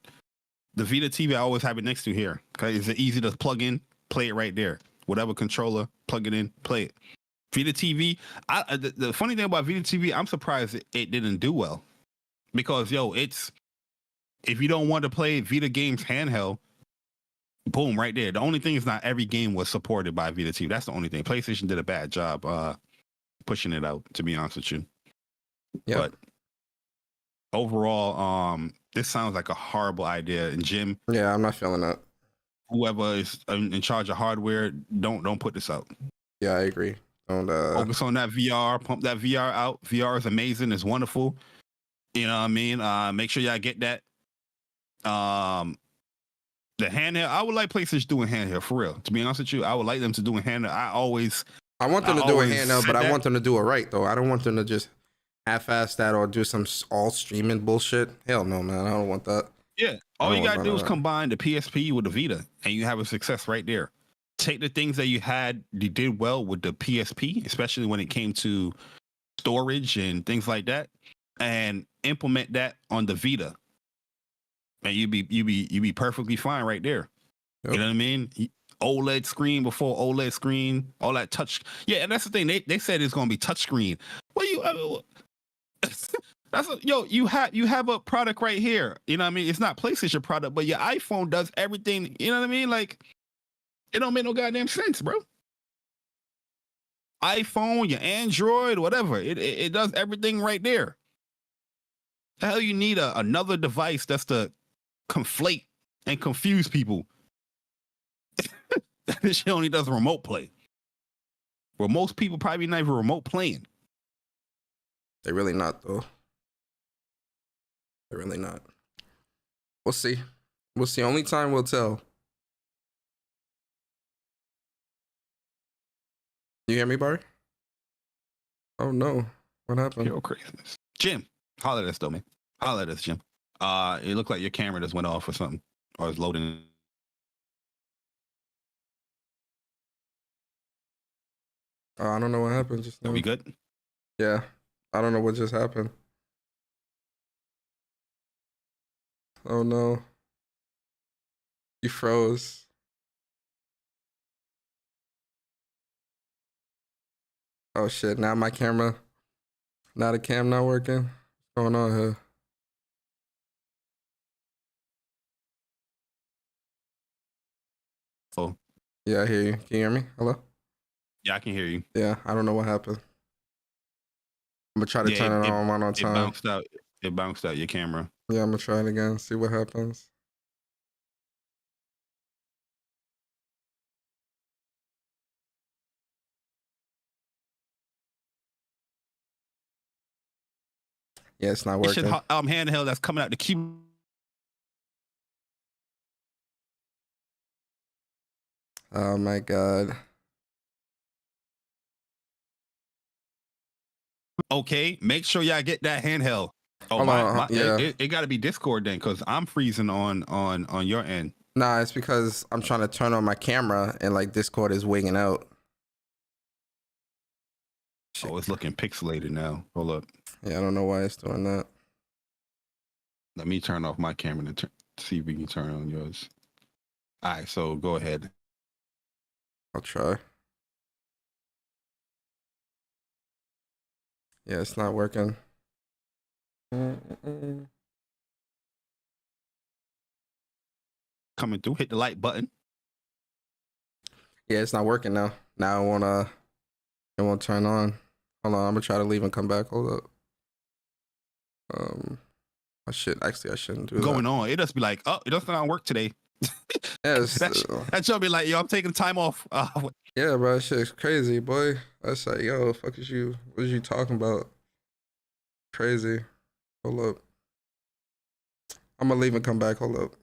the Vita TV I always have it next to here. Cause it's easy to plug in, play it right there. Whatever controller, plug it in, play it. Vita TV. The funny thing about Vita TV, I'm surprised it didn't do well, because yo, it's if you don't want to play Vita games handheld, boom, right there. The only thing is not every game was supported by Vita TV. That's the only thing. PlayStation did a bad job pushing it out, to be honest with you. Yeah. But overall, this sounds like a horrible idea. And Jim, yeah, I'm not feeling that. Whoever is in charge of hardware, don't put this out. Yeah, I agree. Don't focus on that VR, pump that VR out. VR is amazing, it's wonderful. You know what I mean? Make sure y'all get that. The handheld, I would like PlayStation doing handheld for real. To be honest with you, I would like them to do a handheld. I want them to do a handheld, but I want them to do it right though. I don't want them to just half-ass that or do some all streaming bullshit. Hell no, man. I don't want that. Yeah, all you gotta do is combine the PSP with the Vita, and you have a success right there. Take the things that you did well with the PSP, especially when it came to storage and things like that, and implement that on the Vita, and you be perfectly fine right there. Yep. You know what I mean? OLED screen before OLED screen, all that touch. Yeah, and that's the thing. They said it's gonna be touch screen. Well, you have a product right here. You know what I mean? It's not PlayStation product, but your iPhone does everything. You know what I mean? Like, it don't make no goddamn sense, bro. iPhone, your Android, whatever. It does everything right there. The hell you need another device that's to conflate and confuse people. This shit only does remote play. Where most people probably not even remote playing. They're really not though. They're really not. We'll see. We'll see. Only time will tell. You hear me, Bari? Oh no. What happened? You're craziness. Jim, holler at us though, man. Holler at us, Jim. It looked like your camera just went off or something. Or it's loading. I don't know what happened just now. Are we good? Yeah. I don't know what just happened. Oh no. You froze. Oh shit, now my camera. Now the cam not working. What's going on here? Oh. Yeah, I hear you. Can you hear me? Hello? Yeah, I can hear you. Yeah, I don't know what happened. I'm gonna try to turn it on one more time. It bounced out your camera. Yeah, I'm gonna try it again, see what happens. Yeah, it's not working. Handheld that's coming out the keyboard. Oh my god. Okay, make sure y'all get that handheld. Oh yeah. It got to be Discord then, because I'm freezing on your end. Nah, it's because I'm trying to turn on my camera and like Discord is wigging out. Oh, it's looking pixelated now. Hold up. Yeah, I don't know why it's doing that. Let me turn off my camera to see if we can turn on yours. All right, so go ahead. I'll try. Yeah, it's not working. Coming through, hit the like button. Yeah, it's not working now. Now it won't turn on. Hold on, I'm gonna try to leave and come back. Hold up. I shouldn't do Going that. on. It just be like, oh, it doesn't not work today. Yes, that should be like, yo, I'm taking time off. yeah, bro, that shit's crazy, boy. That's like, yo, fuck is you? What is you talking about? Crazy. Hold up. I'm gonna leave and come back. Hold up.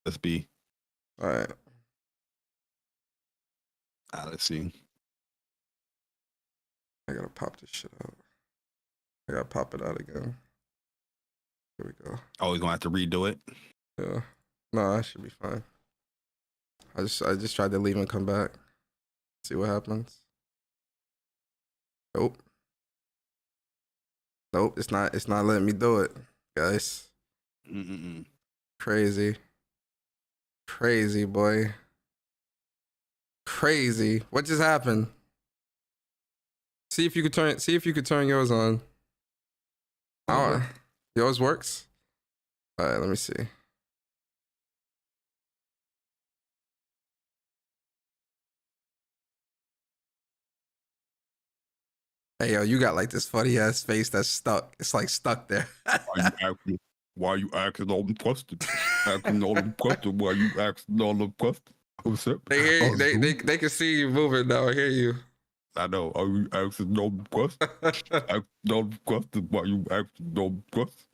Let's be. All right. Let's see. I gotta pop this shit out. I gotta pop it out again. Here we go. Always gonna have to redo it. Yeah. No, that should be fine. I just tried to leave and come back. See what happens. Nope. Nope, it's not letting me do it, guys. Crazy. Crazy, boy. Crazy. What just happened? See if you could turn yours on. Oh, yours works? All right, let me see. Hey, yo, you got like this funny ass face that's stuck. It's like stuck there. Why are you asking all the questions? Asking all the questions. Why you asking all the questions? What's up? They can see you moving now. I hear you. I know. Are you asking all the questions? Asking all the questions. Why you asking all the questions?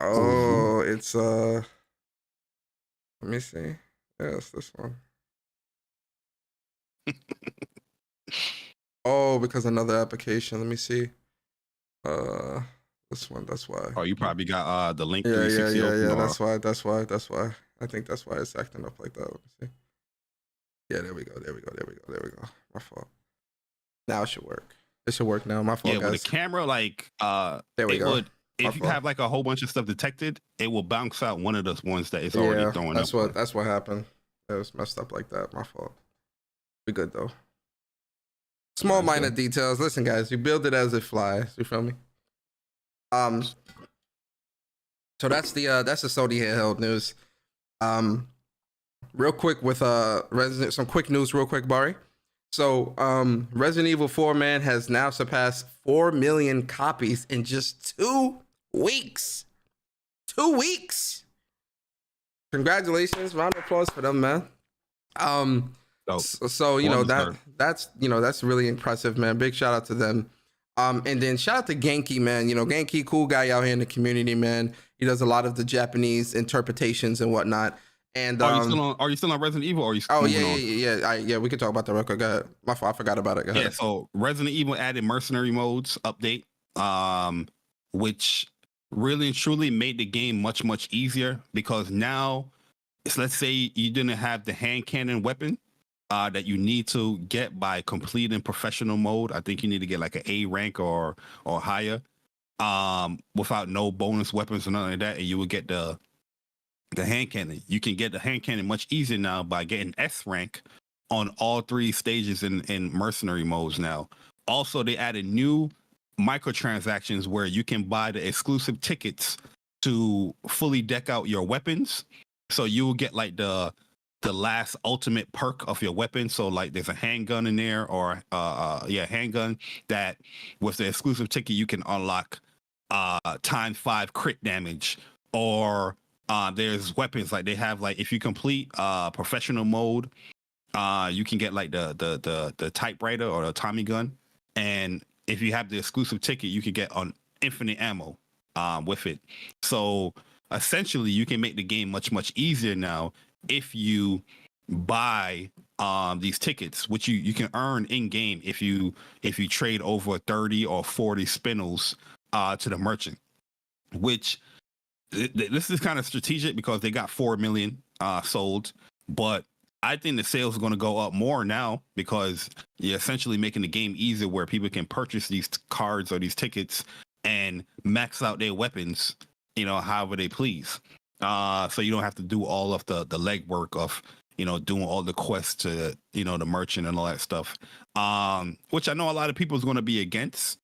Oh, it's let me see. Yeah, it's this one. Oh, because another application. Let me see. This one. That's why. Oh, you probably got the link. Yeah. Or... That's why. I think that's why it's acting up like that. Let me see. Yeah, there we go. My fault. Now it should work. It should work now. My fault, yeah, guys. with the camera, like there we go. If you have like a whole bunch of stuff detected, it will bounce out one of those ones that is already throwing up. That's what happened. It was messed up like that. My fault. We good though. Small minor details. Listen, guys, you build it as it flies. You feel me? So that's the Sony handheld news. Real quick with some quick news, real quick, Bari. So Resident Evil 4, man, has now surpassed 4 million copies in just 2 weeks. 2 weeks. Congratulations, round of applause for them, man. So you know that's really impressive, man. Big shout out to them. And then shout out to Genki, man. You know, Genki, cool guy out here in the community, man. He does a lot of the Japanese interpretations and whatnot. And are you still on Resident Evil? Or are you? Oh yeah. We could talk about the record. Go ahead. My fault. I forgot about it. Go ahead. Yeah. So Resident Evil added mercenary modes update, which really and truly made the game much easier, because now, let's say you didn't have the hand cannon weapon that you need to get by completing professional mode. I think you need to get like an A rank or higher, without no bonus weapons or nothing like that, and you will get the hand cannon. You can get the hand cannon much easier now by getting S rank on all 3 stages in mercenary modes now. Also, they added new microtransactions where you can buy the exclusive tickets to fully deck out your weapons. So you will get like the last ultimate perk of your weapon. So like there's a handgun in there, or handgun, that with the exclusive ticket you can unlock ×5 crit damage, or there's weapons like they have, like if you complete professional mode, you can get like the typewriter or the Tommy gun, and if you have the exclusive ticket you can get on infinite ammo with it. So essentially you can make the game much easier now if you buy these tickets, which you can earn in game if you trade over 30 or 40 spinels to the merchant, which this is kind of strategic because they got 4 million sold, but I think the sales are going to go up more now because you're essentially making the game easier where people can purchase these cards or these tickets and max out their weapons however they please. So you don't have to do all of the legwork of, doing all the quests to, the merchant and all that stuff. Which I know a lot of people is going to be against.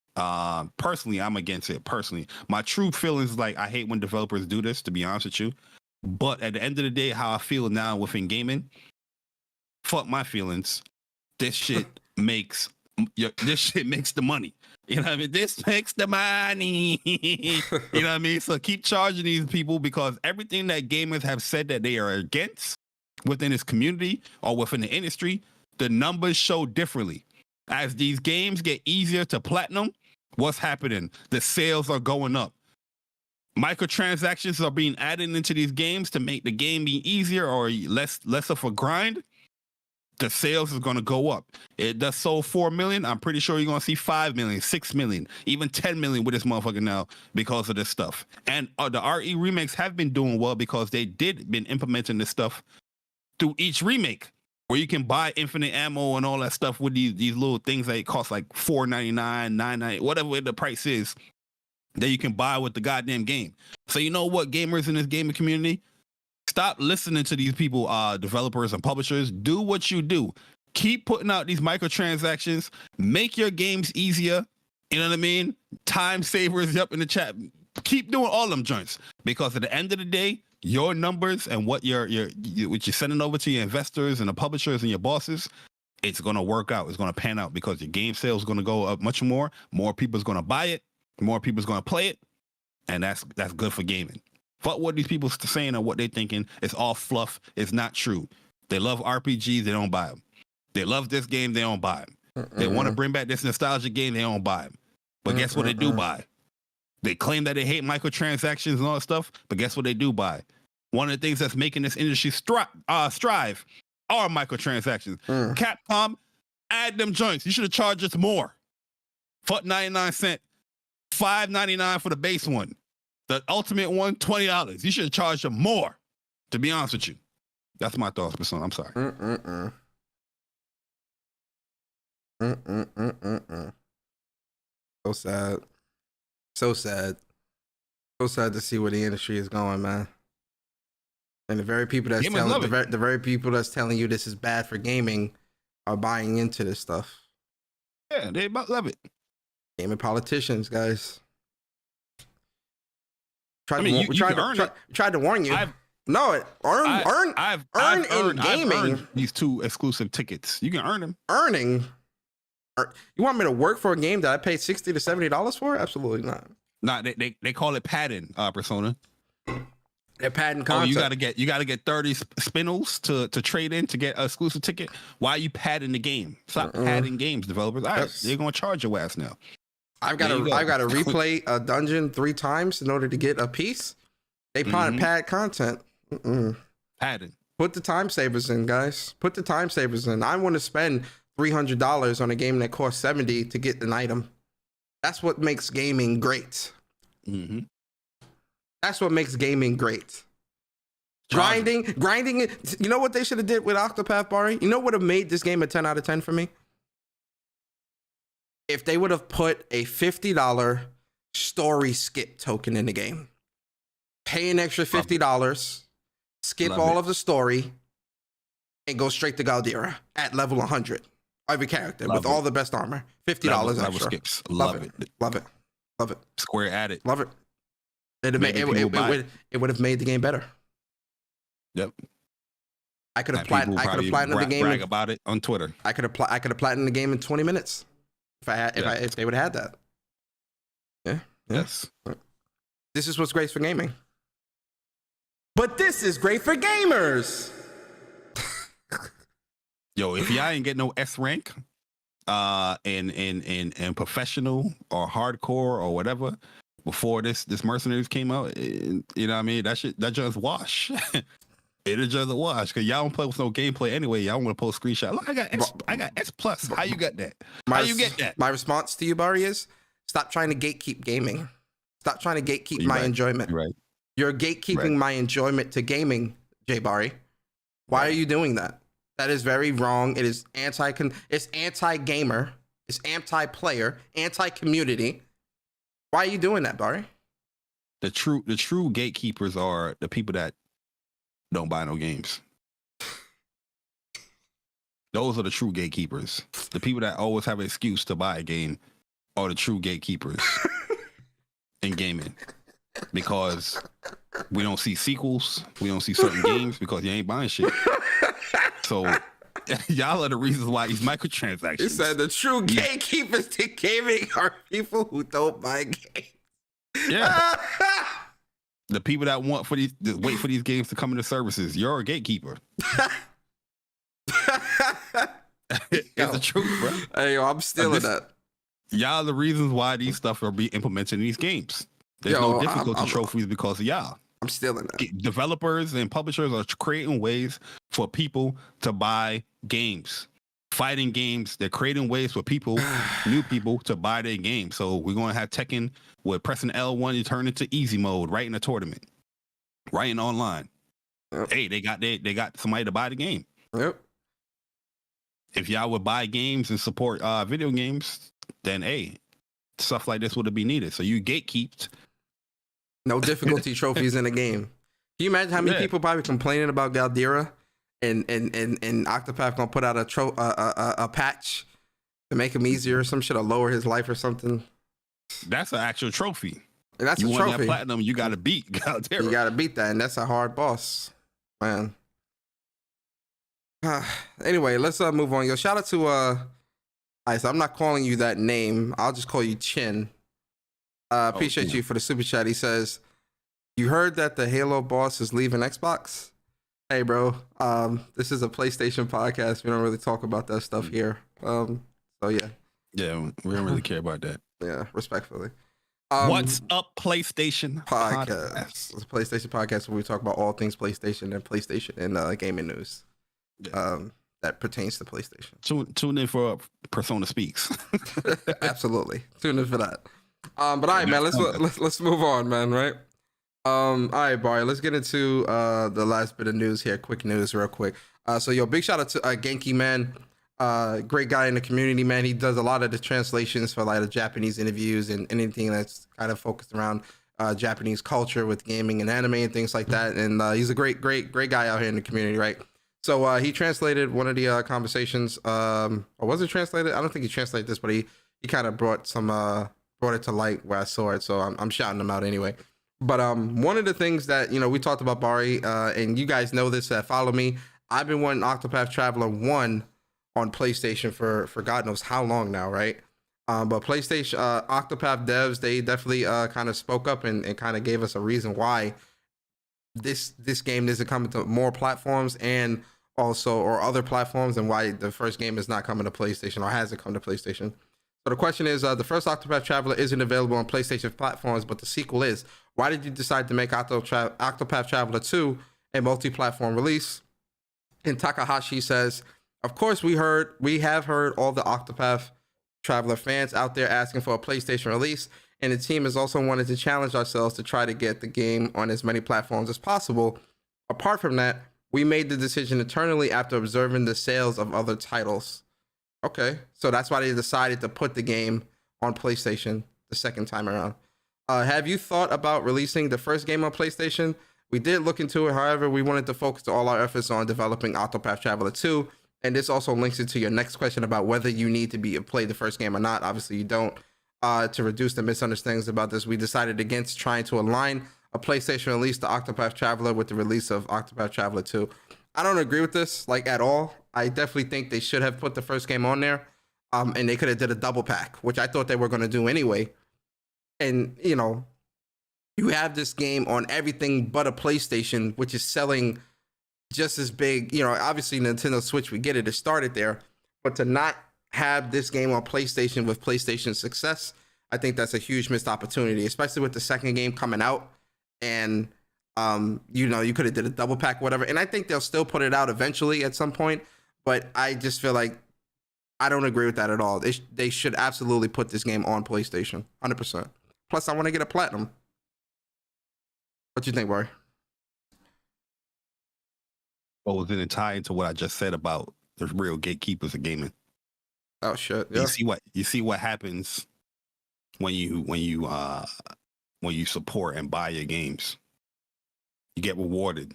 Personally, I'm against it. Personally, my true feelings is like, I hate when developers do this, to be honest with you. But at the end of the day, how I feel now within gaming, fuck my feelings. This shit makes the money. You know what I mean? This makes the money. You know what I mean? So keep charging these people, because everything that gamers have said that they are against within this community or within the industry, the numbers show differently. As these games get easier to platinum, what's happening? The sales are going up. Microtransactions are being added into these games to make the game be easier or less of a grind. The sales is going to go up. It does sold 4 million. I'm pretty sure you're going to see 5 million, 6 million, even 10 million with this motherfucker now because of this stuff. And the RE remakes have been doing well because they been implementing this stuff through each remake, where you can buy infinite ammo and all that stuff with these little things that cost like $4.99, $9.99, whatever the price is, that you can buy with the goddamn game. So you know what, gamers in this gaming community? Stop listening to these people, developers and publishers. Do what you do. Keep putting out these microtransactions. Make your games easier. You know what I mean? Time savers up in the chat. Keep doing all them joints, because at the end of the day, your numbers and what what you're sending over to your investors and the publishers and your bosses, it's going to work out. It's going to pan out, because your game sales is going to go up much more. More people's going to buy it. More people's going to play it. And that's good for gaming. Fuck what these people are saying or what they're thinking. It's all fluff. It's not true. They love RPGs. They don't buy them. They love this game. They don't buy them. They want to bring back this nostalgia game. They don't buy them. But guess what they do buy? They claim that they hate microtransactions and all that stuff. But guess what they do buy? One of the things that's making this industry strive are microtransactions. Capcom, add them joints. You should have charged us more. Fuck 99 cents. $5.99 for the base one. The ultimate one, $20. You should have charged them more, to be honest with you. That's my thoughts, Persona. I'm sorry. So sad. So sad. So sad to see where the industry is going, man. And the very people that's the very people that's telling you this is bad for gaming are buying into this stuff. Yeah, they about love it. Gaming politicians, guys. Tried to warn you. I've earned these 2 exclusive tickets. You can earn them. Earning. You want me to work for a game that I paid $60 to $70 for? Absolutely not. Nah, they call it padding, Persona. They're padding content. You gotta get 30 spinels to trade in to get an exclusive ticket. Why are you padding the game? Stop padding games, developers. All right, they're gonna charge your ass now. I've got to replay a dungeon 3 times in order to get a piece. They probably pad content. Padding. Put the time savers in, guys. Put the time savers in. I want to spend $300 on a game that costs $70 to get an item. That's what makes gaming great. That's what makes gaming great. Grinding. You know what they should have did with Octopath Bari? You know what would have made this game a 10 out of 10 for me? If they would have put a $50 story skip token in the game. Pay an extra $50, skip all of the story, and go straight to Galdera at level 100. Every character with all the best armor. $50 extra. Skips. Love it. Square added. Love it. It would have made the game better. Yep. I could have platinumed the game. Brag about it on Twitter. I could have platinumed the game in 20 minutes if they would have had that. Yeah. Yes. This is what's great for gaming. But this is great for gamers. Yo, if y'all ain't get no S rank, in professional or hardcore or whatever, before this Mercenaries came out, you know what I mean? That just wash. It just a wash, because y'all don't play with no gameplay anyway. Y'all want to post screenshot. Look, I got S plus. How you got that? How you get that? My response to you, Bari, is stop trying to gatekeep gaming. Stop trying to gatekeep my enjoyment. Right. You're gatekeeping my enjoyment to gaming, J Bari. Why are you doing that? That is very wrong. It is it's anti-gamer. It's anti-player, anti-community. Why are you doing that, Bari? The true gatekeepers are the people that don't buy no games. Those are the true gatekeepers. The people that always have an excuse to buy a game are the true gatekeepers in gaming. Because we don't see sequels, we don't see certain games because you ain't buying shit. So y'all are the reasons why these microtransactions. He said the true gatekeepers to gaming are people who don't buy games. Yeah. The people that wait for these games to come into services, you're a gatekeeper. It's the truth, bro. Hey, yo, I'm stealing that. Y'all are the reasons why these stuff are being implemented in these games. There's no difficulty trophies because of y'all. I'm stealing that. Developers and publishers are creating ways for people to buy games. Fighting games, they're creating ways for people, new people, to buy their game. So we're going to have Tekken with pressing L1 to turn into easy mode right in a tournament, right in online. Yep. Hey, they got somebody to buy the game. Yep. If y'all would buy games and support video games, then hey, stuff like this would be needed. So you gatekeeped. No difficulty trophies in the game. Can you imagine how many people probably complaining about Galdera and Octopath gonna put out a patch to make him easier or some shit, or lower his life or something? That's an actual trophy. And that's you a want trophy. That platinum, you gotta beat Galdera. You gotta beat that, and that's a hard boss, man. Anyway, let's move on. Yo, shout out to Ice. I'm not calling you that name. I'll just call you Chin. Appreciate you for the super chat. He says, "You heard that the Halo boss is leaving Xbox?" Hey, bro. This is a PlayStation podcast. We don't really talk about that stuff here. So yeah. Yeah, we don't really care about that. Yeah, respectfully. What's up, PlayStation podcast? It's a PlayStation podcast where we talk about all things PlayStation and gaming news. Yeah. That pertains to PlayStation. Tune in for Persona Speaks. Absolutely. Tune in for that. But all right, man, let's move on, man, right? All right, Bari, let's get into the last bit of news here. Quick news, real quick. So, yo, big shout out to Genki, man. Great guy in the community, man. He does a lot of the translations for like the Japanese interviews and anything that's kind of focused around Japanese culture with gaming and anime and things like that. And he's a great guy out here in the community, right? So he translated one of the conversations. Or was it translated? I don't think he translated this, but he kind of brought it to light where I saw it. So I'm shouting him out anyway. But one of the things that, we talked about, Bari, and you guys know this that follow me, I've been wanting Octopath Traveler 1 on PlayStation for God knows how long now, right? But PlayStation, Octopath devs, they definitely kind of spoke up and kind of gave us a reason why this game isn't coming to more platforms and also or other platforms, and why the first game is not coming to PlayStation or hasn't come to PlayStation. So the question is, the first Octopath Traveler isn't available on PlayStation platforms, but the sequel is. Why did you decide to make Octopath Traveler 2 a multi-platform release? And Takahashi says, of course we have heard all the Octopath Traveler fans out there asking for a PlayStation release, and the team has also wanted to challenge ourselves to try to get the game on as many platforms as possible. Apart from that, we made the decision internally after observing the sales of other titles. Okay, so that's why they decided to put the game on PlayStation the second time around. Have you thought about releasing the first game on PlayStation? We did look into it. However, we wanted to focus all our efforts on developing Octopath Traveler 2. And this also links into your next question about whether you need to play the first game or not. Obviously, you don't. To reduce the misunderstandings about this, we decided against trying to align a PlayStation release to Octopath Traveler with the release of Octopath Traveler 2. I don't agree with this, at all. I definitely think they should have put the first game on there. And they could have did a double pack, which I thought they were going to do anyway. And, you have this game on everything but a PlayStation, which is selling just as big. Obviously Nintendo Switch, we get it. It started there. But to not have this game on PlayStation with PlayStation's success, I think that's a huge missed opportunity, especially with the second game coming out. And, you could have did a double pack, whatever. And I think they'll still put it out eventually at some point. But I just feel like I don't agree with that at all. They should absolutely put this game on PlayStation, 100%. Plus, I want to get a platinum. What do you think, Bari? Well, then it tie into what I just said about the real gatekeepers of gaming. Oh shit! Yeah. You see what happens when you when you support and buy your games. You get rewarded.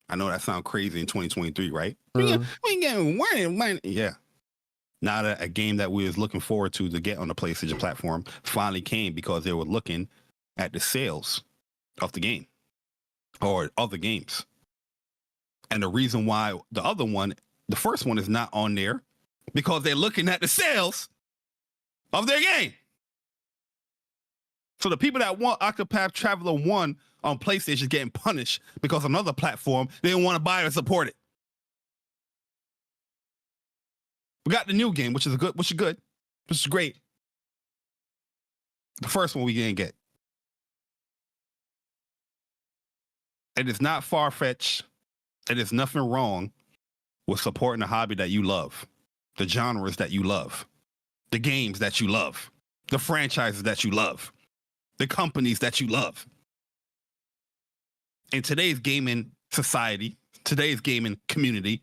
I know that sounds crazy in 2023, right? We ain't getting rewarded. Yeah. Now that a game that we was looking forward to get on the PlayStation platform finally came because they were looking at the sales of the game or other games. And the reason why the first one is not on there because they're looking at the sales of their game. So the people that want Octopath Traveler 1 on PlayStation is getting punished because another platform they didn't want to buy or support it. We got the new game, which is great. The first one we didn't get. It is not far-fetched. It is nothing wrong with supporting the hobby that you love, the genres that you love, the games that you love, the franchises that you love, the companies that you love. In today's gaming society, today's gaming community,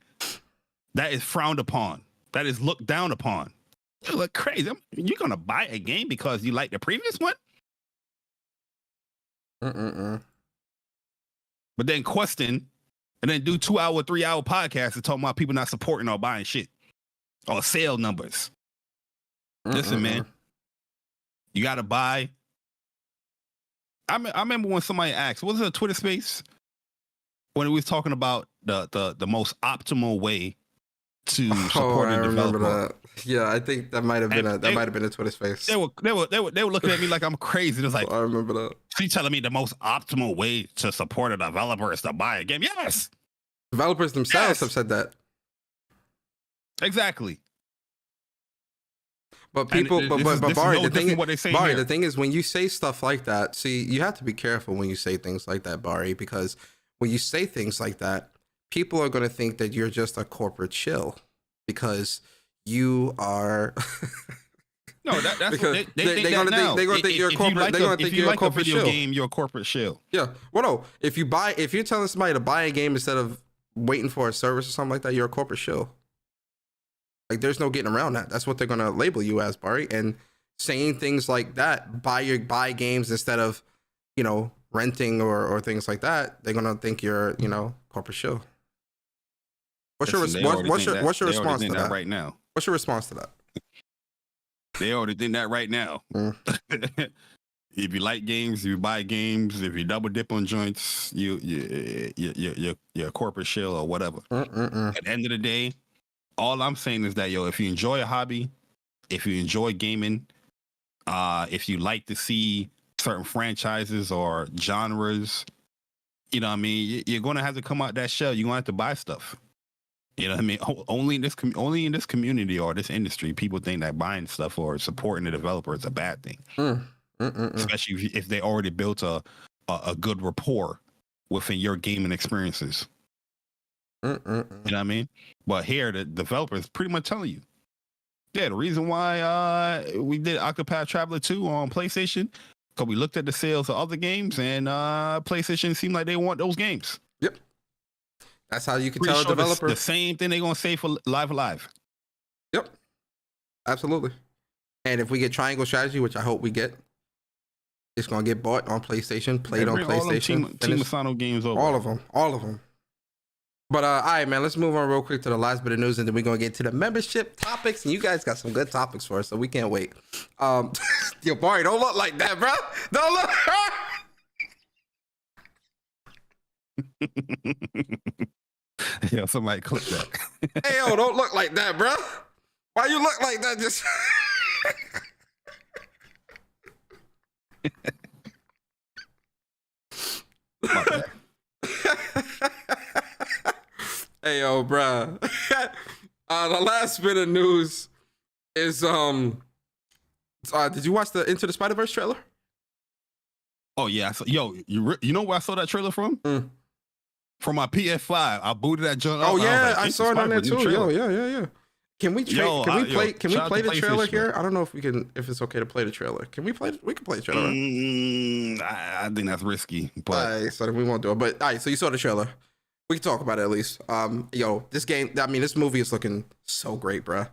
that is frowned upon. That is looked down upon. You look crazy. You're going to buy a game because you like the previous one? But then question, and then do 2-hour, 3-hour podcasts and talk about people not supporting or buying shit or sale numbers. Listen, man, you got to buy. I remember when somebody asked, was it a Twitter space? When we was talking about the most optimal way to support a developer. That. Yeah, I think that might have been a Twitter space. They were looking at me like I'm crazy. It was like, I remember that. She telling me the most optimal way to support a developer is to buy a game. Yes. Developers themselves have said that. Exactly. But people, but Bari, the thing is, when you say stuff like that, see, you have to be careful when you say things like that, Bari, because when you say things like that, people are going to think that you're just a corporate shill because you are. No, that's because they're going to think you're a corporate. They're going to think you're a corporate video shill. Game, you're a corporate shill. Yeah. Well, no. If you're telling somebody to buy a game instead of waiting for a service or something like that, you're a corporate shill. Like, there's no getting around that. That's what they're going to label you as, Bari. And saying things like that, buy games instead of, renting or things like that, they're going to think you're, corporate shill. What's your response to that right now? What's your response to that? They already did that right now. If you like games, you buy games. If you double dip on joints, you're a corporate shill or whatever. At the end of the day, all I'm saying is that, if you enjoy a hobby, if you enjoy gaming, if you like to see certain franchises or genres, you're going to have to come out that shell. You're going to have to buy stuff. You know what I mean? Only in this community or this industry, people think that buying stuff or supporting the developer is a bad thing. Especially if they already built a good rapport within your gaming experiences. You know what I mean? But here, the developer is pretty much telling you, the reason why we did Octopath Traveler 2 on PlayStation, because we looked at the sales of other games, and PlayStation seemed like they want those games. Yep. That's how you can tell a developer. The same thing they're going to say for Live Alive. Yep. Absolutely. And if we get Triangle Strategy, which I hope we get, it's going to get bought on PlayStation, played on PlayStation. Team Asano games over. All of them. But all right, man, let's move on real quick to the last bit of news, and then we're going to get to the membership topics, and you guys got some good topics for us, so we can't wait. Yo, Bari, don't look like that, bro. Don't look. Yo, somebody clip that. Hey, yo, don't look like that, bro. Why you look like that? Just Hey, yo, bro. The last bit of news is did you watch the Into the Spiderverse trailer? Oh yeah, you know where I saw that trailer from? From my PS5. I booted that joint. Oh yeah, I saw it on there too. Yo, yeah. Can we play the trailer here? I don't know if it's okay to play the trailer. We can play the trailer. Right? I think that's risky. But all right, so then we won't do it. But all right, so you saw the trailer. We can talk about it at least. This game, this movie is looking so great, bro.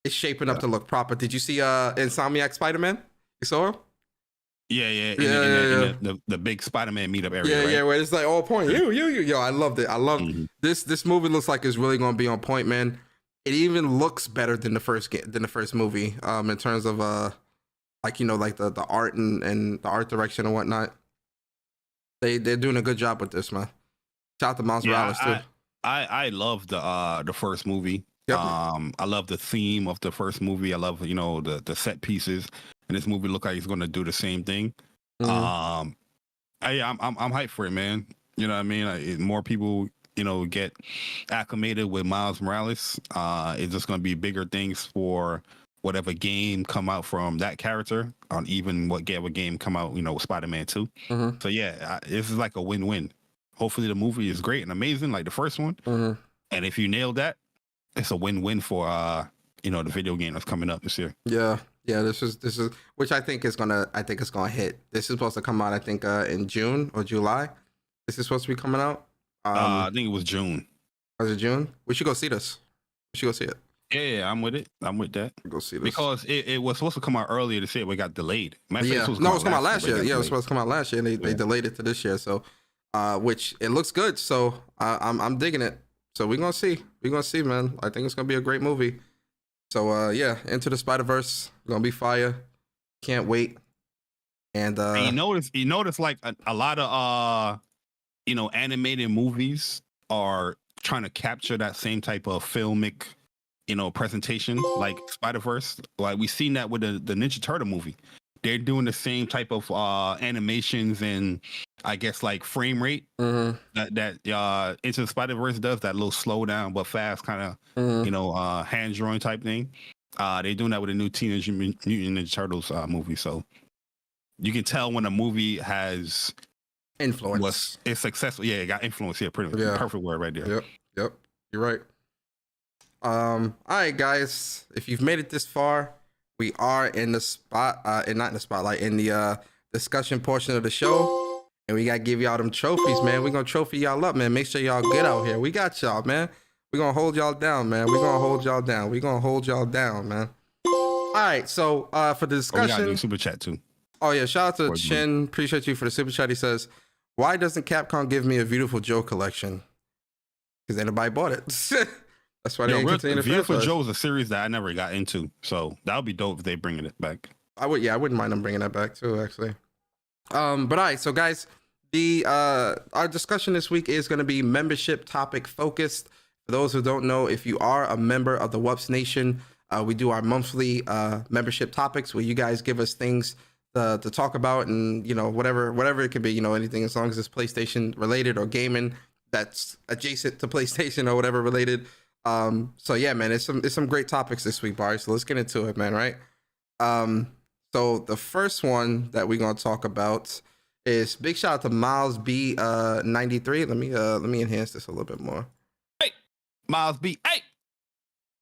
It's shaping up to look proper. Did you see Insomniac Spider-Man? You saw him? Yeah, yeah, the big Spider-Man meetup area. Yeah, right? yeah, where it's like all point. Yo, I loved it. I loved this. This movie looks like it's really gonna be on point, man. It even looks better than the first movie, in terms of like like the art and the art direction and whatnot. They're doing a good job with this, man. Shout out to Miles Morales too. I love the first movie. Yep. I love the theme of the first movie. I love the set pieces, and this movie look like it's gonna do the same thing. I'm hyped for it, man. You know what I mean? More people get acclimated with Miles Morales. It's just gonna be bigger things for whatever game come out from that character, on even whatever game come out, with Spider-Man 2. So yeah, this is like a win-win. Hopefully the movie is great and amazing like the first one. And if you nail that, it's a win-win for the video game that's coming up this year. Yeah. This is which I think it's gonna hit. This is supposed to come out, I think, in June or July. This is supposed to be coming out. I think it was June. Was it June? We should go see this. We should go see it. Yeah, I'm with it. I'm with that. Go see this because it was supposed to come out earlier this year, but it got delayed. It was coming out last year. Yeah, it was supposed to come out last year, and they delayed it to this year. So, which it looks good. So I'm digging it. So we're gonna see. We're gonna see, man. I think it's gonna be a great movie. So yeah, Into the Spider-Verse gonna be fire. Can't wait. And you notice like a lot of animated movies are trying to capture that same type of filmic presentation like Spider-Verse. Like we've seen that with the Ninja Turtle movie. They're doing the same type of animations and I guess like frame rate that Into the Spider-Verse does, that little slow down but fast kind of hand drawing type thing. They're doing that with the new Teenage Mutant Ninja Turtles movie. So you can tell when a movie has influence. It's successful. Yeah, it got influence. Yeah, pretty much. Yeah. Perfect word right there. Yep. You're right. All right, guys. If you've made it this far, we are in the spot, and not in the spotlight, in the discussion portion of the show, and we gotta give y'all them trophies, man. We're gonna trophy y'all up, man. Make sure y'all get out here. We got y'all, man. We're gonna hold y'all down, man. We're gonna hold y'all down, man. All right, so for the discussion, we gotta do super chat too. Oh yeah, shout out to Chin. Appreciate you for the super chat. He says, "Why doesn't Capcom give me a Beautiful Joe collection? Because anybody bought it." That's why they didn't continue to Beautiful Joe is a series that I never got into, so that would be dope if they bringing it back. I wouldn't mind them bringing that back too, actually. But all right, so guys, our discussion this week is going to be membership topic focused. For those who don't know, if you are a member of the WUPS Nation, we do our monthly membership topics where you guys give us things to talk about, and whatever it can be, anything as long as it's PlayStation related or gaming that's adjacent to PlayStation or whatever related. So yeah, man, it's some great topics this week, Bari. So let's get into it, man. Right. So the first one that we're gonna talk about is big shout out to Miles B 93. Let me enhance this a little bit more. Hey, Miles B. Hey.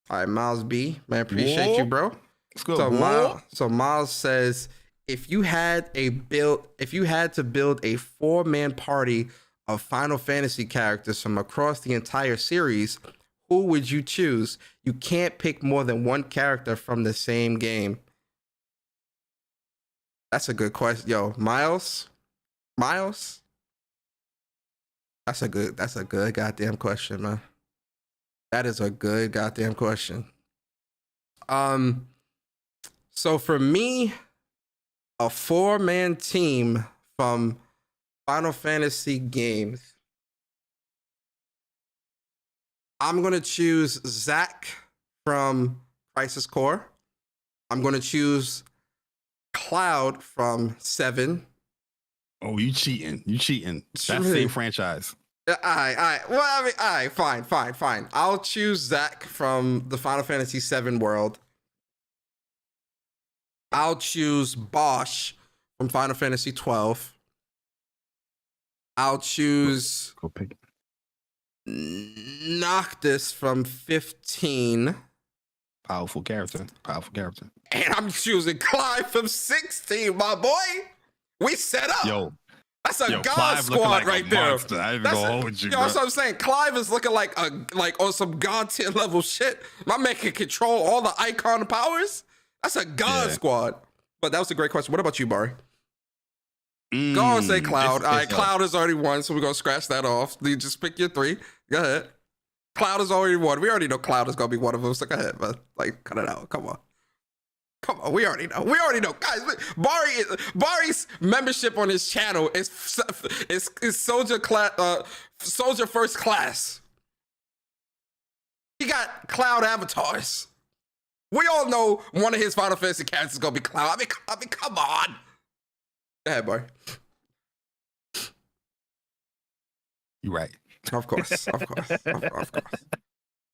All right, Miles B, man, appreciate you, bro. Let's go. So Miles says, if you had to build a 4-man party of Final Fantasy characters from across the entire series, who would you choose? You can't pick more than one character from the same game. That's a good question. Yo, Miles? That's a good goddamn question, man. That is a good goddamn question. So for me, a 4-man team from Final Fantasy games, I'm going to choose Zack from Crisis Core. I'm going to choose Cloud from 7. Oh, you cheating. That's the same franchise. All right. Well, I mean, all right, fine. I'll choose Zack from the Final Fantasy 7 world. I'll choose Bosch from Final Fantasy 12. I'll choose Noctis from 15. Powerful character. And I'm choosing Clive from 16, my boy. We set up. Yo, that's a God squad right there. Monster. I ain't even gonna hold you, bro. That's what I'm saying. Clive is looking like on some God tier level shit. My man can control all the icon powers. That's a God squad. But that was a great question. What about you, Bari? Go on, say Cloud. All right, it's Cloud has already won, so we're gonna scratch that off. You just pick your 3. Go ahead. Cloud has already won. We already know Cloud is gonna be one of them. So go ahead, man. Like, cut it out. Come on. We already know. We already know, guys. Bari's membership on his channel is soldier class, soldier first class. He got Cloud avatars. We all know one of his Final Fantasy characters is gonna be Cloud. I mean, come on. Go ahead, Bari. You're right. Of course.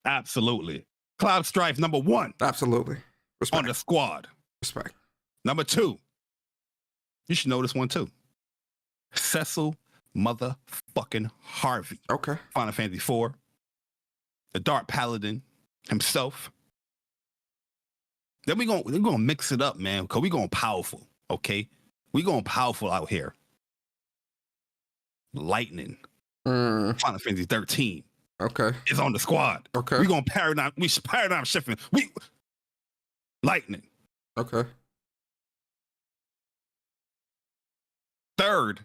Absolutely. CloudStrife number 1. Absolutely. Respect. On the squad. Respect. Number 2. You should know this one too. Cecil motherfucking Harvey. Okay. Final Fantasy 4. The Dark Paladin himself. Then we're gonna mix it up, man, because we're going powerful, okay? We going powerful out here. Lightning. Final Fantasy 13. Okay. Is on the squad. Okay. We're going paradigm shifting. Lightning. Okay. Third.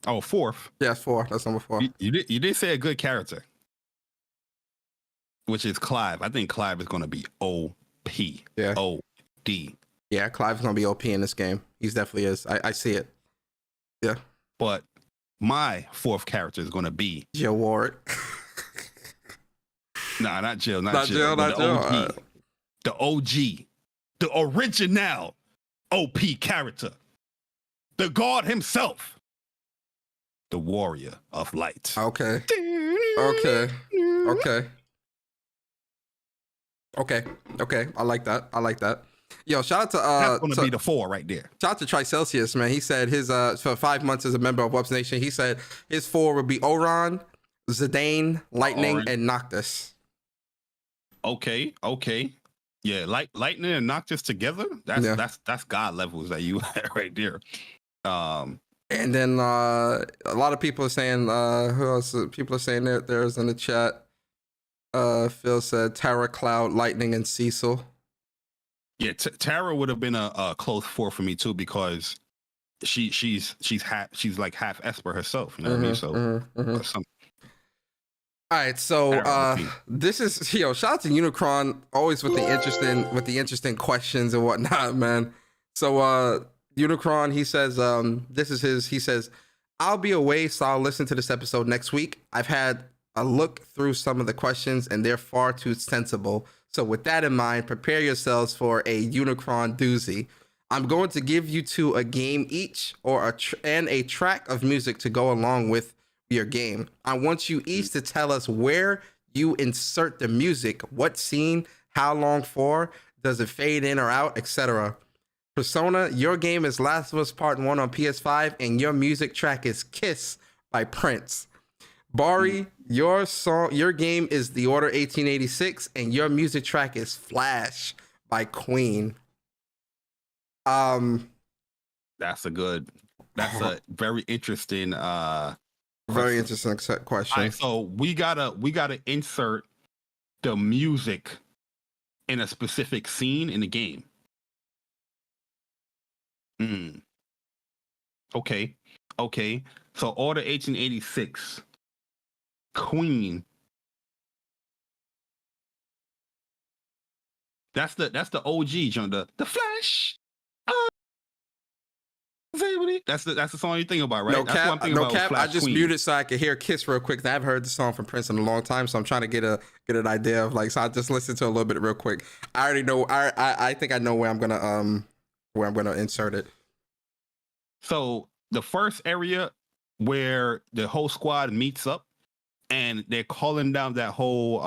Oh, 4th. Yeah, 4. That's number 4. You did say a good character, which is Clive. I think Clive is going to be OP. Yeah. OD. Yeah, Clive's going to be OP in this game. He's definitely is. I see it. Yeah. But my 4th character is going to be Jill Ward. Nah, not Jill. Not Jill. The OG. The OG. The original OP character. The God himself. The Warrior of Light. Okay. I like that. Yo, shout out to that's gonna be the 4 right there. Shout out to Tricelsius, man. He said his for 5 months as a member of WUPS Nation, he said his 4 would be Oron, Zidane, Lightning, and Noctis. Okay. Yeah, Lightning and Noctis together. That's God levels that you had right there. And then a lot of people are saying who else? People are saying that there's in the chat. Phil said Tara, Cloud, Lightning, and Cecil. Yeah, Tara would have been a close 4 for me too, because she's like half Esper herself. You know what I mean? So all right, so this is shout out to Unikronn, always with the interesting questions and whatnot, man. So Unikronn, he says he says, I'll be away, so I'll listen to this episode next week. I've had a look through some of the questions and they're far too sensible. So with that in mind, prepare yourselves for a Unikronn doozy. I'm going to give you 2 a game each or a track of music to go along with your game. I want you each to tell us where you insert the music, what scene, how long for, does it fade in or out, etc. Persona, your game is Last of Us Part 1 on PS5 and your music track is Kiss by Prince. Bari, your game is The Order 1886 and your music track is Flash by Queen. That's a very interesting very interesting question. All right, so we gotta insert the music in a specific scene in the game. Okay. So Order 1886, Queen. That's the OG joint. The Flash. That's the song you think about, right? No That's cap. what I'm thinking No about cap. Flash I just Queen. muted so I could hear Kiss real quick. I haven't heard the song from Prince in a long time, so I'm trying to get an idea of so I just listened to a little bit real quick. I already know. I think I know where I'm gonna insert it. So the first area where the whole squad meets up and they're calling down that whole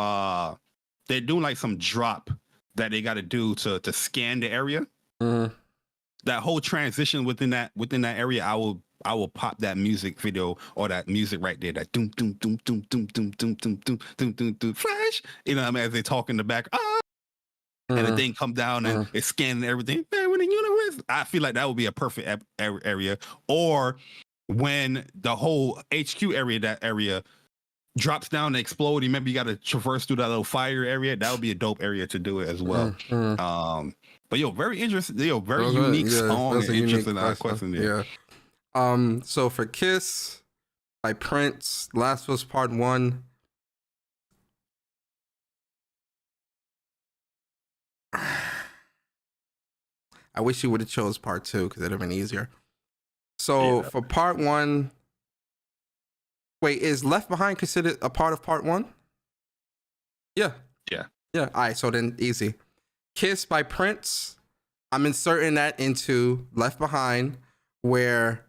they're doing like some drop that they got to do to scan the area. That whole transition within that area, I will pop that music video or that music right there, that doom doom doom doom doom doom doom doom doom doom doom doom Flash, you know what I mean, as they talk in the back, and the thing come down and it's scanning everything. Man, when the universe, I feel like that would be a perfect area. Or when the whole HQ area, that area drops down and explodes. Remember, you got to traverse through that little fire area. That would be a dope area to do it as well. But very interesting. Very unique song. And interesting question there. Yeah. So for Kiss by Prince, Last of Us Part 1. I wish you would have chose Part 2 because it'd have been easier. So for Part 1, wait, is Left Behind considered a part of Part 1? Yeah. Yeah. Yeah. All right. So then easy. Kiss by Prince. I'm inserting that into Left Behind, where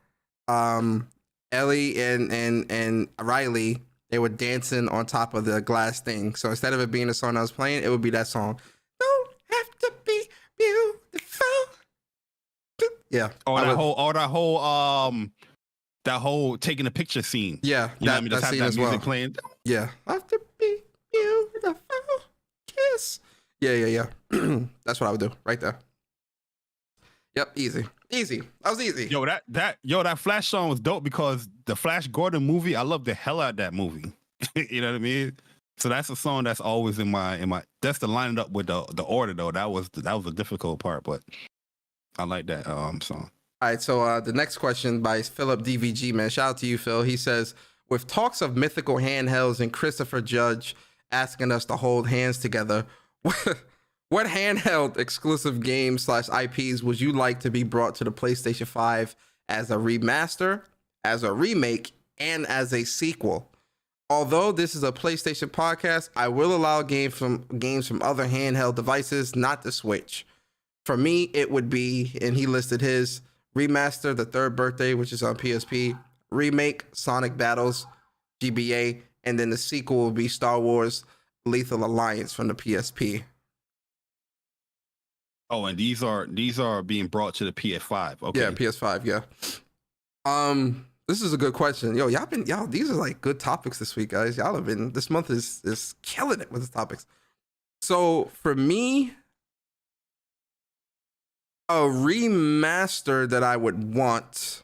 Ellie and Riley, they were dancing on top of the glass thing. So instead of it being the song I was playing, it would be that song. Don't have to be beautiful. Yeah. That whole taking a picture scene. Yeah. You know what I mean? Just have scene that as music well. playing. Yeah. Have to be beautiful. Kiss. Yeah. That's what I would do right there. Yep, easy. That was easy. That Flash song was dope because the Flash Gordon movie, I love the hell out of that movie. You know what I mean? So that's a song that's always in my. That's to line it up with the order though. That was the difficult part, but I like that song. All right, so the next question by PhilDVG, man. Shout out to you, Phil. He says, with talks of mythical handhelds and Christopher Judge asking us to hold hands together, what handheld exclusive games / IPs would you like to be brought to the PlayStation 5 as a remaster, as a remake, and as a sequel? Although this is a PlayStation podcast, I will allow games from other handheld devices, not the Switch. For me, it would be, and he listed his, Remaster, The Third Birthday, which is on PSP, remake, Sonic Battles, GBA, and then the sequel will be Star Wars Lethal Alliance from the PSP. Oh, and these are being brought to the PS5. Okay. Yeah, PS5, yeah. This is a good question. Yo, these are like good topics this week, guys. Y'all have been, this month is killing it with the topics. So for me, a remaster that I would want.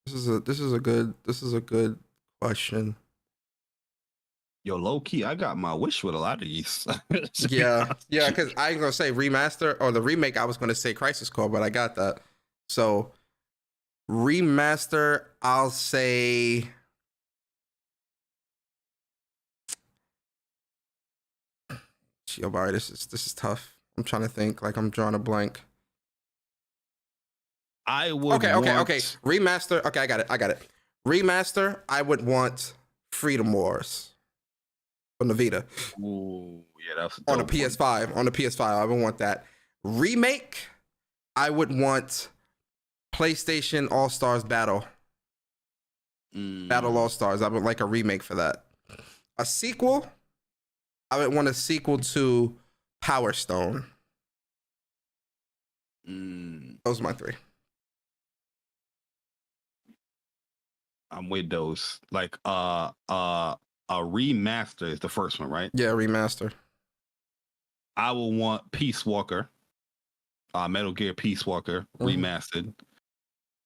This is a good question. Yo, low key, I got my wish with a lot of these. Yeah, because I ain't gonna say remaster or the remake. I was gonna say Crisis Core, but I got that. So remaster, I'll say. Yo, Bari, this is tough. I'm trying to think. Like I'm drawing a blank. I would. Okay. Remaster. Okay, I got it. Remaster. I would want Freedom Wars on the Vita. Ooh, yeah, that's on the PS5. On the PS5, I would want that. Remake. I would want PlayStation All Stars Battle. Battle All Stars. I would like a remake for that. A sequel. I would want a sequel to Power Stone. Those are my three. I'm with those. Like a remaster is the first one, right? Yeah, remaster. I will want Peace Walker, Metal Gear Peace Walker remastered.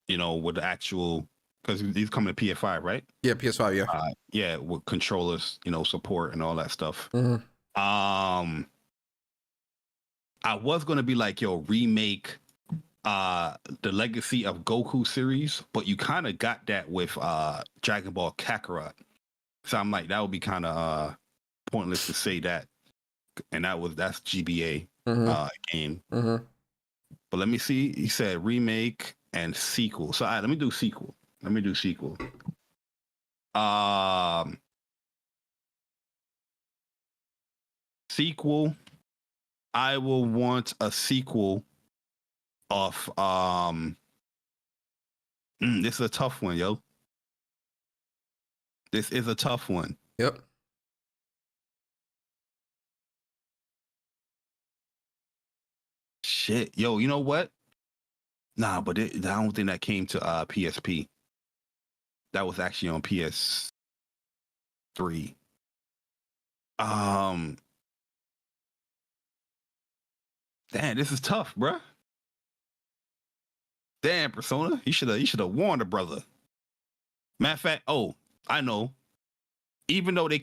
You know, with the actual, because these coming to PS5, right? Yeah, PS5. Yeah. Yeah, with controllers, you know, support and all that stuff. I was gonna be like, yo, remake the Legacy of Goku series, but you kind of got that with Dragon Ball Kakarot. So I'm like, that would be kind of pointless to say that. And that's GBA game. But let me see. He said remake and sequel. So let me do sequel. Sequel. I will want a sequel of this is a tough one, yo. This is a tough one. Yep. Shit, yo, you know what? Nah, but I don't think that came to PSP. That was actually on PS3. Damn, this is tough, bruh. Damn, Persona, you should have warned a brother. Matter of fact, I know. Even though they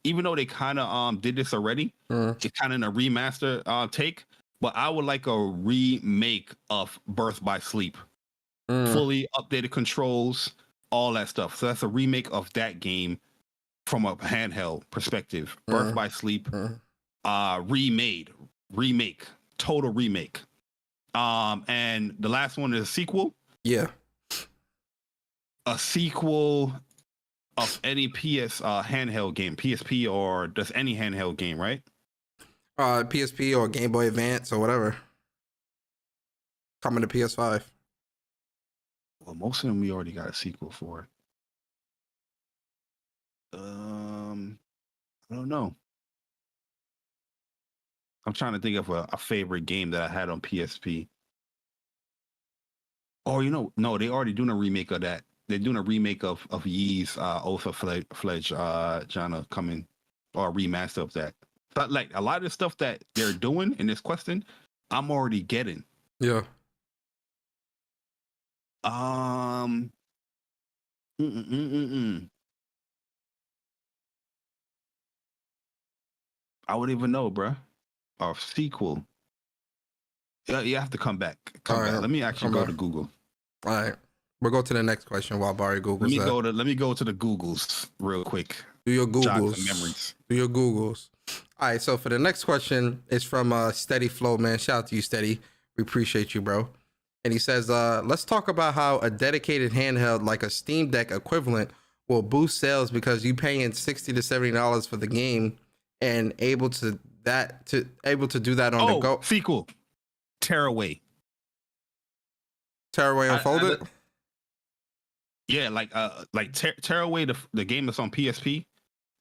even though they kind of did this already, it's kind of in a remaster take. But I would like a remake of Birth by Sleep, fully updated controls, all that stuff. So that's a remake of that game from a handheld perspective. Birth by Sleep, remake, total remake. And the last one is a sequel. Yeah. A sequel of any PS handheld game, PSP or just any handheld game, right? PSP or Game Boy Advance or whatever. Coming to PS5. Well, most of them we already got a sequel for. I don't know. I'm trying to think of a favorite game that I had on PSP. Oh, no, they already doing a remake of that. They're doing a remake of Yee's Ultra-Fledged genre coming, or a remaster of that. But like a lot of the stuff that they're doing in this question, I'm already getting. Yeah. I wouldn't even know, bruh. Or sequel. Yeah, you have to come back. Come back. Let me actually go to Google. All right. We'll go to the next question while Bari Googles. Let me go to the Googles real quick. Do your Googles. Memories. Do your Googles. All right, so for the next question is from SteddiFlo, man. Shout out to you, Steady. We appreciate you, bro. And he says, let's talk about how a dedicated handheld like a Steam Deck equivalent will boost sales because you paying $60 to $70 for the game and able to do that on the go. Sequel. Tearaway. Tearaway Unfolded? Yeah, Tearaway, the game that's on PSP.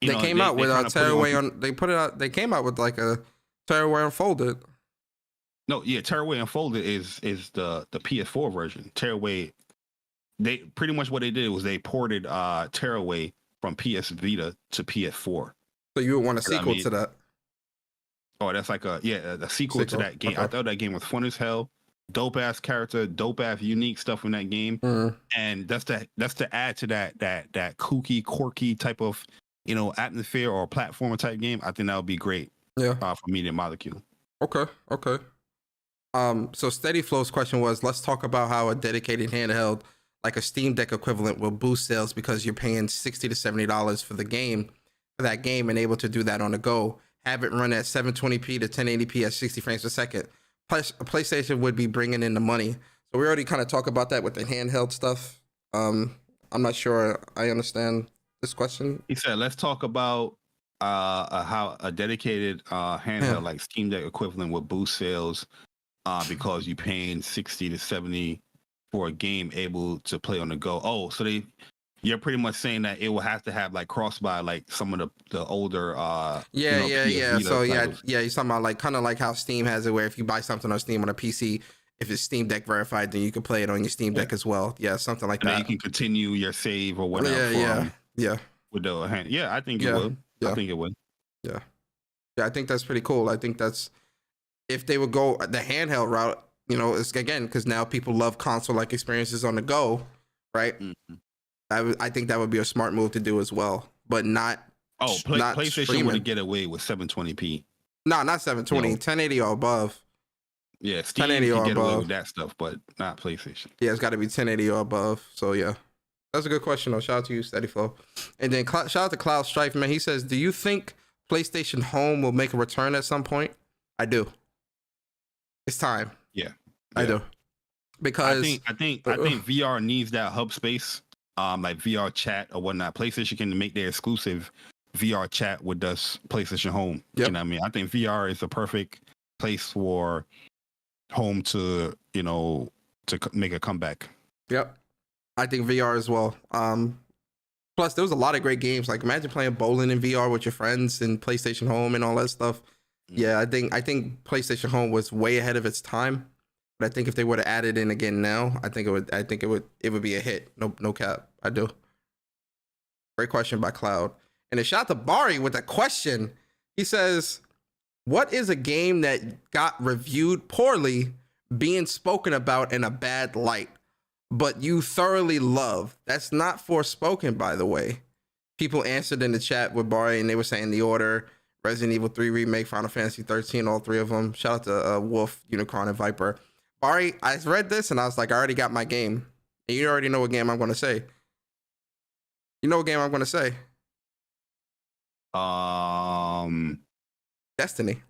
They came out with Tearaway on. They put it out. They came out with like a Tearaway Unfolded. No, yeah, Tearaway Unfolded is the PS4 version. Tearaway, they pretty much what they did was they ported Tearaway from PS Vita to PS4. So you would want a sequel to that? Oh, that's like a sequel to that game. Okay. I thought that game was fun as hell. Dope ass character, dope ass unique stuff in that game, and that's to add to that kooky, quirky type of atmosphere or platformer type game. I think that would be great. Yeah, for Media Molecule. Okay. So SteddiFlo's question was, let's talk about how a dedicated handheld like a Steam Deck equivalent will boost sales because you're paying $60 to $70 for that game and able to do that on the go. Have it run at 720p to 1080p at 60 frames per second. Plus, PlayStation would be bringing in the money. So we already kind of talked about that with the handheld stuff. I'm not sure I understand this question. He said, let's talk about how a dedicated handheld like Steam Deck equivalent would boost sales because you're paying 60 to 70 for a game able to play on the go. Oh, so you're pretty much saying that it will have to have like cross-buy, like some of the older yeah. So you're talking about like kind of like how Steam has it, where if you buy something on Steam on a PC, if it's Steam Deck verified, then you can play it on your Steam Deck as well. Yeah, something like that. And you can continue your save or whatever. Yeah. With the hand, I think it would. Yeah. I think it would. Yeah, I think that's pretty cool. I think that's if they would go the handheld route. It's again because now people love console-like experiences on the go, right? Mm-hmm. I think that would be a smart move to do as well, but not. Not PlayStation wouldn't get away with 720p. No, not 720, 1080 or above. Yeah, Steam 1080 or get above. Away with that stuff, but not PlayStation. Yeah, it's got to be 1080 or above. So yeah, that's a good question though. Shout out to you, SteddiFlo. And then shout out to CloudStrife, man. He says, "Do you think PlayStation Home will make a return at some point?" I do. It's time. Yeah, I do. Because I think VR needs that hub space. Like VR chat or whatnot. PlayStation can make their exclusive VR chat with us PlayStation Home. Yep. You know what I mean? I think VR is the perfect place for Home to make a comeback. Yep. I think VR as well. Plus there was a lot of great games. Like imagine playing bowling in VR with your friends and PlayStation Home and all that stuff. Yeah, I think PlayStation Home was way ahead of its time. But I think if they were to add it in again now, I think it would be a hit. No cap. I do. Great question by Cloud. And a shout out to Bari with a question. He says, what is a game that got reviewed poorly, being spoken about in a bad light, but you thoroughly love? That's not Forspoken, by the way. people answered in the chat with Bari, and they were saying The Order, Resident Evil 3 Remake, Final Fantasy 13, all three of them. Shout out to Wolf, Unikronn, and Viper. Bari, I read this, and I was like, I already got my game. And you already know what game I'm going to say. You know what game I'm going to say? Destiny.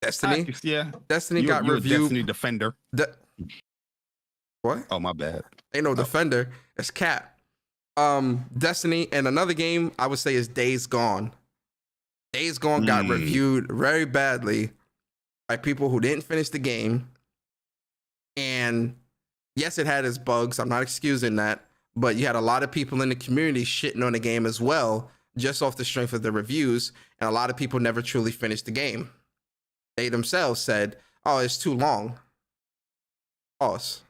Destiny. Yeah. Destiny got reviewed. Destiny Defender. What? Oh, my bad. Ain't no Defender. It's Cap. Destiny, and another game I would say is Days Gone. Days Gone got reviewed very badly by people who didn't finish the game. And yes, it had its bugs. I'm not excusing that. But you had a lot of people in the community shitting on the game as well, just off the strength of the reviews. And a lot of people never truly finished the game. They themselves said, oh, it's too long. Pause.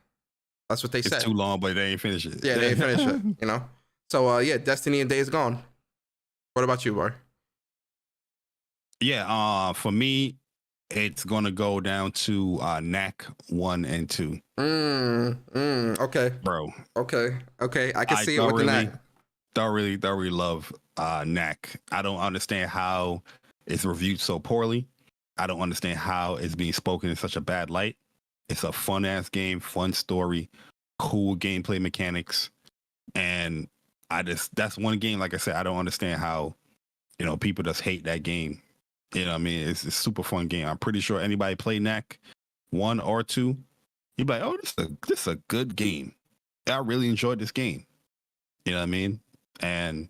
That's what they said. It's too long, but they ain't finished it. Yeah, they ain't finished it, you know? So, yeah, Destiny and Days Gone. What about you, Bar? Yeah, for me, it's going to go down to Knack 1 and 2. Okay. Bro. Okay. I can see it with the Knack. Thoroughly love Knack. I don't understand how it's reviewed so poorly. I don't understand how it's being spoken in such a bad light. It's a fun-ass game, fun story, cool gameplay mechanics. And that's one game, like I said, I don't understand how, people just hate that game. You know what I mean? It's a super fun game. I'm pretty sure anybody play Knack 1 or 2, you'd be like, oh, this is a good game. I really enjoyed this game. You know what I mean? And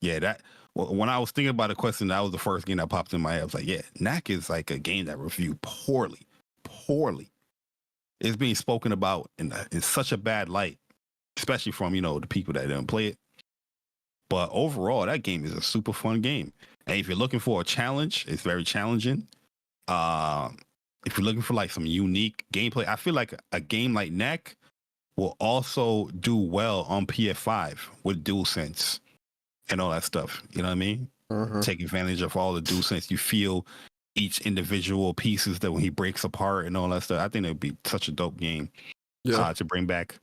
yeah, when I was thinking about the question, that was the first game that popped in my head. I was like, yeah, Knack is like a game that reviewed poorly. It's being spoken about in such a bad light, especially from, the people that didn't play it. But overall, that game is a super fun game. And if you're looking for a challenge, it's very challenging. If you're looking for like some unique gameplay, I feel like a game like Knack will also do well on PS5 with DualSense and all that stuff. You know what I mean? Mm-hmm. Take advantage of all the DualSense. You feel each individual pieces that when he breaks apart and all that stuff. I think it would be such a dope game to bring back.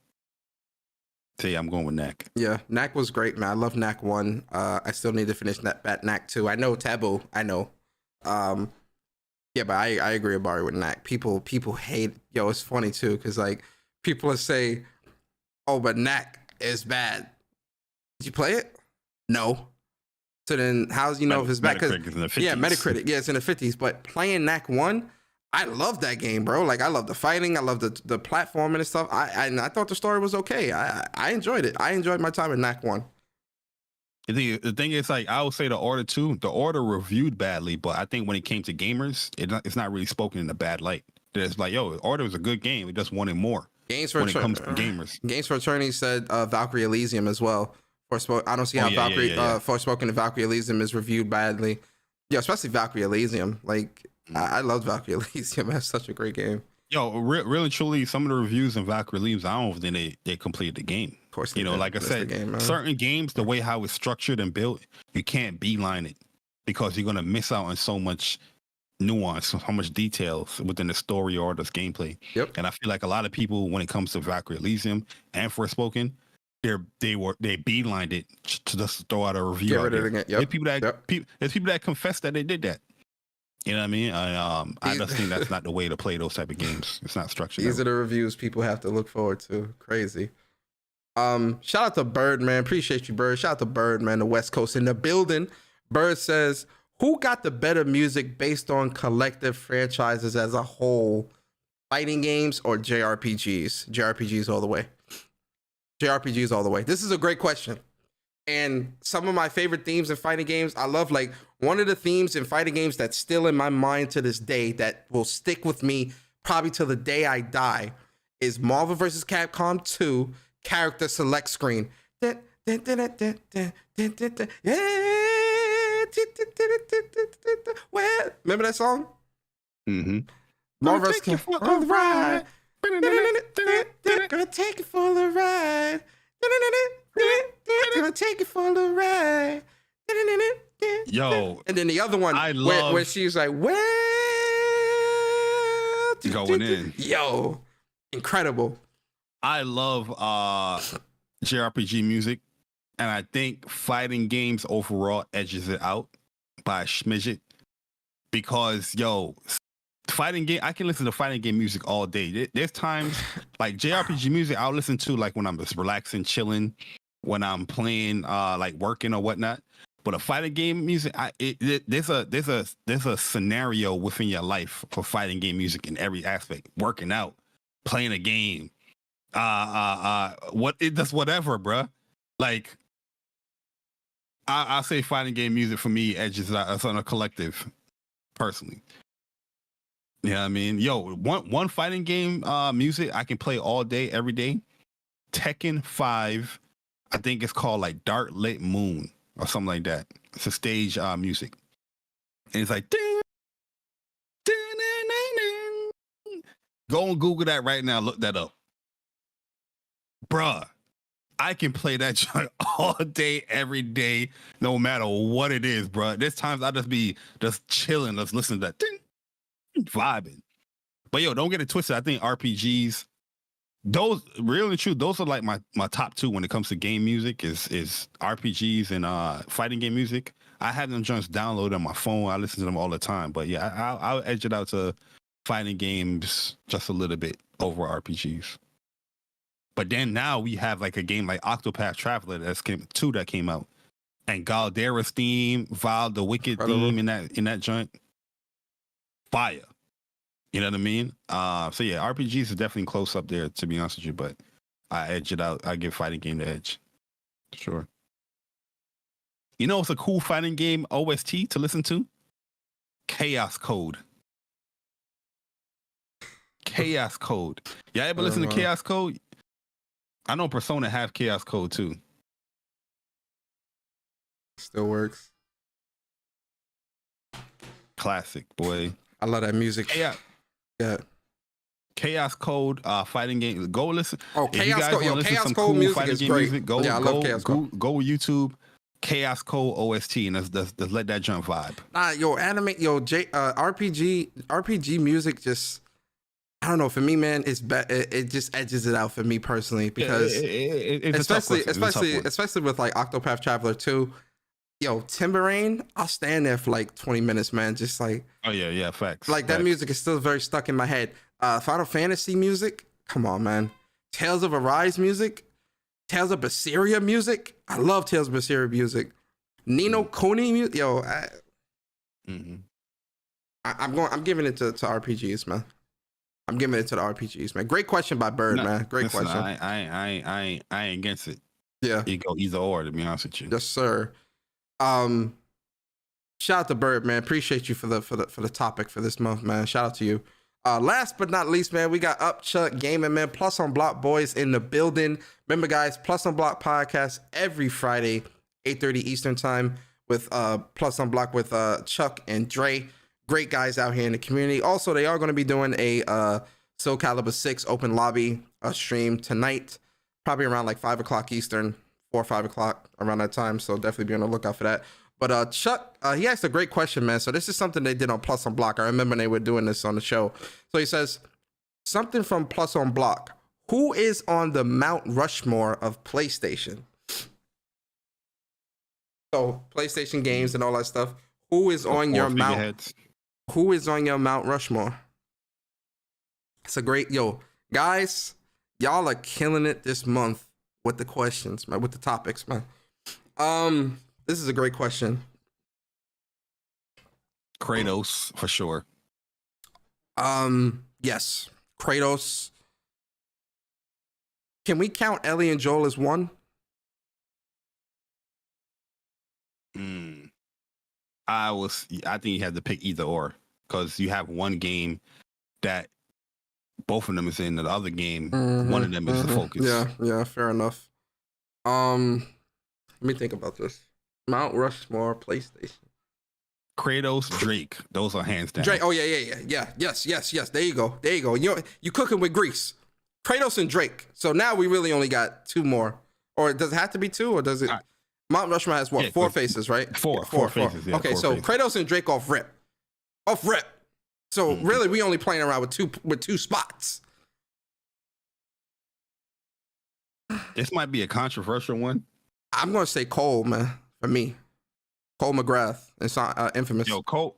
So yeah, I'm going with Knack. Yeah, Knack was great, man. I love Knack 1. I still need to finish that Knack 2. I know Taboo. I know. Yeah, but I agree with Bari with Knack. People hate. Yo, it's funny too, because like people will say, "Oh, but Knack is bad." Did you play it? No. So then, how's if it's bad? Because Metacritic. Yeah, it's in the 50s. But playing Knack 1, I love that game, bro. Like I love the fighting. I love the platforming and stuff. I thought the story was okay. I enjoyed it. I enjoyed my time in Knack 1. The thing is, like, I would say The Order 2, The Order reviewed badly, but I think when it came to gamers, it's not really spoken in a bad light. It's like, yo, Order was a good game. We just wanted more. Games for when it comes to gamers. Games for Attorney said Valkyrie Elysium as well. I don't see how Forspoken and Valkyrie Elysium is reviewed badly. Yeah, especially Valkyrie Elysium. Like, I love Valkyrie Elysium. That's such a great game. Yo, really, truly, some of the reviews in Valkyrie Elysium, I don't think they completed the game. Of course, like I said, certain games, the way how it's structured and built, you can't beeline it because you're gonna miss out on so much nuance, so much details within the story or the gameplay. Yep. And I feel like a lot of people, when it comes to Valkyrie Elysium and Forspoken, they beelined it to just throw out a review. Get rid of it again. Yep. There's people that confess that they did that. You know what I mean? I just think that's not the way to play those type of games. It's not structured. These are the reviews people have to look forward to. Crazy. Shout out to Bird, man. Appreciate you, Bird. Shout out to Bird, man. The West Coast in the building. Bird says, who got the better music based on collective franchises as a whole? Fighting games or JRPGs? JRPGs all the way. JRPGs all the way. This is a great question. And some of my favorite themes in fighting games, I love, like, one of the themes in fighting games that's still in my mind to this day that will stick with me probably till the day I die is Marvel vs. Capcom 2 character select screen. Remember that song? Mm-hmm. Marvel vs. Capcom on the ride. Gonna take it for the ride. Gonna take it for the ride. Yo, and then the other one where she's like, well, going in. Yo, incredible. I love JRPG music, and I think fighting games overall edges it out by a smidget. Because fighting game, I can listen to fighting game music all day. There's times like JRPG music I'll listen to like when I'm just relaxing, chilling, when I'm playing, like working or whatnot. But a fighting game music, there's a scenario within your life for fighting game music in every aspect. Working out, playing a game, that's whatever, bruh. Like, I'll say fighting game music for me edges out on a collective, personally. You know what I mean? One fighting game music I can play all day, every day. Tekken 5, I think it's called like Dark Lit Moon or something like that. It's a stage music. And it's like, ding, ding, ding, ding, ding. Go and Google that right now. Look that up. Bruh, I can play that joint all day, every day, no matter what it is, bruh. There's times I just be just chilling, just listening to that, ding, vibing. But don't get it twisted. I think RPGs, those really true, those are like my top two when it comes to game music is RPGs and fighting game music. I have them joints downloaded on my phone. I listen to them all the time. But yeah, I'll edge it out to fighting games just a little bit over RPGs. But then now we have like a game like Octopath Traveler that came out, and Galdera's theme, Val the Wicked theme in that joint, fire. You know what I mean? So yeah, RPGs is definitely close up there, to be honest with you. But I edge it out. I give fighting game the edge. Sure. You know, it's a cool fighting game OST to listen to. Chaos Code. Chaos Code. Y'all ever listen to Chaos Code? I know Persona have Chaos Code too. Still works. Classic, boy. I love that music. Yeah. Chaos Code, fighting game. Go listen. Oh, Chaos Code. Chaos Code music is great. I love Chaos Code. Go YouTube. Chaos Code OST and let's let that jump vibe. RPG music just, I don't know, for me, man, it just edges it out for me personally, because especially with like Octopath Traveler 2, Timberrain, I'll stand there for like 20 minutes, man, just like, oh yeah, facts. Like that music is still very stuck in my head. Final Fantasy music, come on, man. Tales of Arise music, Tales of Berseria music. I love Tales of Berseria music. Nino Kuni music. I'm giving it to RPGs, man. I'm giving it to the RPGs, man. Great question by Bird, man. Great question. I ain't against it. Yeah. You go either or, to be honest with you. Yes, sir. Shout out to Bird, man. Appreciate you for the topic for this month, man. Shout out to you. Last but not least, man, we got Upchuckgaming, man. Plus on Block boys in the building. Remember, guys, Plus on Block podcast every Friday, 8:30 Eastern time with Plus on Block with Chuck and Dre. Great guys out here in the community. Also, they are going to be doing a Soul Calibur 6 open lobby stream tonight, probably around like 5 o'clock Eastern, 4 or 5 o'clock around that time. So definitely be on the lookout for that. But Chuck, he asked a great question, man. So this is something they did on Plus on Block. I remember they were doing this on the show. So he says, something from Plus on Block. Who is on the Mount Rushmore of PlayStation? So PlayStation games and all that stuff. Who is on your Mount? Who is on your Mount Rushmore? It's a great, guys, y'all are killing it this month with the questions, man, with the topics, man. This is a great question. Kratos, for sure. Yes, Kratos. Can we count Ellie and Joel as one? I think you had to pick either or, because you have one game that both of them is in, the other game, one of them is the focus. Yeah, fair enough. Let me think about this. Mount Rushmore, PlayStation. Kratos, Drake. Those are hands down. Drake. Oh yeah. Yes. There you go. You cooking with grease. Kratos and Drake. So now we really only got two more. Or does it have to be two, or does it? Mount Rushmore has what? Four faces, right? Four faces. Yeah, okay, so Kratos and Drake off rip. So really, we only playing around with two spots. This might be a controversial one. I'm gonna say Cole, man. For me, Cole McGrath. It's Infamous. Yo, Cole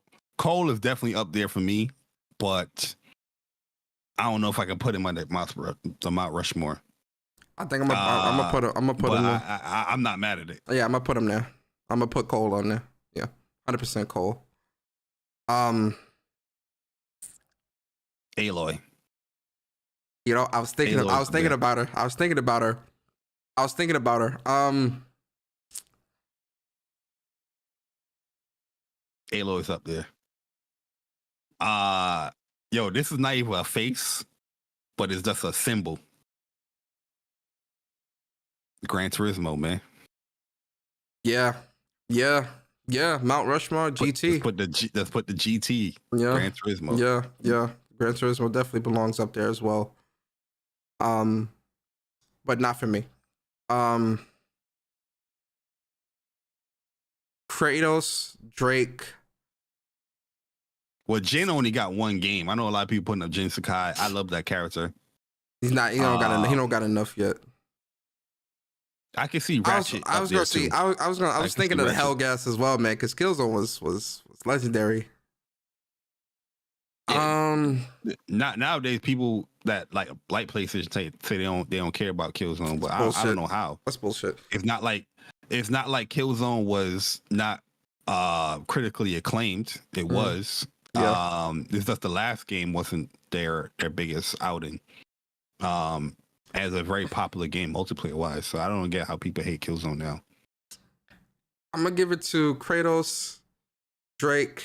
is definitely up there for me, but I don't know if I can put him on the Mount Rushmore. I think I'm gonna put him there. I'm not mad at it. Yeah, I'm gonna put him there. I'm gonna put Cole on there. Yeah, 100% Cole. Aloy. You know, I was thinking about her. Aloy's up there. Yo, this is not even a face, but it's just a symbol. Gran Turismo, man. Yeah. Mount Rushmore, GT. Let's put the GT. Yeah. Gran Turismo. Yeah. Gran Turismo definitely belongs up there as well. But not for me. Kratos, Drake. Well, Jin only got one game. I know a lot of people putting up Jin Sakai. I love that character. He don't got enough yet. I can see Ratchet. I was thinking of the Hellgas as well, man, because Killzone was legendary. Yeah. Not nowadays, people that like PlayStation say they don't care about Killzone, but I don't know how. That's bullshit. It's not like Killzone was not critically acclaimed. It was. Yeah. It's just the last game wasn't their biggest outing. As a very popular game multiplayer wise. So I don't get how people hate Killzone now. I'm gonna give it to Kratos, Drake.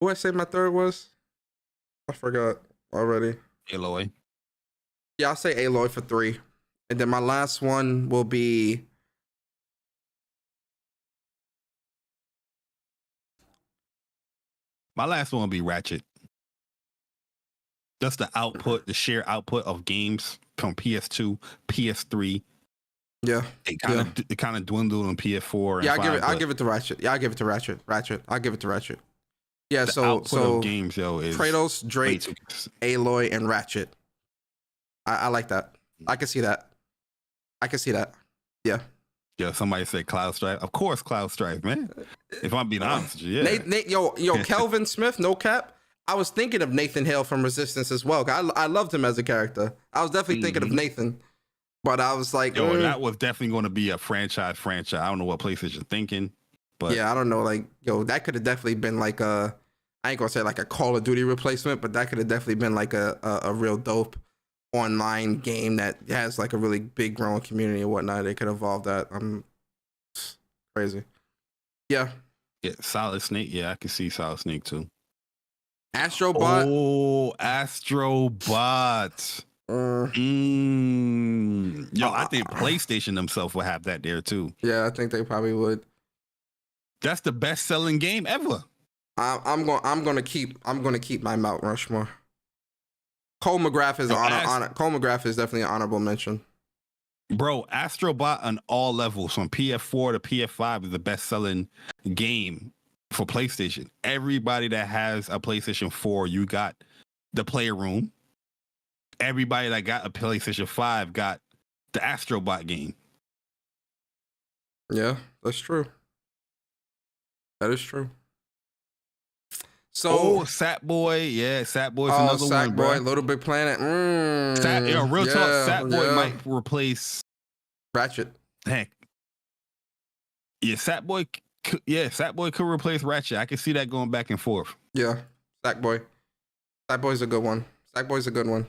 Who I say my third was? I forgot already. Aloy. Yeah, I'll say Aloy for 3. And then my last one will be Ratchet. That's the output, the sheer output of games from PS2, PS3. Yeah. It kind of dwindled on PS4. Yeah, I'll give it to Ratchet. Yeah, I'll give it to Ratchet. I'll give it to Ratchet. Yeah, so of games, yo, is Kratos, Drake, Aloy, and Ratchet. I like that. I can see that. Yeah. Yeah, somebody said CloudStrife. Of course, CloudStrife, man. If I'm being honest with you, yeah. Yo, Kelvin Smith, no cap. I was thinking of Nathan Hale from Resistance as well. I loved him as a character. I was definitely thinking of Nathan, but I was like, that was definitely going to be a franchise. I don't know what PlayStation thinking, but yeah, I don't know. Like, that could have definitely been like I ain't gonna say like a Call of Duty replacement, but that could have definitely been like a real dope online game that has like a really big growing community and whatnot. They could evolve that. I'm crazy. Yeah. Yeah, Solid Snake. Yeah, I can see Solid Snake too. Astrobot. Oh, Astrobot. Yo, I think PlayStation themselves will have that there too. Yeah, I think they probably would. That's the best-selling game ever. I'm gonna keep my Mount Rushmore. Cole McGrath is Cole McGrath is definitely an honorable mention. Bro, Astrobot on all levels from PS4 to PS5 is the best-selling game for PlayStation. Everybody that has a PlayStation 4, you got the player room. Everybody that got a PlayStation 5 got the Astrobot game. Yeah, that's true. That is true. So Sackboy, yeah, Sackboy's another one, bro. Sackboy, Little Big Planet. Real talk, Sackboy might replace Ratchet. Heck, yeah, Sackboy could replace Ratchet. I can see that going back and forth. Yeah, Sackboy's a good one. Sackboy's a good one.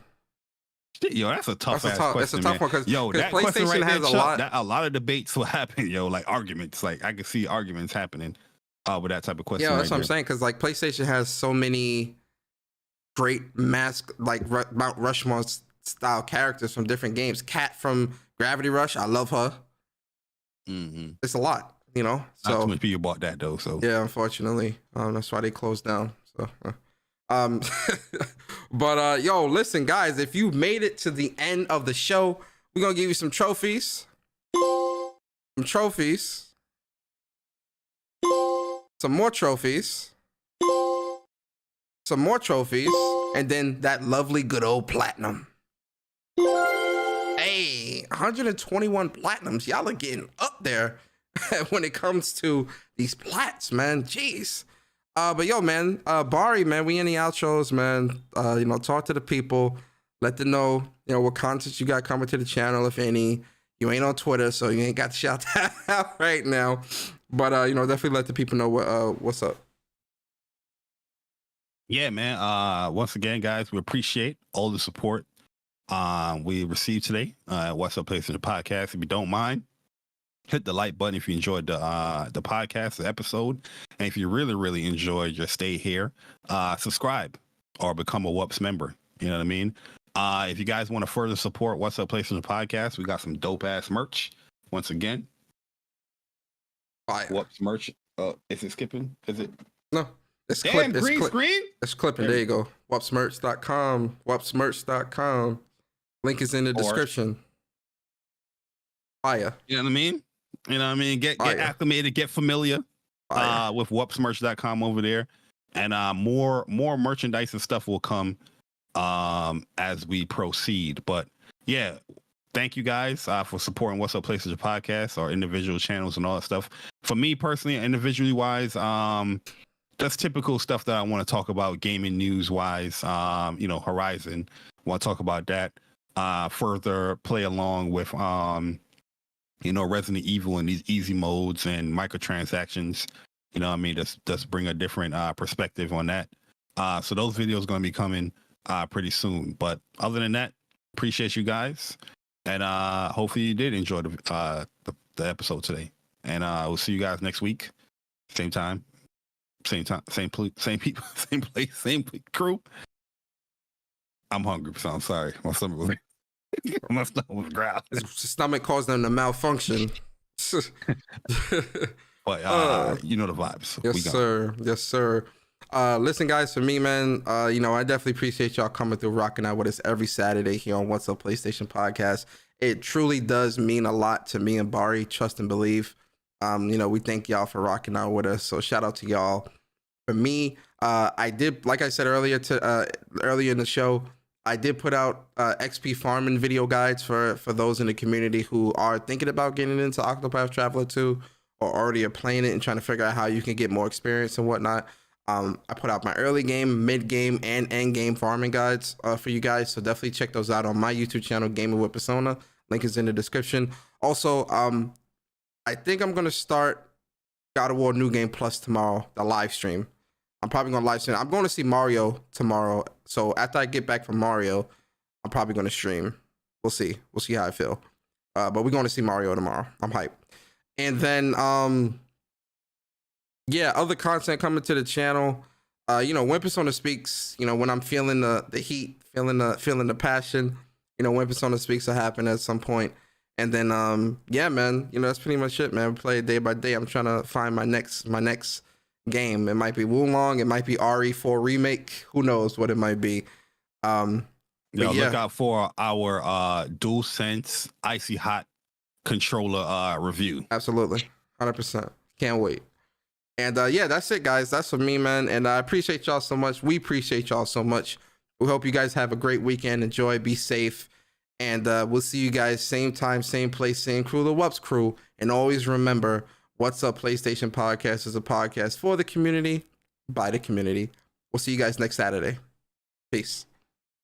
Yo, that's a tough question. It's a tough one because that PlayStation question right has there, a lot of debates will happen. Yo, like arguments. Like I can see arguments happening with that type of question. Yeah, that's what I'm saying. Because like PlayStation has so many great Mount Rushmore style characters from different games. Kat from Gravity Rush, I love her. Mm-hmm. It's a lot, you know. So not too many people bought that though. So yeah, unfortunately, that's why they closed down. So. But yo, listen, guys, if you made it to the end of the show, we're gonna give you some trophies. Some more trophies. And then that lovely good old platinum. Hey, 121 platinums. Y'all are getting up there when it comes to these plats, man. Jeez. But yo, man, Bari, man, we in the outros, man. You know, talk to the people, let them know, you know, what content you got coming to the channel, if any. You ain't on Twitter, so you ain't got to shout that out right now. But you know, definitely let the people know what's up. Yeah, man. Once again, guys, we appreciate all the support we received today. What's Up PlayStation Podcast. If you don't mind, hit the like button if you enjoyed the podcast, the episode. And if you really, really enjoyed your stay here, subscribe or become a WUPS member. You know what I mean? If you guys want to further support What's Up PlayStation Podcast, we got some dope ass merch. Once again, WUPS merch. Is it skipping? Is it? No. It's Damn, green screen? It's clipping. There you go. WUPSmerch.com. WUPSmerch.com. Link is in the description. Fire. You know what I mean? You know what I mean? Get acclimated, get familiar with WUPSmerch.com over there. And more merchandise and stuff will come as we proceed. But yeah, thank you guys for supporting What's Up PlayStation Podcast, our individual channels and all that stuff. For me personally, individually wise, that's typical stuff that I want to talk about gaming news wise. You know, Horizon, want to talk about that. Further play along with you know, Resident Evil and these easy modes and microtransactions. You know what I mean? Just bring a different perspective on that. So those videos going to be coming pretty soon. But other than that, appreciate you guys. And hopefully you did enjoy the episode today. And we'll see you guys next week. Same time, same people, same place, same crew. I'm hungry, so I'm sorry. My stomach was growling. His stomach caused them to malfunction. But you know the vibes. Yes, sir. Yes, sir. Listen, guys, for me, man, you know, I definitely appreciate y'all coming through, rocking out with us every Saturday here on What's Up PlayStation Podcast. It truly does mean a lot to me and Bari, trust and believe. You know, we thank y'all for rocking out with us. So shout out to y'all. For me, I did, like I said earlier in the show, I did put out XP farming video guides for those in the community who are thinking about getting into Octopath Traveler 2 or already are playing it and trying to figure out how you can get more experience and whatnot. I put out my early game, mid game, and end game farming guides for you guys. So definitely check those out on my YouTube channel, Gaming with Persona. Link is in the description. Also, I think I'm going to start God of War New Game Plus tomorrow, the live stream. I'm probably going to live stream. I'm going to see Mario tomorrow. So after I get back from Mario, I'm probably going to stream. We'll see. We'll see how I feel. But we're going to see Mario tomorrow. I'm hyped. And then, yeah, other content coming to the channel. You know, when Persona Speaks, you know, when I'm feeling the heat, feeling the passion, you know, when Persona Speaks will happen at some point. And then, yeah, man, you know, that's pretty much it, man. We play it day by day. I'm trying to find my next game. It might be Wulong, it might be RE4 remake, who knows what it might be. Look out for our DualSense Icy Hot controller review. Absolutely, 100%. Can't wait. And yeah, that's it, guys. That's for me, man. And I appreciate y'all so much. We appreciate y'all so much. We hope you guys have a great weekend. Enjoy, be safe, and we'll see you guys same time, same place, same crew, the WUPS crew. And always remember, What's Up PlayStation Podcast is a podcast for the community, by the community. We'll see you guys next Saturday. Peace.